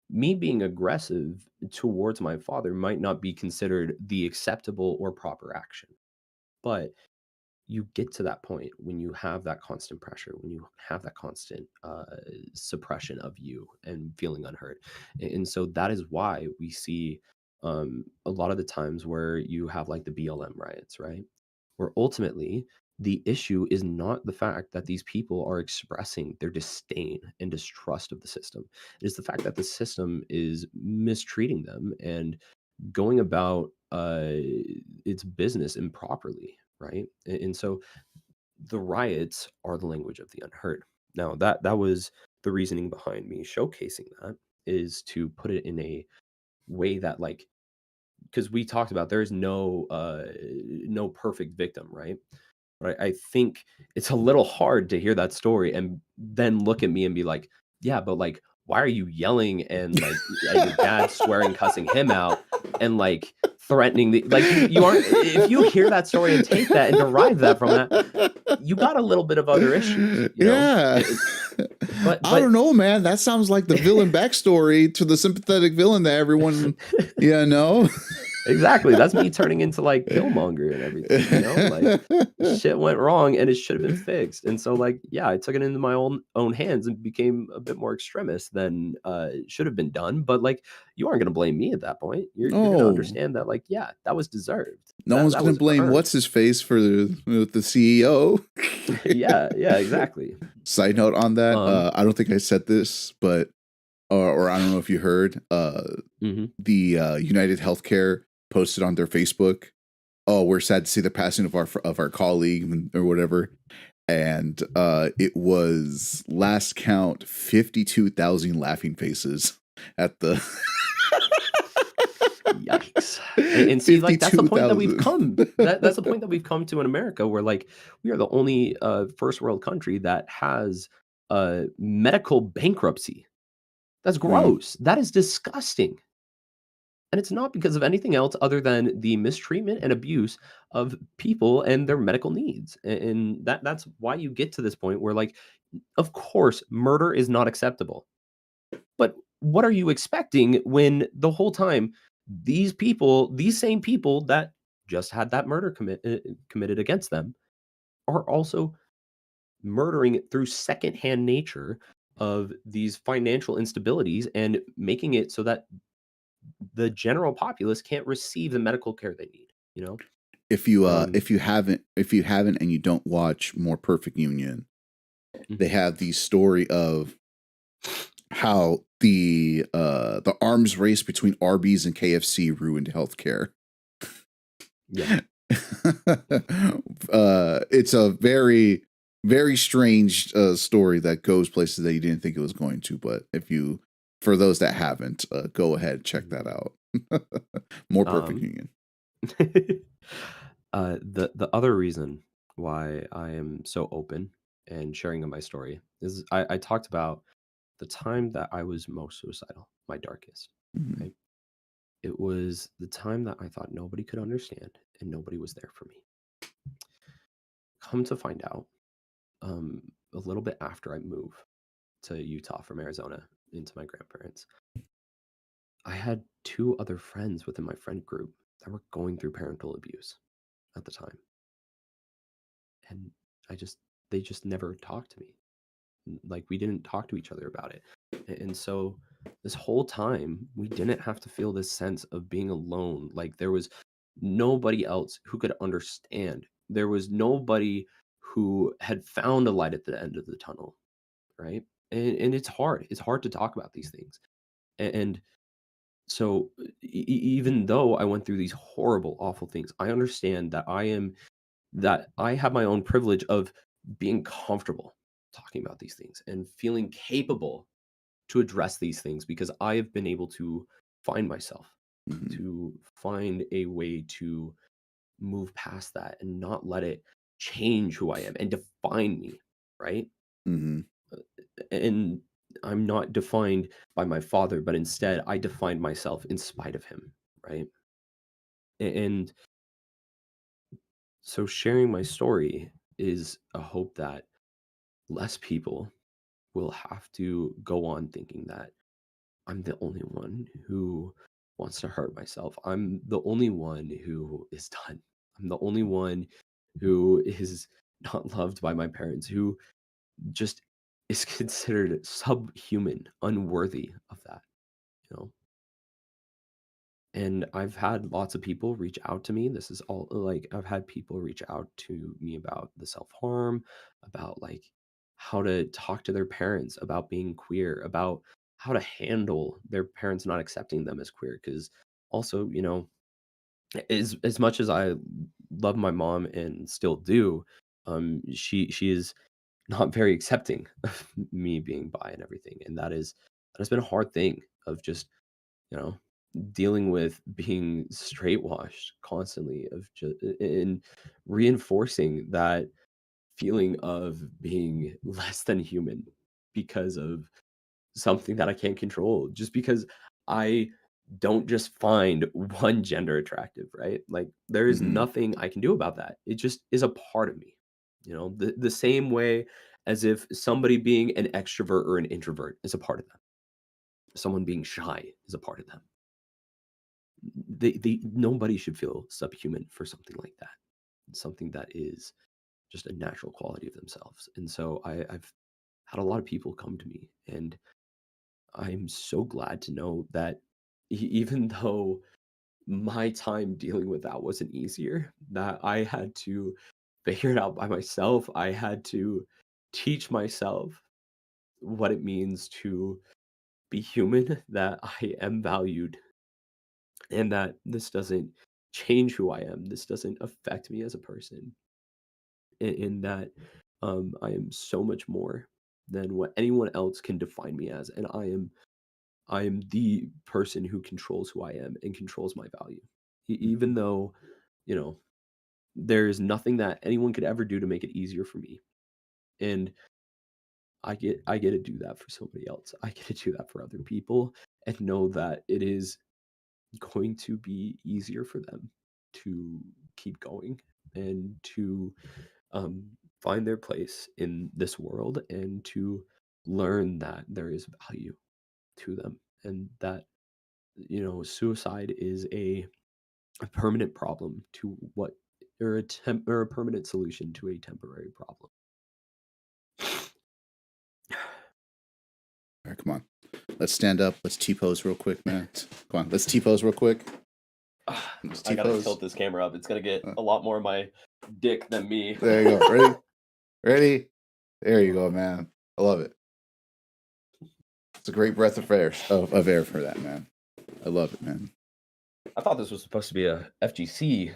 me being aggressive towards my father might not be considered the acceptable or proper action. But you get to that point when you have that constant pressure, when you have that constant suppression of you and feeling unheard. And so that is why we see a lot of the times where you have like the BLM riots, right? Where ultimately the issue is not the fact that these people are expressing their disdain and distrust of the system. It is the fact that the system is mistreating them and going about its business improperly, right? And so the riots are the language of the unheard. Now that was the reasoning behind me showcasing that, is to put it in a way that like, because we talked about there is no perfect victim, right? But I think it's a little hard to hear that story and then look at me and be like, yeah, but like, why are you yelling and like at your dad swearing, cussing him out, and like threatening the like you aren't, if you hear that story and take that and derive that from that, you got a little bit of other issues, you know? Yeah. I But don't know, man. That sounds like the villain backstory to the sympathetic villain that everyone, yeah, know. exactly, that's me turning into, like, Killmonger and everything, you know? Like, shit went wrong and it should have been fixed, and so, like, yeah, I took it into my own hands and became a bit more extremist than, should have been done, but, like, you aren't gonna blame me at that point. You're gonna No, understand that, like, yeah, that was deserved. no That one's that gonna was blame earned. what's his face for the CEO. Yeah, yeah, exactly. Side note on that, Um I don't think I said this, but or I don't know if you heard, mhm. the United Healthcare posted on their Facebook, "Oh, we're sad to see the passing of our colleague," or whatever. And it was last count 52,000 laughing faces at the Yikes. And see, like, that's the point that we've 52,000. come that's the point that we've come to in America where, like, we are the only, first world country that has, medical bankruptcy. That's Yeah. gross. That is disgusting, and it's not because of anything else other than the mistreatment and abuse of people and their medical needs, and that's why you get to this point where, like, of course, murder is not acceptable. But what are you expecting when the whole time these people, these same people that just had that murder committed against them, are also murdering it through secondhand nature of these financial instabilities and making it so that the general populace can't receive the medical care they need, you know? Um, If you haven't and you don't watch More Perfect Union, they mhm, have the story of how the arms race between Arby's and KFC ruined healthcare. yeah. It's a very, very strange story that goes places that you didn't think it was going to. But for those that haven't, go ahead, check Mhm. that out. More Perfect Um, Union. the other reason why I am so open and sharing of my story is I talked about the time that I was most suicidal, my darkest, Mhm. right? It was the time that I thought nobody could understand and nobody was there for me. Come to find out, a little bit after I moved to Utah from Arizona into my grandparents, I had two other friends within my friend group that were going through parental abuse at the time. And I just, they just never talked to me. Like we didn't talk to each other about it. And so this whole time we didn't have to feel this sense of being alone. Like there was nobody else who could understand. There was nobody who had found a light at the end of the tunnel, right? And it's hard. It's hard to talk about these things. And so even though I went through these horrible, awful things, I understand that I have my own privilege of being comfortable. talking about these things and feeling capable to address these things, because I have been able to find myself, Mhm. to find a way to move past that and not let it change who I am and define me, right? Mhm. And I'm not defined by my father, but instead I define myself in spite of him, right? And so sharing my story is a hope that less people will have to go on thinking that I'm the only one who wants to hurt myself. I'm the only one who is done. I'm the only one who is not loved by my parents, who just is considered subhuman, unworthy of that, you know? And I've had lots of people reach out to me. This is all like I've had people reach out to me about the self-harm, about like how to talk to their parents about being queer, about how to handle their parents not accepting them as queer. Cause also, as much as I love my mom and still do, she is not very accepting of me being bi and everything. And that has been a hard thing of just, you know, dealing with being straight washed constantly of just and reinforcing that feeling of being less than human because of something that I can't control, just because I don't just find one gender attractive, right? Like there is Mhm. nothing I can do about that. It just is a part of me. The same way as if somebody being an extrovert or an introvert is a part of them. Someone being shy is a part of them. They nobody should feel subhuman for something like that. Something that is just a natural quality of themselves. And so I've had a lot of people come to me, and I'm so glad to know that even though my time dealing with that wasn't easier, that I had to figure it out by myself. I had to teach myself what it means to be human, that I am valued, and that this doesn't change who I am. This doesn't affect me as a person, in that I am so much more than what anyone else can define me as, and I am the person who controls who I am and controls my value, even though you know there's nothing that anyone could ever do to make it easier for me, and I get to do that for somebody else. I get to do that for other people, and know that it is going to be easier for them to keep going and to um, find their place in this world, and to learn that there is value to them, and that suicide is a permanent problem to what or a permanent solution to a temporary problem. All right, come on. Let's stand up. Let's T-pose real quick, man. Come on, let's T-pose real quick. Let's I gotta T-pose. tilt this camera up. It's gonna get a lot more of my dick than me. There you go. Ready? Ready? There you go, man. I love it. It's a great breath of air for that, man. I love it, man. I thought this was supposed to be a FGC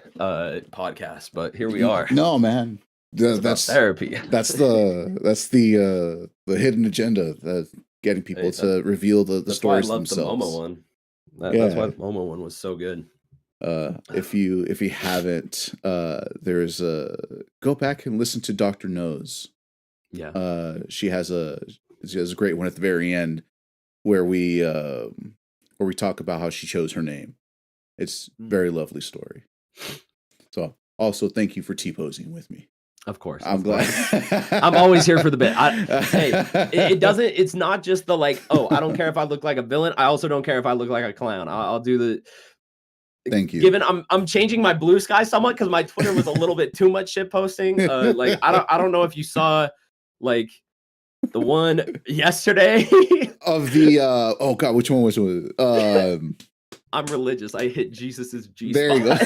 podcast, but here we are. No, man. That's therapy. That's the hidden agenda, getting people to reveal the stories why I loved themselves. The Momo one. That's why the Momo one was so good. If you haven't, there's go back and listen to Dr. Knows. Yeah. She has a great one at the very end where we talk about how she chose her name. It's very lovely story. So also thank you for T-posing with me. Of course. I'm glad. I'm always here for the bit. It's not just the like, oh, I don't care if I look like a villain. I also don't care if I look like a clown. I'll do the. Thank you. Given I'm changing my blue sky somewhat because my Twitter was a little bit too much shit posting. Like I don't know if you saw like the one yesterday of the oh god, which one was it? I'm religious. I hit Jesus's G there you go.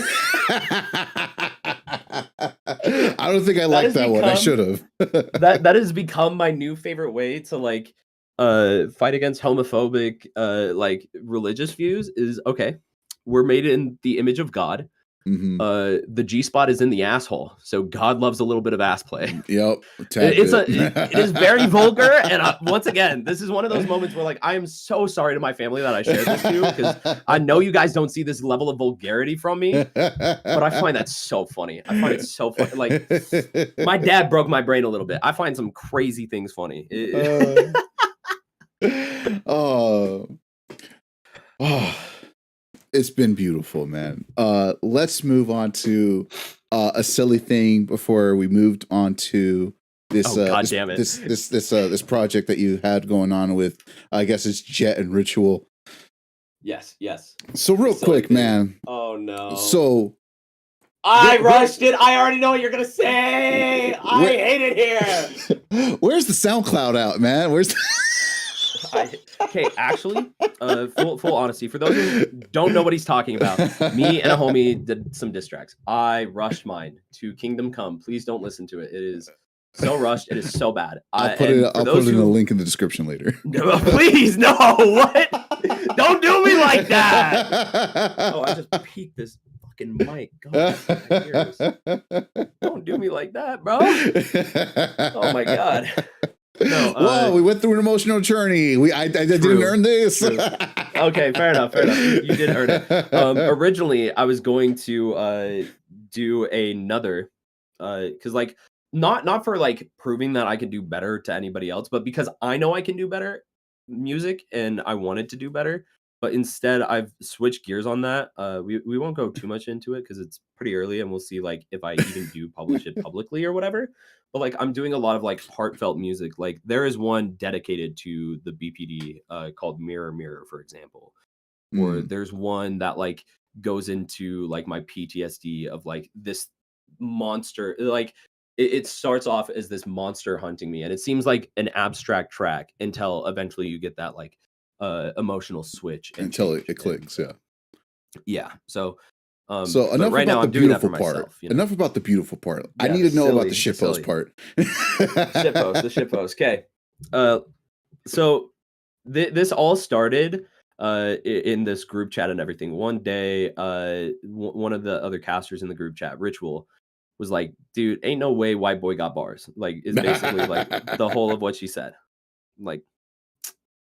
I don't think I liked that one. I should have. that has become my new favorite way to like fight against homophobic like religious views. Is okay, we're made in the image of God. The G spot is in the asshole, so God loves a little bit of ass play. Yep, it is very vulgar, and once again, this is one of those moments where like I am so sorry to my family that I shared this to, because I know you guys don't see this level of vulgarity from me, but I find that so funny. I find it so funny. Like my dad broke my brain a little bit. I find some crazy things funny. Oh, it's been beautiful, man. Let's move on to a silly thing before we moved on to this. God damn it! This project that you had going on with, I guess it's Jet and Ritual. Yes. So real quick, man. Oh no. So I rushed it. I already know what you're gonna say. I hate it here. Where's the SoundCloud out, man? Where's the Okay, actually, full honesty, for those who don't know what he's talking about, me and a homie did some diss tracks. I rushed mine to Kingdom Come. Please don't listen to it. It is so rushed. It is so bad. I'll put it in a link in the description later. No, please, no. What? Don't do me like that. Oh, I just peeked this fucking mic. God, my ears. Don't do me like that, bro. Oh my God. No, whoa, we went through an emotional journey. I didn't earn this. Okay, fair enough. You did earn it. Originally, I was going to do another, because like not for like proving that I can do better to anybody else, but because I know I can do better music and I wanted to do better. But instead, I've switched gears on that. We won't go too much into it because it's pretty early, and we'll see like if I even do publish it publicly or whatever. But like I'm doing a lot of like heartfelt music. Like there is one dedicated to the BPD called Mirror Mirror, for example. Or there's one that like goes into like my PTSD of like this monster. Like it starts off as this monster hunting me, and it seems like an abstract track until eventually you get that like emotional switch until it clicks. Yeah. So enough right about now the I'm doing beautiful that for part. myself, you know? Enough about the beautiful part. Yeah, I need to know about the shitpost part. The shitpost. Okay. So this all started in this group chat and everything. One day, one of the other casters in the group chat, Ritual, was like, "Dude, ain't no way white boy got bars." Like, it's basically like the whole of what she said. Like,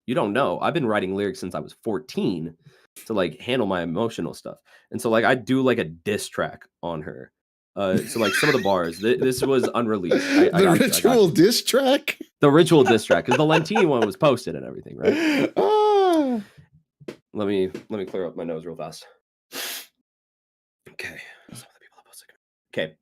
you don't know. I've been writing lyrics since I was 14 to like handle my emotional stuff. And so like I do like a diss track on her. So like some of the bars, this was unreleased. The Ritual diss track? The Ritual diss track, because the Lentini one was posted and everything, right? Oh. Let me clear up my nose real fast. Okay. Okay.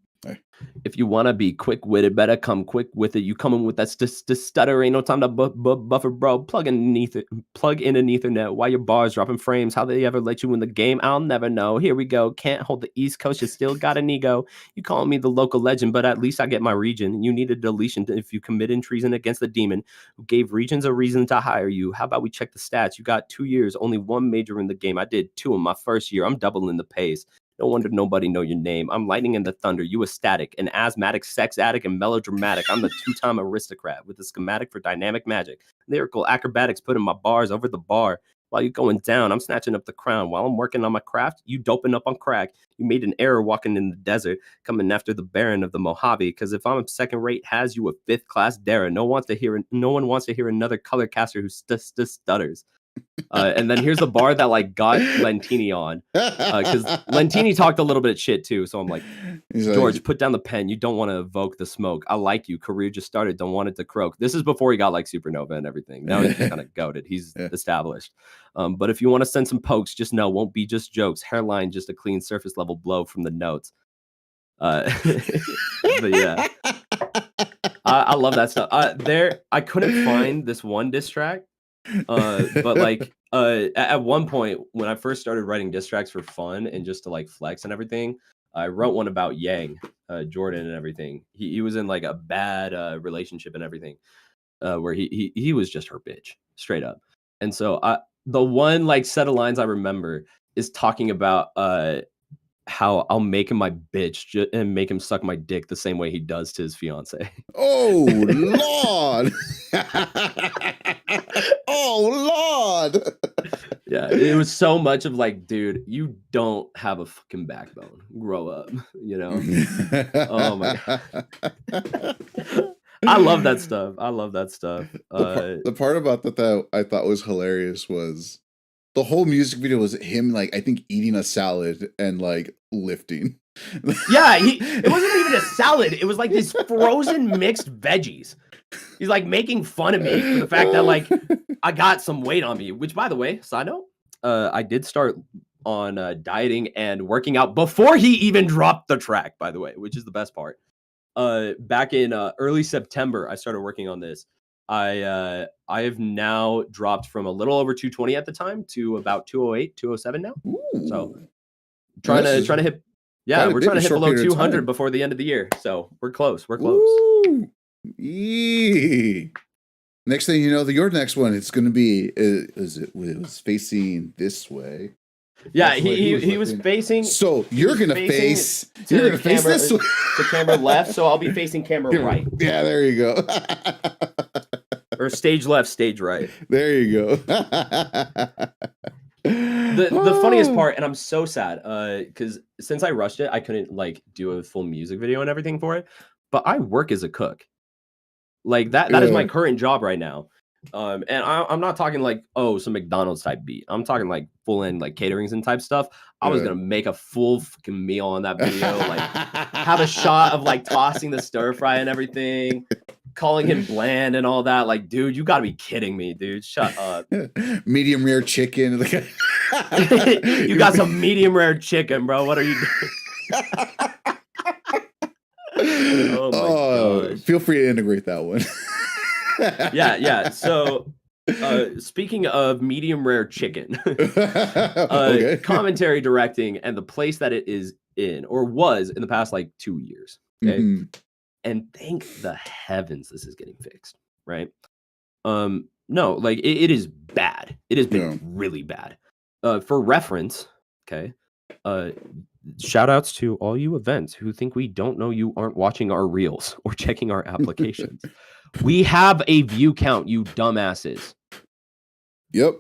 If you want to be quick-witted, better come quick with it. You coming with that stutter, ain't no time to buffer, bro. Plug in an Ethernet while your bars dropping frames. How they ever let you in the game, I'll never know. Here we go. Can't hold the East Coast, you still got an ego. You calling me the local legend, but at least I get my region. You need a deletion if you committed treason against the demon who gave regions a reason to hire you. How about we check the stats? You got 2 years, only one major in the game. I did 2 in my first year. I'm doubling the pace. No wonder nobody know your name. I'm lightning and the thunder. You ecstatic, an asthmatic, sex addict, and melodramatic. I'm the 2-time aristocrat with a schematic for dynamic magic. Lyrical acrobatics putting my bars over the bar. While you're going down, I'm snatching up the crown. While I'm working on my craft, you doping up on crack. You made an error walking in the desert, coming after the Baron of the Mojave. Because if I'm a second rate, has you a 5th class dare. No one wants to hear another color caster who stutters. And then here's the bar that like got Lentini on, because Lentini talked a little bit of shit too. So I'm like, George, put down the pen. You don't want to evoke the smoke. I like you. Career just started. Don't want it to croak. This is before he got like Supernova and everything. Now he's just kind of goated. He's established. But if you want to send some pokes, just know won't be just jokes. Hairline just a clean surface level blow from the notes. But yeah, I love that stuff. I couldn't find this one diss track. But like at one point when I first started writing diss tracks for fun and just to like flex and everything, I wrote one about Yang, Jordan and everything. He was in like a bad relationship and everything, where he was just her bitch straight up. And so the one like set of lines I remember is talking about how I'll make him my bitch and make him suck my dick the same way he does to his fiance. Oh Lord! Oh Lord! Yeah, it was so much of like, dude, you don't have a fucking backbone. Grow up, you know? Oh my god. I love that stuff. I love that stuff. The part about that I thought was hilarious was the whole music video was him like I think eating a salad and like lifting. Yeah, it wasn't even a salad. It was like this frozen mixed veggies. He's like making fun of me for the fact that like I got some weight on me, which by the way, side note, I did start on dieting and working out before he even dropped the track, by the way, which is the best part. Back in early September, I started working on this. I have now dropped from a little over 220 at the time to about 208, 207 now. Ooh. So trying to hit, yeah, we're trying to hit below 200 before the end of the year. So we're close. We're close. Next thing you know, your next one, it's going to be, it was facing this way. Yeah, he was facing. So you're going to face this way. The camera left, so I'll be facing camera right. Yeah, there you go. Or stage left, stage right. There you go. The funniest part, and I'm so sad, because since I rushed it, I couldn't like do a full music video and everything for it. But I work as a cook. Like that is my current job right now. And I'm not talking like, oh, some McDonald's type beat. I'm talking like full in like caterings and type stuff. I was gonna make a full fucking meal on that video, like have a shot of like tossing the stir fry and everything, calling him bland and all that. Like, dude, you gotta be kidding me, dude. Shut up. Medium rare chicken. You got some medium rare chicken, bro. What are you doing? Oh my gosh. Feel free to integrate that one. Yeah. So, speaking of medium rare chicken, commentary directing and the place that it is in or was in the past like 2 years. Okay. And thank the heavens this is getting fixed. Right. No, like it is bad. It has been really bad. For reference, okay. Shout outs to all you events who think we don't know you aren't watching our reels or checking our applications. We have a view count, you dumbasses. Yep.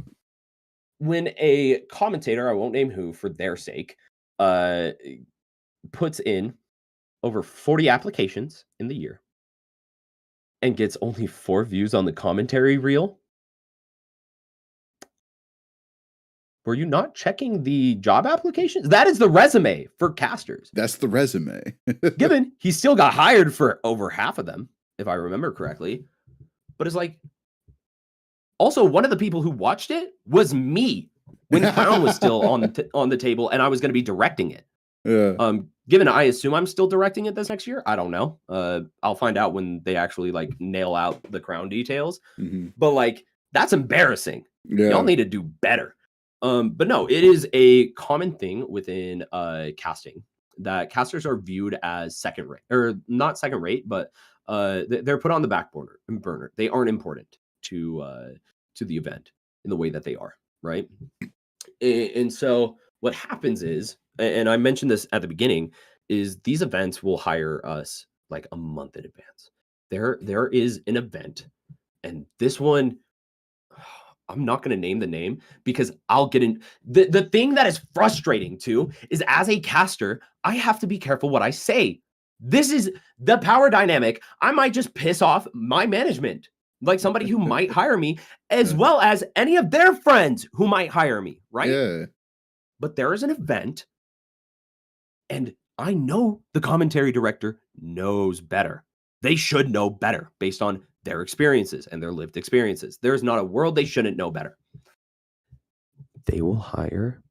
When a commentator, I won't name who for their sake, puts in over 40 applications in the year and gets only 4 views on the commentary reel, were you not checking the job applications? That is the resume for casters. That's the resume. Given he still got hired for over half of them, if I remember correctly. But it's like, also one of the people who watched it was me when Crown was still on the table and I was going to be directing it. Yeah. Given I assume I'm still directing it this next year, I don't know. I'll find out when they actually like nail out the Crown details. But like, that's embarrassing. Yeah. Y'all need to do better. But no, it is a common thing within casting that casters are viewed as second rate, or not second rate, but they're put on the back burner. They aren't important to the event in the way that they are, right? And so what happens is, and I mentioned this at the beginning, is these events will hire us like a month in advance. There is an event, and this one, I'm not going to name the name because I'll get in. The thing that is frustrating too is as a caster, I have to be careful what I say. This is the power dynamic. I might just piss off my management, like somebody who might hire me, as well as any of their friends who might hire me, right? Yeah. But there is an event, and I know the commentary director knows better. They should know better based on their experiences and their lived experiences. There's not a world they shouldn't know better. They will hire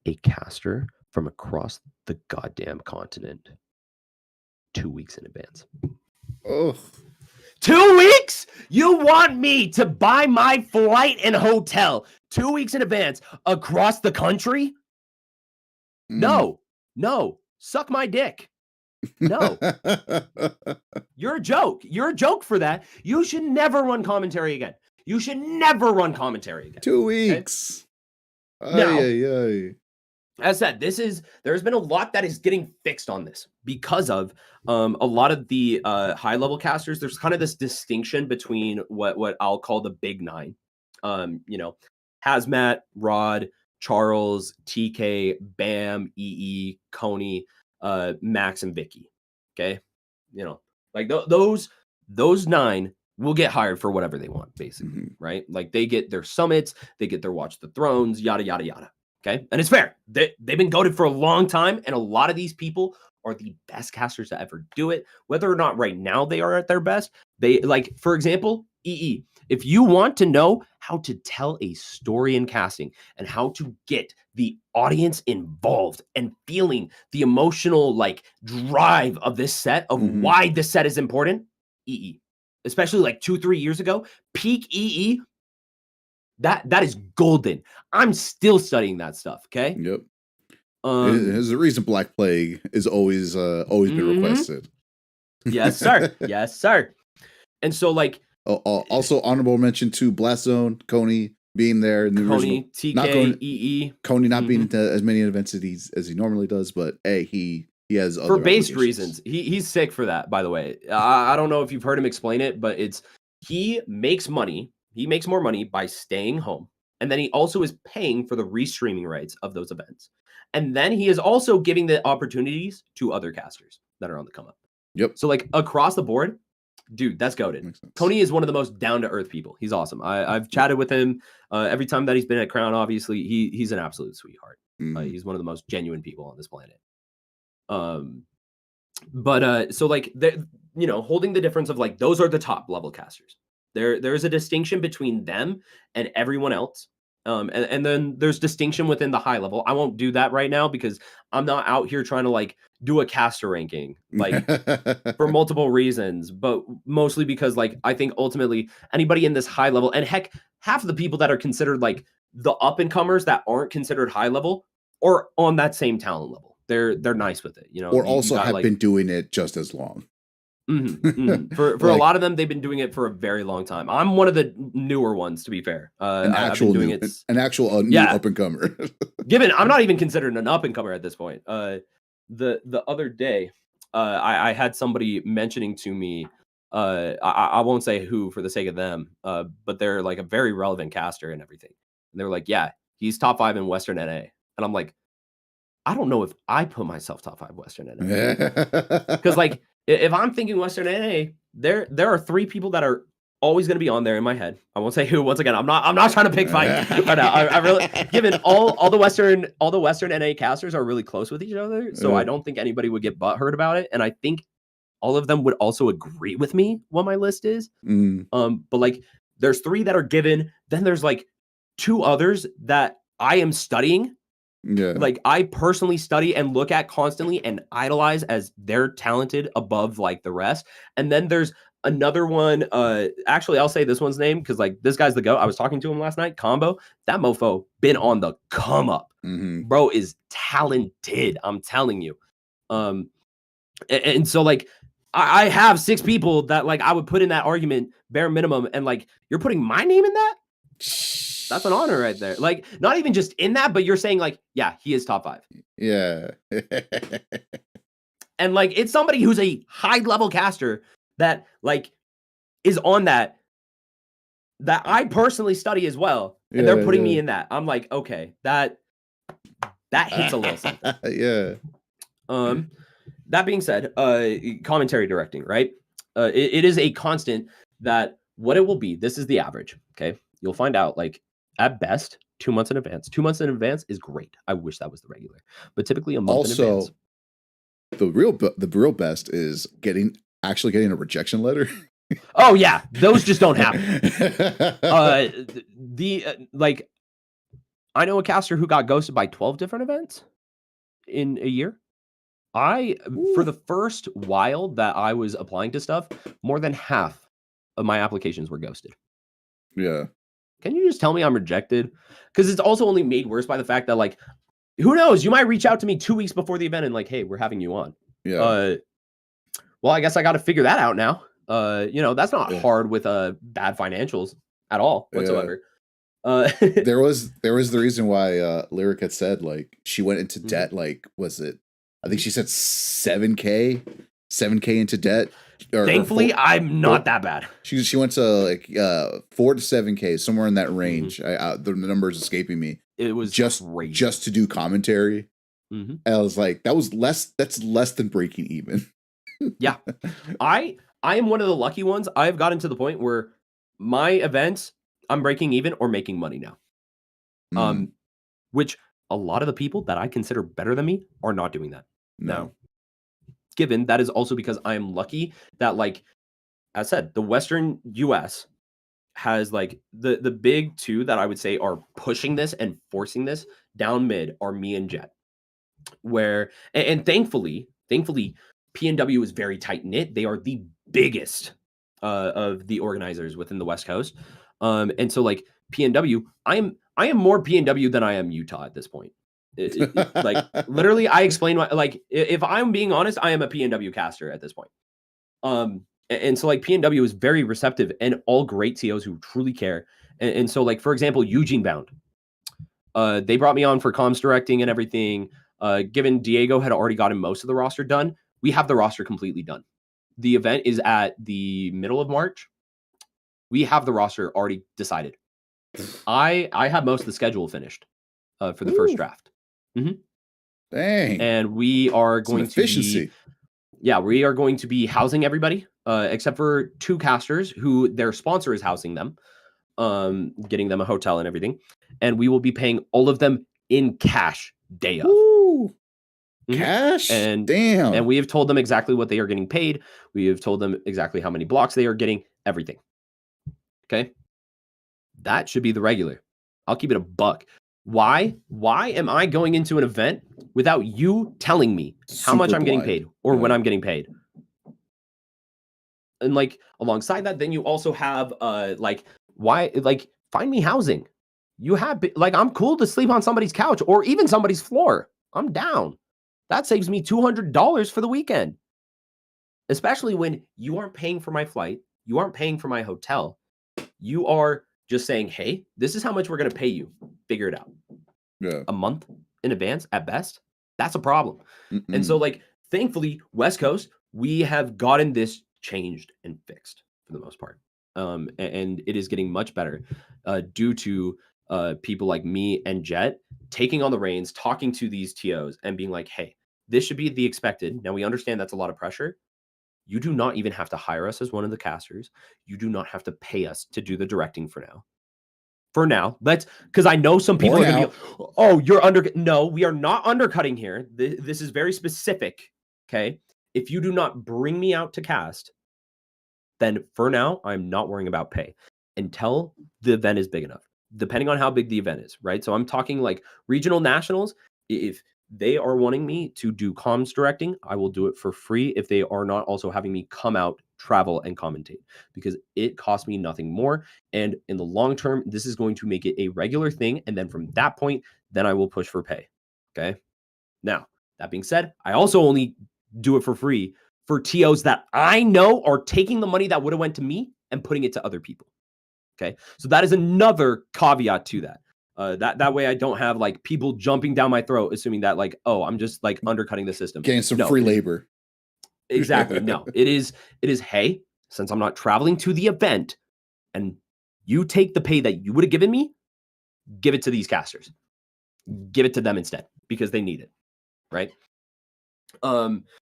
a caster from across the goddamn continent 2 weeks in advance. Oh, 2 weeks? You want me to buy my flight and hotel 2 weeks in advance across the country? No. Suck my dick. No. You're a joke. You're a joke for that. You should never run commentary again. 2 weeks. Okay? Now, Ay. as I said, there's been a lot that is getting fixed on this because of a lot of the high level casters. There's kind of this distinction between what I'll call the big nine. Hazmat, Rod, Charles, TK, Bam, EE, Coney, Max, and Vicky. Okay, like those 9 will get hired for whatever they want, basically, right? Like they get their summits, they get their Watch the Thrones, yada yada yada. Okay, and it's fair. They've been goated for a long time, and a lot of these people are the best casters to ever do it. Whether or not right now they are at their best, they like, for example, EE. If you want to know how to tell a story in casting and how to get the audience involved and feeling the emotional like drive of this set of why this set is important, EE. Especially like 2-3 years ago, peak EE, that is golden. I'm still studying that stuff. Okay. Yep. There's a reason Black Plague is always been requested. Yes, sir. Yes, sir. And so like also honorable mention to Blast Zone, Coney being there in the original. TK, EE. Coney not being into as many events as he normally does, but hey, he has other for based reasons. He's sick for that, by the way. I don't know if you've heard him explain it, but he makes money. He makes more money by staying home. And then he also is paying for the restreaming rights of those events. And then he is also giving the opportunities to other casters that are on the come up. Yep. So like across the board, dude, that's goated. Coney is one of the most down to earth people. He's awesome. I've chatted with him every time that he's been at Crown. Obviously, he's an absolute sweetheart. He's one of the most genuine people on this planet. But so like holding the difference of like those are the top level casters. There's a distinction between them and everyone else. And then there's distinction within the high level. I won't do that right now because I'm not out here trying to like do a caster ranking like for multiple reasons, but mostly because like I think ultimately anybody in this high level, and heck, half of the people that are considered like the up and comers that aren't considered high level or on that same talent level. They're nice with it, or also have like, been doing it just as long. For like, a lot of them, they've been doing it for a very long time. I'm one of the newer ones, to be fair. An actual new up and comer. Given I'm not even considered an up and comer at this point. The other day, I had somebody mentioning to me. I won't say who for the sake of them, but they're like a very relevant caster and everything. And they were like, "Yeah, he's top 5 in Western NA," and I'm like, I don't know if I put myself top 5 Western NA because like. If I'm thinking Western NA, there are 3 people that are always going to be on there in my head. I won't say who. Once again, I'm not trying to pick fight right now. I really, given all the Western NA casters are really close with each other, so I don't think anybody would get butthurt about it. And I think all of them would also agree with me what my list is. But like, there's 3 that are given. Then there's like 2 others that I am studying. Yeah. Like I personally study and look at constantly and idolize as they're talented above like the rest. And then there's another one. Actually, I'll say this one's name because like this guy's the GOAT. I was talking to him last night. Combo. That mofo been on the come up. Bro is talented. I'm telling you. And so like I have 6 people that like I would put in that argument bare minimum. And like you're putting my name in that. That's an honor right there. Like, not even just in that, but you're saying like, yeah, he is top 5. Yeah. And like, it's somebody who's a high level caster that like is on that I personally study as well. And they're putting me in that. I'm like, okay, that hits a little something. Yeah. That being said, commentary directing, right? It is a constant that what it will be, this is the average. Okay. You'll find out like, at best, 2 months in advance. 2 months in advance is great. I wish that was the regular, but typically a month in advance. The real best is actually getting a rejection letter. Oh yeah, those just don't happen. Like, I know a caster who got ghosted by 12 different events in a year. For the first while that I was applying to stuff, more than half of my applications were ghosted. Yeah. Can you just tell me I'm rejected? Because it's also only made worse by the fact that, like, who knows? You might reach out to me 2 weeks before the event and like, hey, we're having you on. Yeah. Well, I guess I got to figure that out now. That's not hard with bad financials at all whatsoever. Yeah. There was the reason why Lyric had said like she went into debt. Like, was it? I think she said 7K into debt Thankfully, I'm not that bad. She went to like 4 to 7K, somewhere in that range. The number's escaping me. It was crazy. Just to do commentary. I was like, that's less than breaking even. Yeah. I am one of the lucky ones. I've gotten to the point where my events, I'm breaking even or making money now. Which a lot of the people that I consider better than me are not doing that. No. Given that is also because I am lucky that, like, as said, the Western US has like the big two that I would say are pushing this and forcing this down mid are me and Jet. Where and thankfully PNW is very tight knit. They are the biggest of the organizers within the West Coast. And so like PNW, I am more PNW than I am Utah at this point. Like literally, I explain why. Like if I'm being honest, I am a PNW caster at this point. And so like PNW is very receptive and all great TOs who truly care. And so like for example, Eugene Bound, they brought me on for comms directing and everything. Given Diego had already gotten most of the roster done, we have the roster completely done. The event is at the middle of March. We have the roster already decided. I have most of the schedule finished for the first draft. Dang. And we are going to be, we are going to be housing everybody except for 2 casters who their sponsor is housing them, getting them a hotel and everything. And we will be paying all of them in cash day of. Cash? And damn. And we have told them exactly what they are getting paid. We have told them exactly how many blocks they are getting, everything. Okay. That should be the regular. I'll keep it a buck. Why am I going into an event without you telling me how much I'm getting paid or when I'm getting paid? And like alongside that, then you also have find me housing. You have like, I'm cool to sleep on somebody's couch or even somebody's floor. I'm down. That saves me $200 for the weekend. Especially when you aren't paying for my flight, you aren't paying for my hotel. You are just saying, hey, this is how much we're going to pay you. Figure it out. Yeah. A month in advance at best. That's a problem. And so like, thankfully, West Coast, we have gotten this changed and fixed for the most part. And it is getting much better due to people like me and Jet taking on the reins, talking to these TOs and being like, hey, this should be the expected. Now we understand that's a lot of pressure. You do not even have to hire us as one of the casters. You do not have to pay us to do the directing for now. Because I know some people are going to be, oh, you're no, we are not undercutting here. This is very specific. Okay. If you do not bring me out to cast, then for now, I'm not worrying about pay until the event is big enough, depending on how big the event is, right? So I'm talking like regional nationals. If they are wanting me to do comms directing, I will do it for free if they are not also having me come out, travel, and commentate, because it costs me nothing more. And in the long term, this is going to make it a regular thing. And then from that point, then I will push for pay. Okay. Now, that being said, I also only do it for free for TOs that I know are taking the money that would have went to me and putting it to other people. Okay. So that is another caveat to that. That way I don't have like people jumping down my throat, assuming that like, oh, I'm just like undercutting the system. Getting some free labor. Exactly. No, it is, hey, since I'm not traveling to the event and you take the pay that you would have given me, give it to these casters. Give it to them instead because they need it. Right.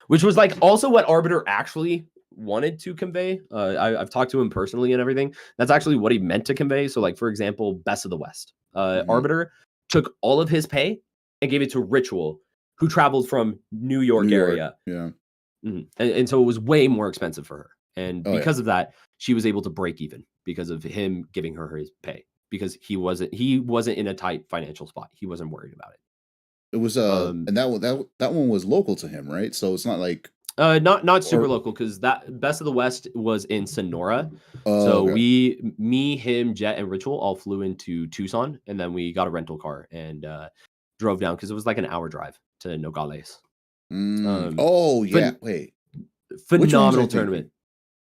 Which was like also what Arbiter actually wanted to convey. I've talked to him personally and everything. That's actually what he meant to convey. So like, for example, Best of the West, Arbiter took all of his pay and gave it to Ritual, who traveled from New York area. Yeah. And so it was way more expensive for her. And because of that, she was able to break even because of him giving her his pay, because he wasn't in a tight financial spot. He wasn't worried about it. It was and that one was local to him, right? So it's not like not super local, because that Best of the West was in Sonora. So me, him, Jet, and Ritual all flew into Tucson, and then we got a rental car and drove down because it was like an hour drive to Nogales. Wait, phenomenal tournament.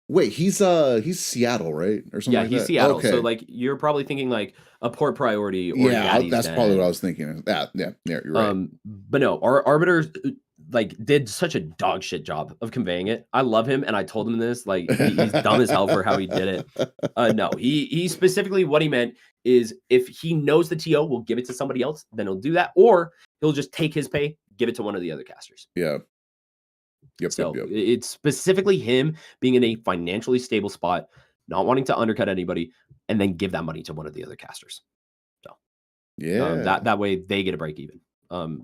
Wait, he's Seattle, right, or something? Yeah, like he's that? Seattle. Okay. So like you're probably thinking like a Port Priority. Or that's probably what I was thinking. Yeah, you're right. But no, our Arbiter, like did such a dog shit job of conveying it. I love him, and I told him this. Like he's dumb as hell for how he did it. No, he specifically what he meant is if he knows the TO will give it to somebody else, then he'll do that, or he'll just take his pay, give it to one of the other casters. Yeah. Yep. So Yep. it's specifically him being in a financially stable spot, not wanting to undercut anybody, and then give that money to one of the other casters. So Yeah. that way they get a break even.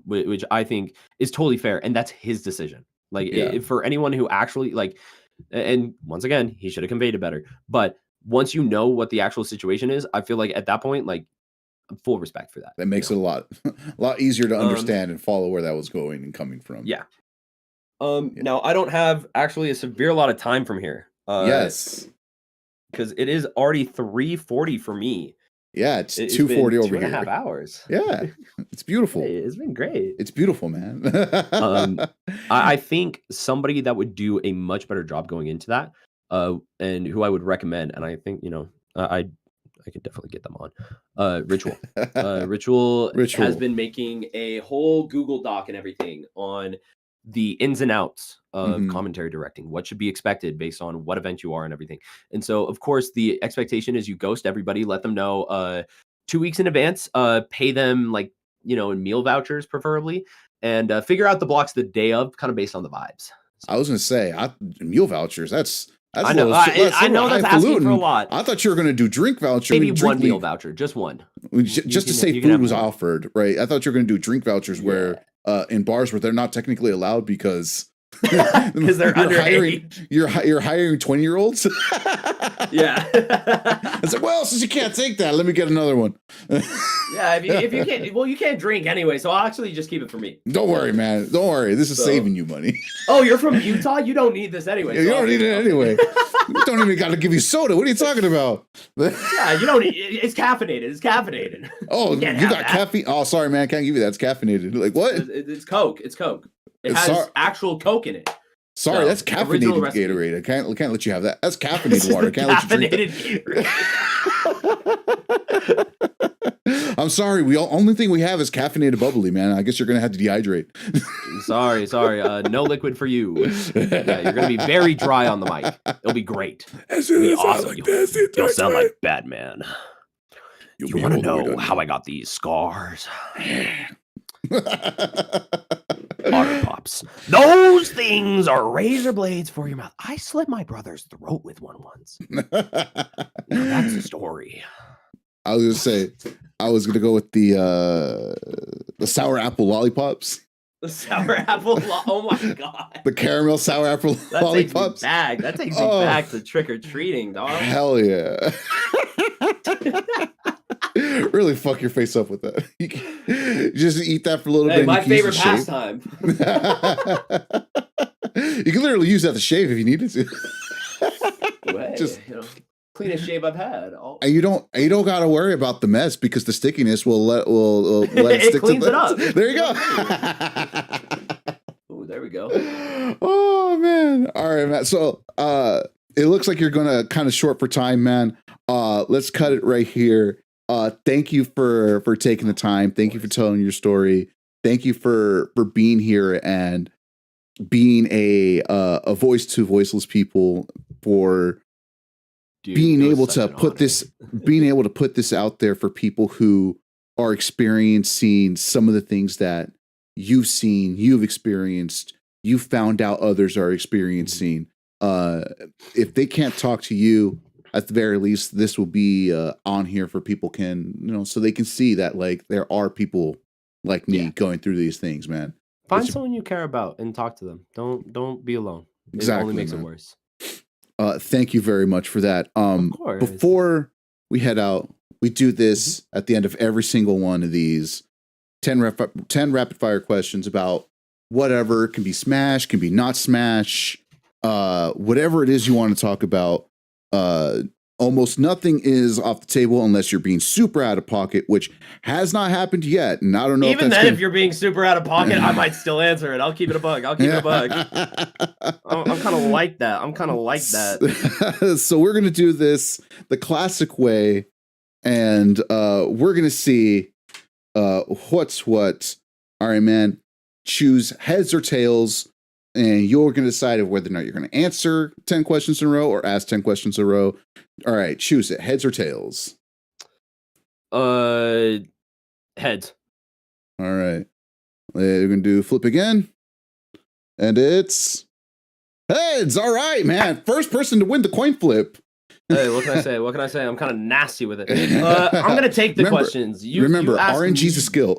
Which I think is totally fair, and that's his decision. Like for anyone who actually like, and once again, he should have conveyed it better. But once you know what the actual situation is, I feel like at that point, like full respect for that. That makes it a lot easier to understand and follow where that was going and coming from. Yeah. Now I don't have actually a severe lot of time from here. Yes. Because it is already 3:40 for me. Yeah, it's 2:40 over here. 2.5 hours. Yeah, it's beautiful. Hey, it's been great. It's beautiful, man. I think somebody that would do a much better job going into that, and who I would recommend, and I think I could definitely get them on. Ritual. Ritual has been making a whole Google Doc and everything on the ins and outs of commentary directing, what should be expected based on what event you are and everything. And so, of course, the expectation is you ghost everybody, let them know 2 weeks in advance, pay them like, in meal vouchers preferably, and figure out the blocks the day of, kind of based on the vibes. So, I was going to say, meal vouchers, that's I know. I know that's asking for a lot. I thought you were going to do drink voucher. Maybe one meal voucher, just one. Just to say food was offered, right? I thought you were going to do drink vouchers where in bars where they're not technically allowed because they're underage. You're hiring 20-year-olds. Yeah. It's like, well, since you can't take that, let me get another one. Yeah, if you can't, well, you can't drink anyway, so I'll actually just keep it for me. Don't worry, man. Don't worry. This is saving you money. Oh, you're from Utah? You don't need this anyway. Yeah, you don't need it anyway. You don't even got to give you soda. What are you talking about? Yeah, you don't need it's caffeinated. It's caffeinated. Oh, you got caffeine? Oh, sorry, man. I can't give you that. It's caffeinated. Like, what? It's Coke. It's Coke. It has actual Coke in it. Sorry, that's caffeinated Gatorade. I can't let you have that. That's caffeinated water. I can't let you drink that. I'm sorry. Only thing we have is caffeinated bubbly, man. I guess you're gonna have to dehydrate. Sorry. No liquid for you. Yeah, you're gonna be very dry on the mic. It'll be great. It'll be awesome. You'll sound like Batman. You want to know how I got these scars? Otter Pops. Those things are razor blades for your mouth. I slit my brother's throat with one once. That's the story. I was gonna say, I was gonna go with the sour apple lollipops. The sour apple. Oh my god. The caramel sour apple lollipops. That takes me back to trick or treating, dog. Hell yeah. Really fuck your face up with that. You just eat that for a little bit. My favorite pastime. You can literally use that to shave if you needed to. Just cleanest shave I've had. And you don't got to worry about the mess because the stickiness will let it stick cleans to it up. There you go. Oh, there we go. Oh man. All right, man. So it looks like you're gonna kind of short for time, man. Let's cut it right here. Thank you for taking the time. Thank you for telling your story. Thank you for being here and being a voice to voiceless people, for being able to put this out there for people who are experiencing some of the things that you've seen, you've experienced, you found out others are experiencing. If they can't talk to you, at the very least, this will be on here for people so they can see that like there are people like me going through these things, man. Find someone you care about and talk to them. Don't be alone. Exactly, it only makes it worse. Thank you very much for that. Of course. Before we head out, we do this at the end of every single one of these 10 rapid fire questions about whatever. It can be smash, can be not smash, whatever it is you want to talk about. Almost nothing is off the table unless you're being super out of pocket, which has not happened yet. And I don't know. Even then, if you're being super out of pocket, I might still answer it. I'll keep it a bug. I'm kind of like that. So we're gonna do this the classic way, and we're gonna see what's what. All right, man. choose heads or tails, and you're going to decide whether or not you're going to answer 10 questions in a row or ask 10 questions in a row. All right, choose it. Heads or tails? Heads. All right. We're going to do flip again. And it's heads. All right, man. First person to win the coin flip. Hey, what can I say? What can I say? I'm kind of nasty with it. I'm gonna take the questions. Remember, RNG's a skill.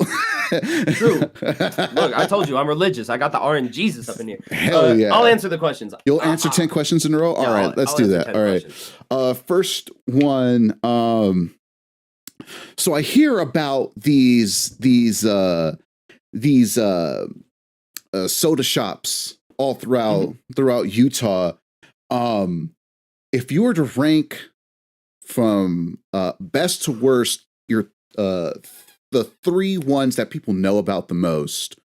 True. Look, I told you I'm religious. I got the RNG's up in here. Hell yeah! I'll answer the questions. You'll answer 10 questions in a row. Yeah, all right, let's do that. All right. First one. So I hear about these soda shops all throughout Utah. If you were to rank from best to worst, the 3 ones that people know about the most,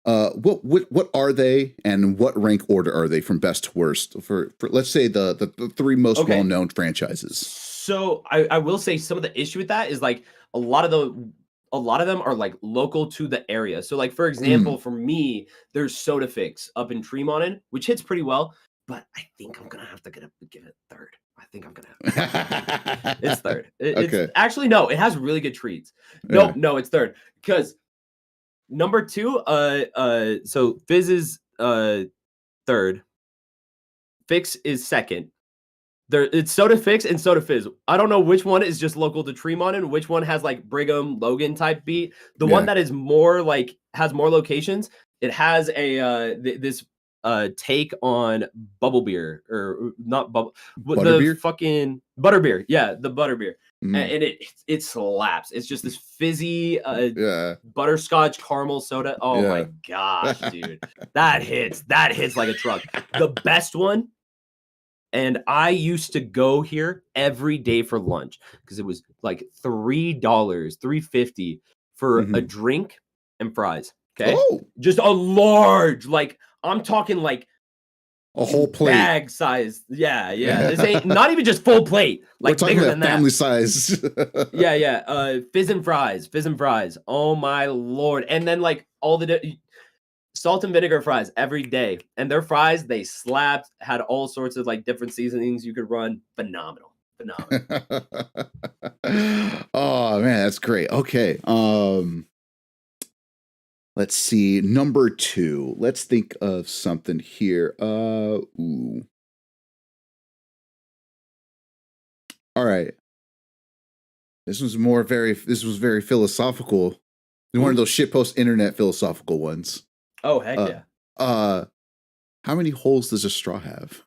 what are they, and what rank order are they from best to worst for let's say the 3 most well-known franchises? So I will say some of the issue with that is like a lot of them are like local to the area. So like for example, for me, there's Soda Fix up in Tremont, which hits pretty well. But I think I'm gonna have to give it third. I think I'm gonna have it's third. It's actually no, it has really good treats. No, it's third. Because number 2, so Fizz is third. Fix is second. It's Soda Fix and Soda Fizz. I don't know which one is just local to Tremont and which one has like Brigham, Logan type beat. The one that is more like has more locations. It has a this take on bubble beer, or not bubble, the fucking butterbeer. Yeah, the butterbeer. And it slaps. It's just this fizzy butterscotch caramel soda. Oh my gosh, dude. That hits like a truck. The best one, and I used to go here every day for lunch because it was like $3, $3.50 for a drink and fries. Okay. Just a large, like I'm talking like a whole plate, bag size. Yeah. This ain't not even just full plate. Like we're talking about family size. Yeah. Fizz and fries. Oh my Lord. And then like all the salt and vinegar fries every day. And their fries, they slapped, had all sorts of like different seasonings you could run. Phenomenal. Oh man, that's great. Okay. Let's see. Number 2. Let's think of something here. All right. This was very philosophical. One of those shitpost internet philosophical ones. Oh, heck yeah. How many holes does a straw have?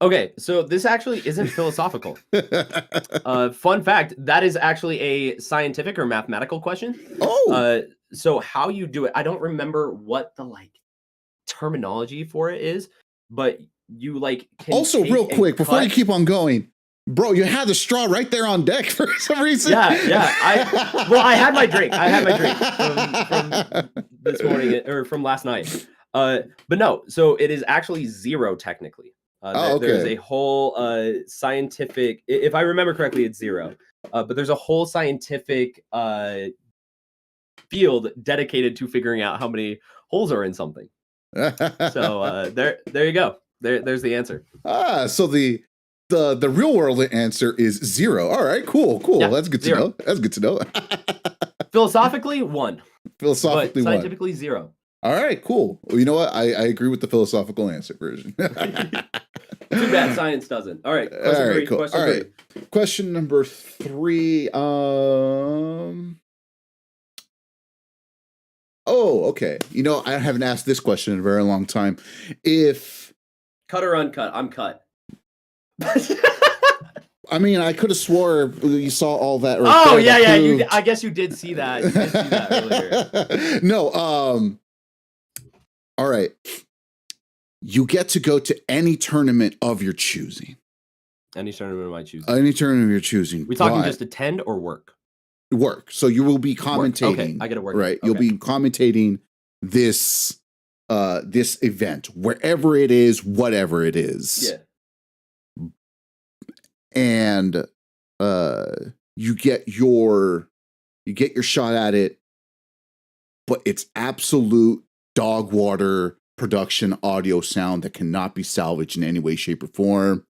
Okay, so this actually isn't philosophical. Fun fact, that is actually a scientific or mathematical question. So how you do it, I don't remember what the like terminology for it is, but you like can also real quick before you keep on going, bro, you had the straw right there on deck for some reason. Yeah. I had my drink. From this morning or from last night. But no, so it is actually 0 technically. There's a whole scientific, if I remember correctly, it's 0. But there's a whole scientific field dedicated to figuring out how many holes are in something. So there you go. There's the answer. So the real world answer is 0. All right, cool. Yeah, that's good to know. That's good to know. Philosophically, 1. Philosophically, but scientifically, 1. 0. All right, cool. Well, you know what? I agree with the philosophical answer version. Too bad science doesn't. All right. Question number 3. Okay. You know, I haven't asked this question in a very long time. If cut or uncut, I'm cut. I mean, I could have swore you saw all that. Yeah. I guess you did see that. You did see that earlier. No. All right. You get to go to any tournament of your choosing. Any tournament of my choosing. Any tournament of your choosing. We talking just attend or work? Work. So you will be commentating. Okay, I get to work. Right. Okay. You'll be commentating this event, wherever it is, whatever it is. Yeah. And you get your shot at it. but it's absolute dog water production audio sound that cannot be salvaged in any way, shape, or form.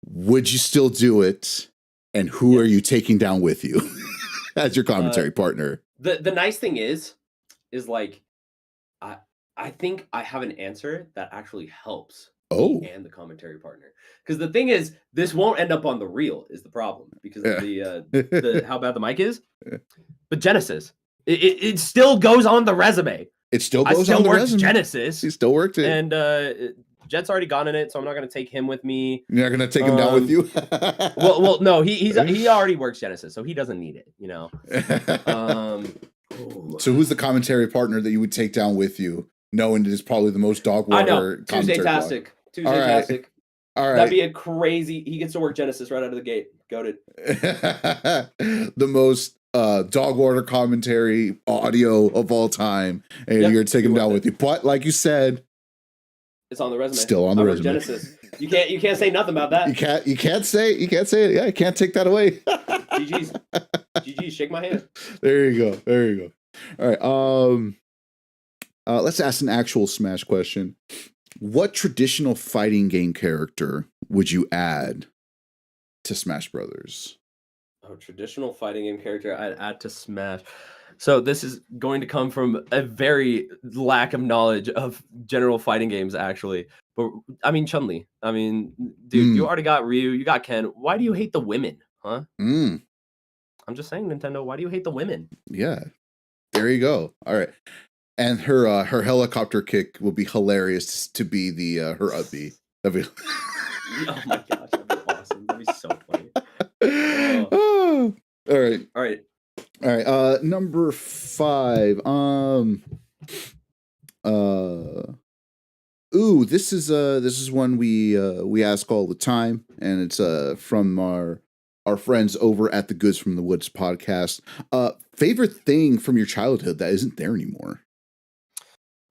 Would you still do it? And who are you taking down with you as your commentary partner? The nice thing is like, I think I have an answer that actually helps me and the commentary partner. Because the thing is, this won't end up on the reel is the problem because of the how bad the mic is. But Genesis, it still goes on the resume. It still goes on the resume. Genesis. He still worked it. And Jet's already gone in it, so I'm not going to take him with me. You're not going to take him down with you? well, no, he already works Genesis, so he doesn't need it, you know. So who's the commentary partner that you would take down with you, knowing it is probably the most dog water? I know. Tuesday-tastic. Tuesday-tastic. All right. That'd be a crazy. He gets to work Genesis right out of the gate. Goated. The most dog water commentary audio of all time, and you're gonna take him down with you. But like you said, it's on the resume. Still on the resume. Genesis. You can't say nothing about that. You can't say it. Yeah, you can't take that away. GG's. Shake my hand. There you go. All right. Let's ask an actual Smash question. What traditional fighting game character would you add to Smash Brothers? Oh, traditional fighting game character I'd add to Smash. So this is going to come from a very lack of knowledge of general fighting games, actually. But I mean, Chun-Li. I mean, dude, you already got Ryu, you got Ken. Why do you hate the women, huh? I'm just saying, Nintendo. Why do you hate the women? Yeah, there you go. All right, and her helicopter kick will be hilarious to be the her up B. That'd be. Oh my gosh, that'd be awesome. That'd be so funny. All right. Number 5. This is one we ask all the time, and it's from our friends over at the Goods from the Woods podcast. Favorite thing from your childhood that isn't there anymore?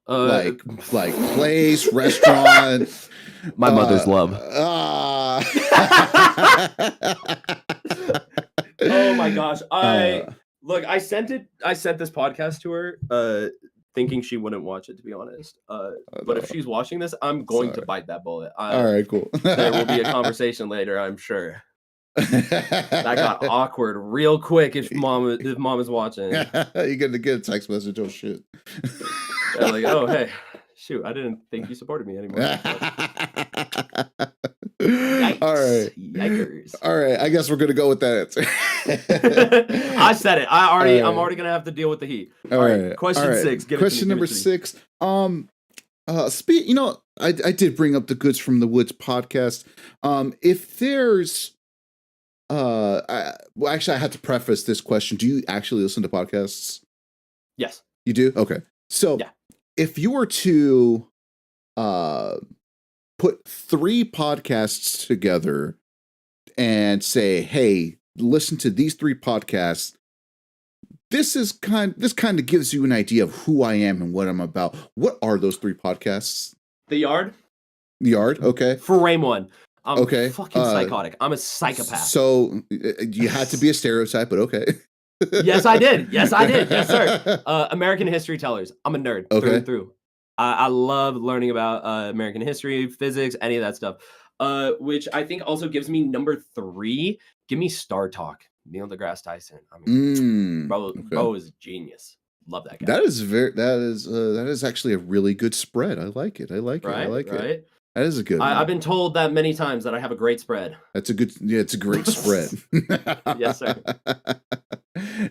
Like place, restaurant. My mother's love. Oh my gosh. I sent this podcast to her, thinking she wouldn't watch it, to be honest. But if she's watching this, I'm going to bite that bullet. All right, cool. There will be a conversation later, I'm sure. That got awkward real quick if mom is watching. You're gonna get a text message. Oh shit. Yeah, like, oh hey, shoot, I didn't think you supported me anymore. Yikes. All right. Yikers. All right. I guess we're gonna go with that answer. I said it. I'm already gonna have to deal with the heat. All right. Question 6. Question number 6. I did bring up the Goods from the Woods podcast. If there's actually I had to preface this question. Do you actually listen to podcasts? Yes. You do? Okay. So if you were to put 3 podcasts together and say, hey, listen to these 3 podcasts, this kind of gives you an idea of who I am and what I'm about. What are those 3 podcasts? The Yard? The Yard, okay. Frame 1. I'm fucking psychotic. I'm a psychopath. So you had to be a stereotype, but okay. Yes, I did. Yes, sir. American History Tellers. I'm a nerd through and through. I love learning about American history, physics, any of that stuff. Which I think also gives me number 3. Give me Star Talk. Neil deGrasse Tyson. I mean, bro is a genius. Love that guy. That is actually a really good spread. I like it. Right? It. That is a good one. I've been told that many times that I have a great spread. It's a great spread. Yes, sir.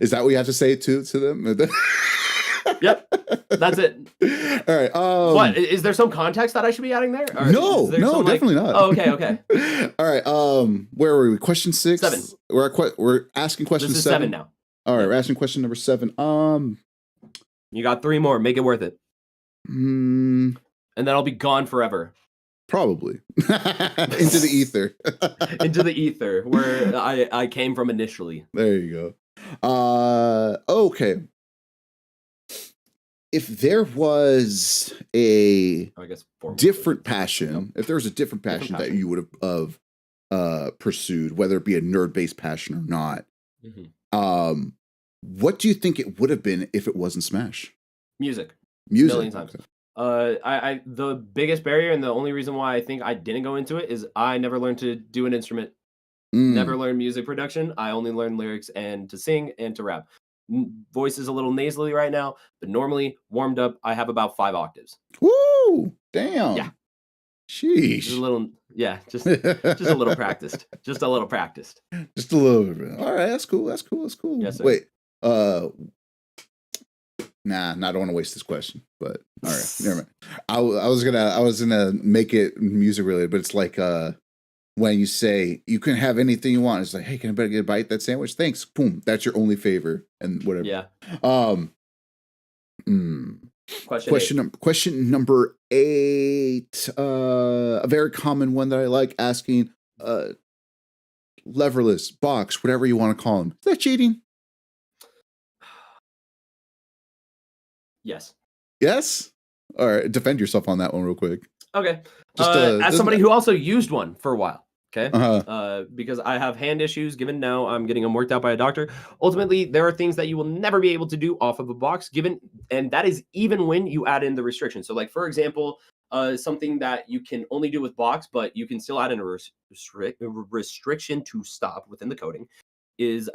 Is that what you have to say to them? Yep. That's it. All right. What? Is there some context that I should be adding there? Or no, definitely not. Oh, okay. All right. Where were we? Question 6? 7. We're asking question 7. This is 7 now. All right. We're asking question number 7. You got 3 more. Make it worth it. And then I'll be gone forever. Probably. Into the ether. Into the ether, where I came from initially. There you go. Okay. If there was a different passion, if there was a different passion that you would have pursued, whether it be a nerd-based passion or not, What do you think it would have been if it wasn't Smash? Music. Music. Million times. Okay. I the biggest barrier and the only reason why I think I didn't go into it is I never learned to do an instrument. Never learned music production. I only learned lyrics and to sing and to rap. Voice is a little nasally right now, but normally warmed up, I have about 5 octaves. Woo! Damn. Yeah. Sheesh. Just a little, yeah, just a little practiced. Just a little practiced. Just a little bit. All right, that's cool. That's cool. That's cool. Yes, sir. Wait. Nah, I don't want to waste this question. But all right, never mind. I was gonna make it music related, but it's like when you say you can have anything you want, it's like, hey, can I better get a bite of that sandwich? Thanks. Boom. That's your only favor and whatever. Yeah. Question number 8. A very common one that I like asking. Leverless, box, whatever you want to call them. Is that cheating? Yes. Yes? All right. Defend yourself on that one real quick. Okay. As somebody who also used one for a while. Okay. Because I have hand issues, given now I'm getting them worked out by a doctor. Ultimately, there are things that you will never be able to do off of a box, and that is even when you add in the restrictions. So, like, for example, something that you can only do with box, but you can still add in a restriction to stop within the coding is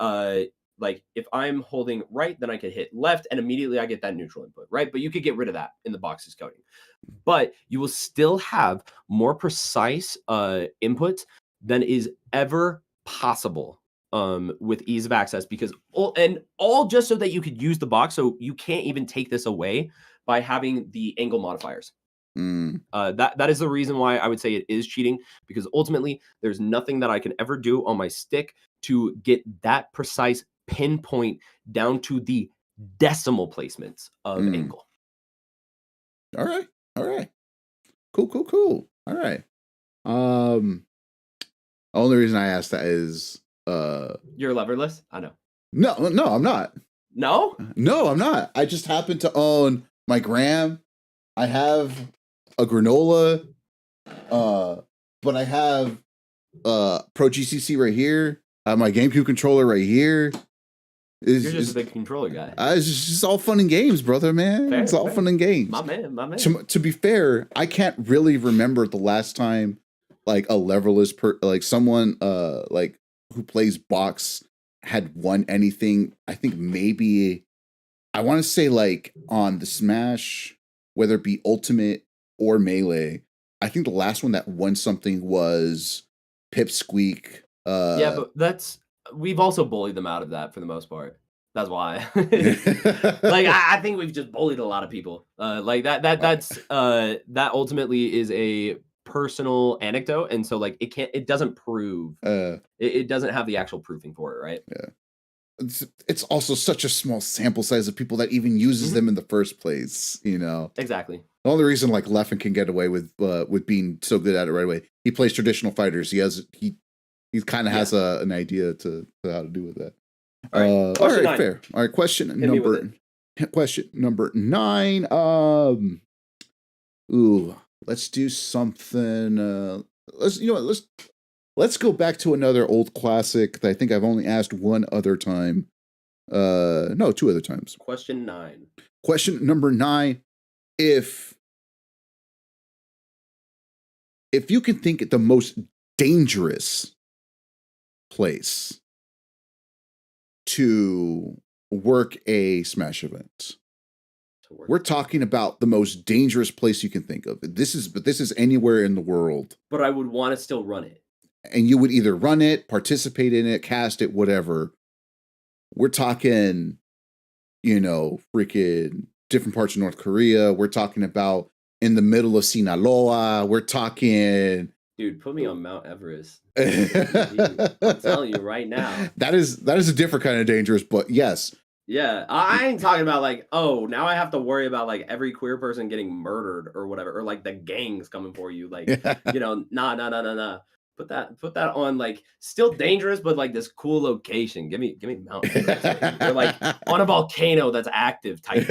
like if I'm holding right, then I can hit left and immediately I get that neutral input, right? But you could get rid of that in the box's coding. But you will still have more precise inputs than is ever possible with ease of access, because all just so that you could use the box. So you can't even take this away by having the angle modifiers. That is the reason why I would say it is cheating, because ultimately there's nothing that I can ever do on my stick to get that precise pinpoint down to the decimal placements of angle. All right. Cool. All right. Only reason I asked that is you're leverless? I know. No, I'm not. No, I'm not. I just happen to own my Gram. I have a granola, but I have Pro GCC right here. I have my GameCube controller right here. You're just a big controller guy. It's just all fun and games, brother, man. Fair, it's all fun and games. My man. To be fair, I can't really remember the last time like a leverless like someone like who plays box had won anything. I think maybe I want to say like on the Smash, whether it be Ultimate or Melee. I think the last one that won something was Pipsqueak. Yeah, but we've also bullied them out of that for the most part. That's why. Like I think we've just bullied a lot of people. Like that ultimately is a personal anecdote, and so like it doesn't prove it doesn't have the actual proofing for it, right? Yeah. It's also such a small sample size of people that even uses them in the first place, you know. Exactly. The only reason like Leffen can get away with being so good at it right away, he plays traditional fighters. He kind of has an idea to how to do with that. All right, all right, fair. All right, question number 9. Let's do something. Let's go back to another old classic that I think I've only asked one other time. No, 2 other times. Question 9. Question number 9. If you can think the most dangerous place to work a Smash event. We're talking about the most dangerous place you can think of. This is anywhere in the world. But I would want to still run it. And you would either run it, participate in it, cast it, whatever. We're talking, freaking different parts of North Korea. We're talking about in the middle of Sinaloa. We're talking... Dude, put me on Mount Everest. I'm telling you right now. That is a different kind of dangerous, but yes. Yeah, I ain't talking about like, oh, now I have to worry about like every queer person getting murdered or whatever, or like the gangs coming for you. Like, nah. Put that on like still dangerous, but like this cool location. Give me Mount Everest. Or like on a volcano that's active type.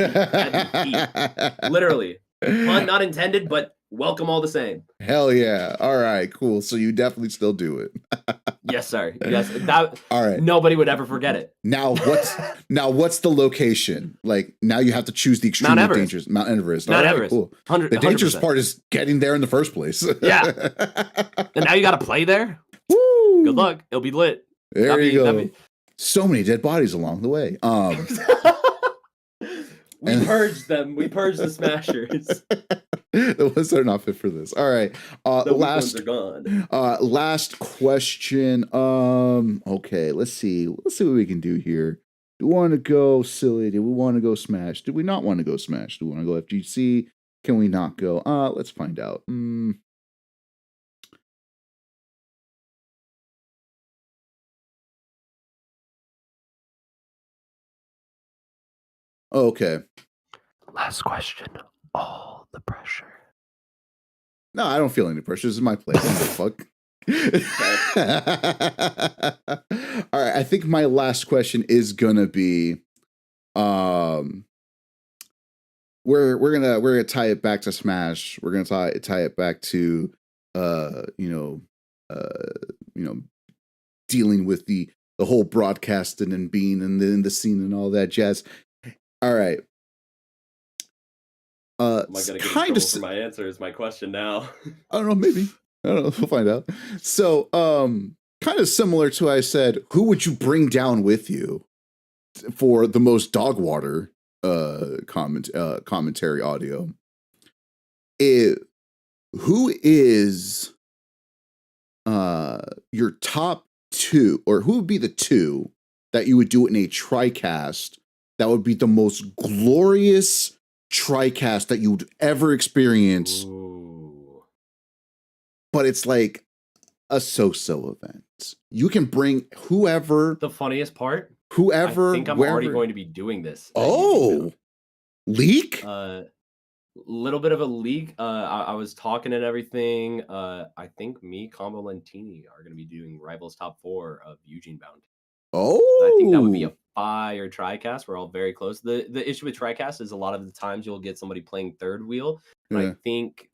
Literally. Pun not intended, but welcome all the same. Hell yeah. All right, cool. So you definitely still do it. Yes, sir. Yes. That All right. nobody would ever forget it. Now what's the location? Like now you have to choose the extremely dangerous Mount Everest. Mount All right, Everest. cool. 100, The dangerous 100%. part is getting there in the first place. Yeah. And now you got to play there. Woo! Good luck. It'll be lit. There you go. So many dead bodies along the way. We purged them. We purged the smashers. The ones that are not fit for this. All right. The ones are gone. Last question. Okay, let's see. Let's see what we can do here. Do we want to go silly? Do we want to go smash? Do we not want to go smash? Do we want to go FGC? Can we not go? Let's find out. Okay. Last question. All the pressure. No, I don't feel any pressure. This is my place. Fuck. All right. I think my last question is gonna be, we're gonna tie it back to Smash. We're gonna tie it back to, dealing with the whole broadcasting and being in the scene and all that jazz. All right. Am I gonna get kind of for my answer is my question now. I don't know, maybe. I don't know. We'll find out. So, kind of similar to what I said, who would you bring down with you for the most dog water commentary audio? Who is your top two, or who would be the two that you would do in a TriCast that would be the most glorious TriCast that you would ever experience? Ooh. But it's like a so-so event. You can bring whoever. The funniest part? Whoever. I think I'm already going to be doing this. Oh. Leak? Little bit of a leak. I was talking and everything. I think me, Combo Lentini are going to be doing Rivals Top 4 of Eugene Bound. Oh. I think that would be a fire TriCast. We're all very close. The issue with TriCast is a lot of the times you'll get somebody playing third wheel. And I think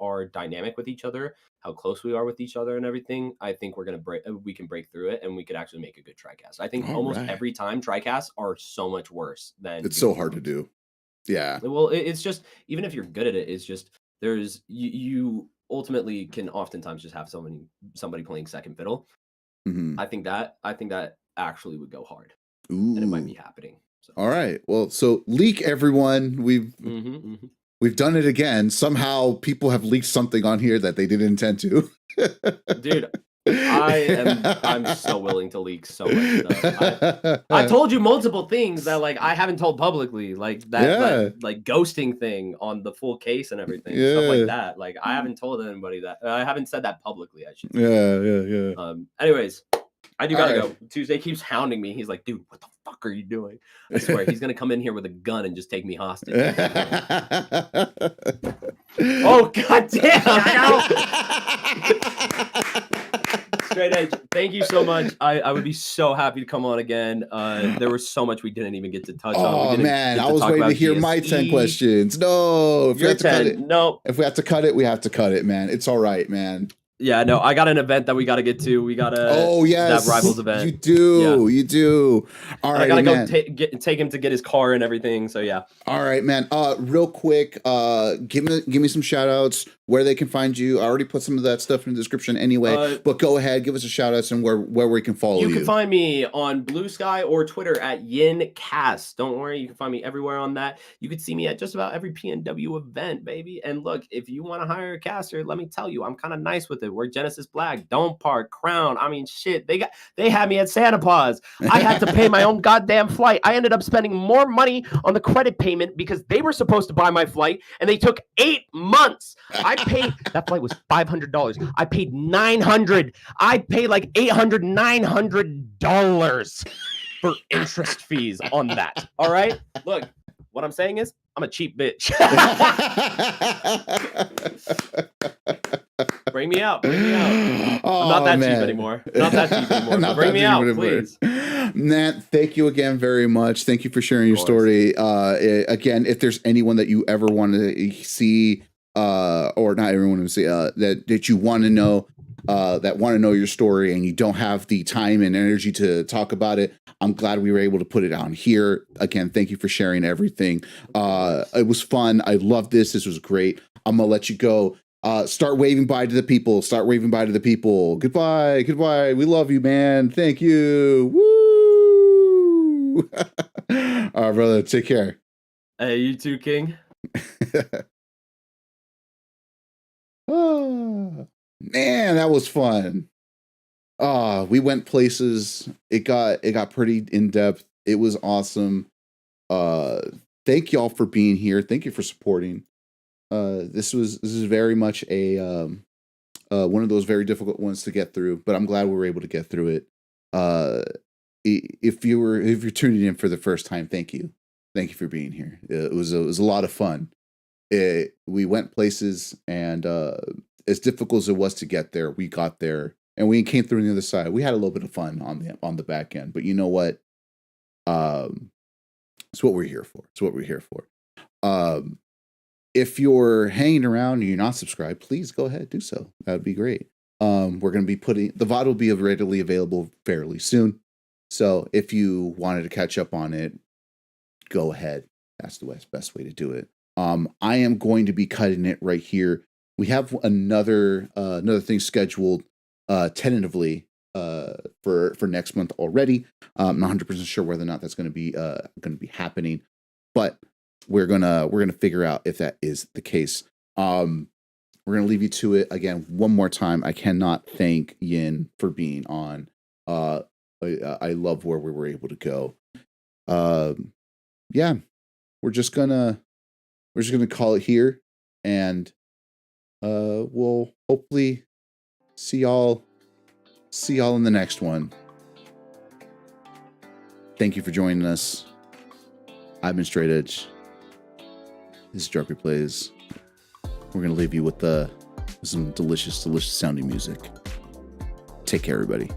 our dynamic with each other, how close we are with each other and everything, I think we can break through it and we could actually make a good TriCast. I think every time TriCasts are so much worse than it's so hard to do. Yeah. Well, it's just, even if you're good at it, it's just you ultimately can oftentimes just have somebody playing second fiddle. Mm-hmm. I think that actually would go hard. Ooh. And it might be happening. So. All right. Well, so leak, everyone. We've done it again. Somehow people have leaked something on here that they didn't intend to. Dude, I'm so willing to leak so much stuff. I told you multiple things that like I haven't told publicly, like that like ghosting thing on the full case and everything, stuff like that. Like I haven't told anybody that. I haven't said that publicly, I should say. Yeah. Anyways, I do gotta go. Tuesday keeps hounding me. He's like, dude, what the fuck are you doing? I swear he's gonna come in here with a gun and just take me hostage. Oh god damn! Straight edge. Thank you so much. I would be so happy to come on again. There was so much we didn't even get to touch on. Oh man, I was waiting to hear my 10 questions. No, if we have to cut it, no. If we have to cut it, we have to cut it, man. It's all right, man. Yeah, no, I got an event that we got to get to. We got to. Oh yes, that Rivals event. You do, you do. All right, I gotta man. go take him to get his car and everything. So yeah. All right, man. Real quick, give me some shout outs where they can find you. I already put some of that stuff in the description anyway, but go ahead, give us a shout outs and where we can follow you. You can find me on Blue Sky or Twitter at YinCasts. Don't worry, you can find me everywhere on that. You can see me at just about every PNW event, baby. And look, if you want to hire a caster, let me tell you, I'm kind of nice with it. We're Genesis Black, Dome Park, Crown. I mean, shit, they had me at Santa Paws. I had to pay my own goddamn flight. I ended up spending more money on the credit payment because they were supposed to buy my flight, and they took 8 months. I paid, that flight was $500. I paid $900. I paid like $800, $900 for interest fees on that. All right? Look, what I'm saying is, I'm a cheap bitch. Bring me out. Bring me out. Oh, I'm not that man. cheap anymore. Not that cheap anymore. Bring me out, please. Nat, thank you again very much. Thank you for sharing your story. Again, if there's anyone that you ever want to see or not everyone would say, that you want to know, that want to know your story and you don't have the time and energy to talk about it. I'm glad we were able to put it on here. Again, thank you for sharing everything. It was fun. I love this. This was great. I'm going to let you go. Start waving bye to the people. Start waving bye to the people. Goodbye. Goodbye. We love you, man. Thank you. Woo! All right, brother. Take care. Hey, you too, King. Oh, man, that was fun. We went places. It got pretty in depth. It was awesome. Thank y'all for being here. Thank you for supporting. This is very much a one of those very difficult ones to get through, but I'm glad we were able to get through it. If you're tuning in for the first time, thank you for being here. It was a lot of fun. We went places, and as difficult as it was to get there, we got there, and we came through on the other side. We had a little bit of fun on the back end, but you know what? It's what we're here for. It's what we're here for. If you're hanging around and you're not subscribed, please go ahead, do so. That would be great. We're going to be putting the VOD will be readily available fairly soon. So if you wanted to catch up on it, go ahead. That's the best way to do it. I am going to be cutting it right here. We have another thing scheduled tentatively for next month already. I'm not 100% sure whether or not that's going to be happening, but we're gonna figure out if that is the case. We're gonna leave you to it again one more time. I cannot thank Yin for being on. I love where we were able to go. Yeah, we're just gonna call it here, and we'll hopefully see y'all in the next one. Thank you for joining us. I've been Straight Edge. This is Drug Replays. We're going to leave you with some delicious sounding music. Take care, everybody.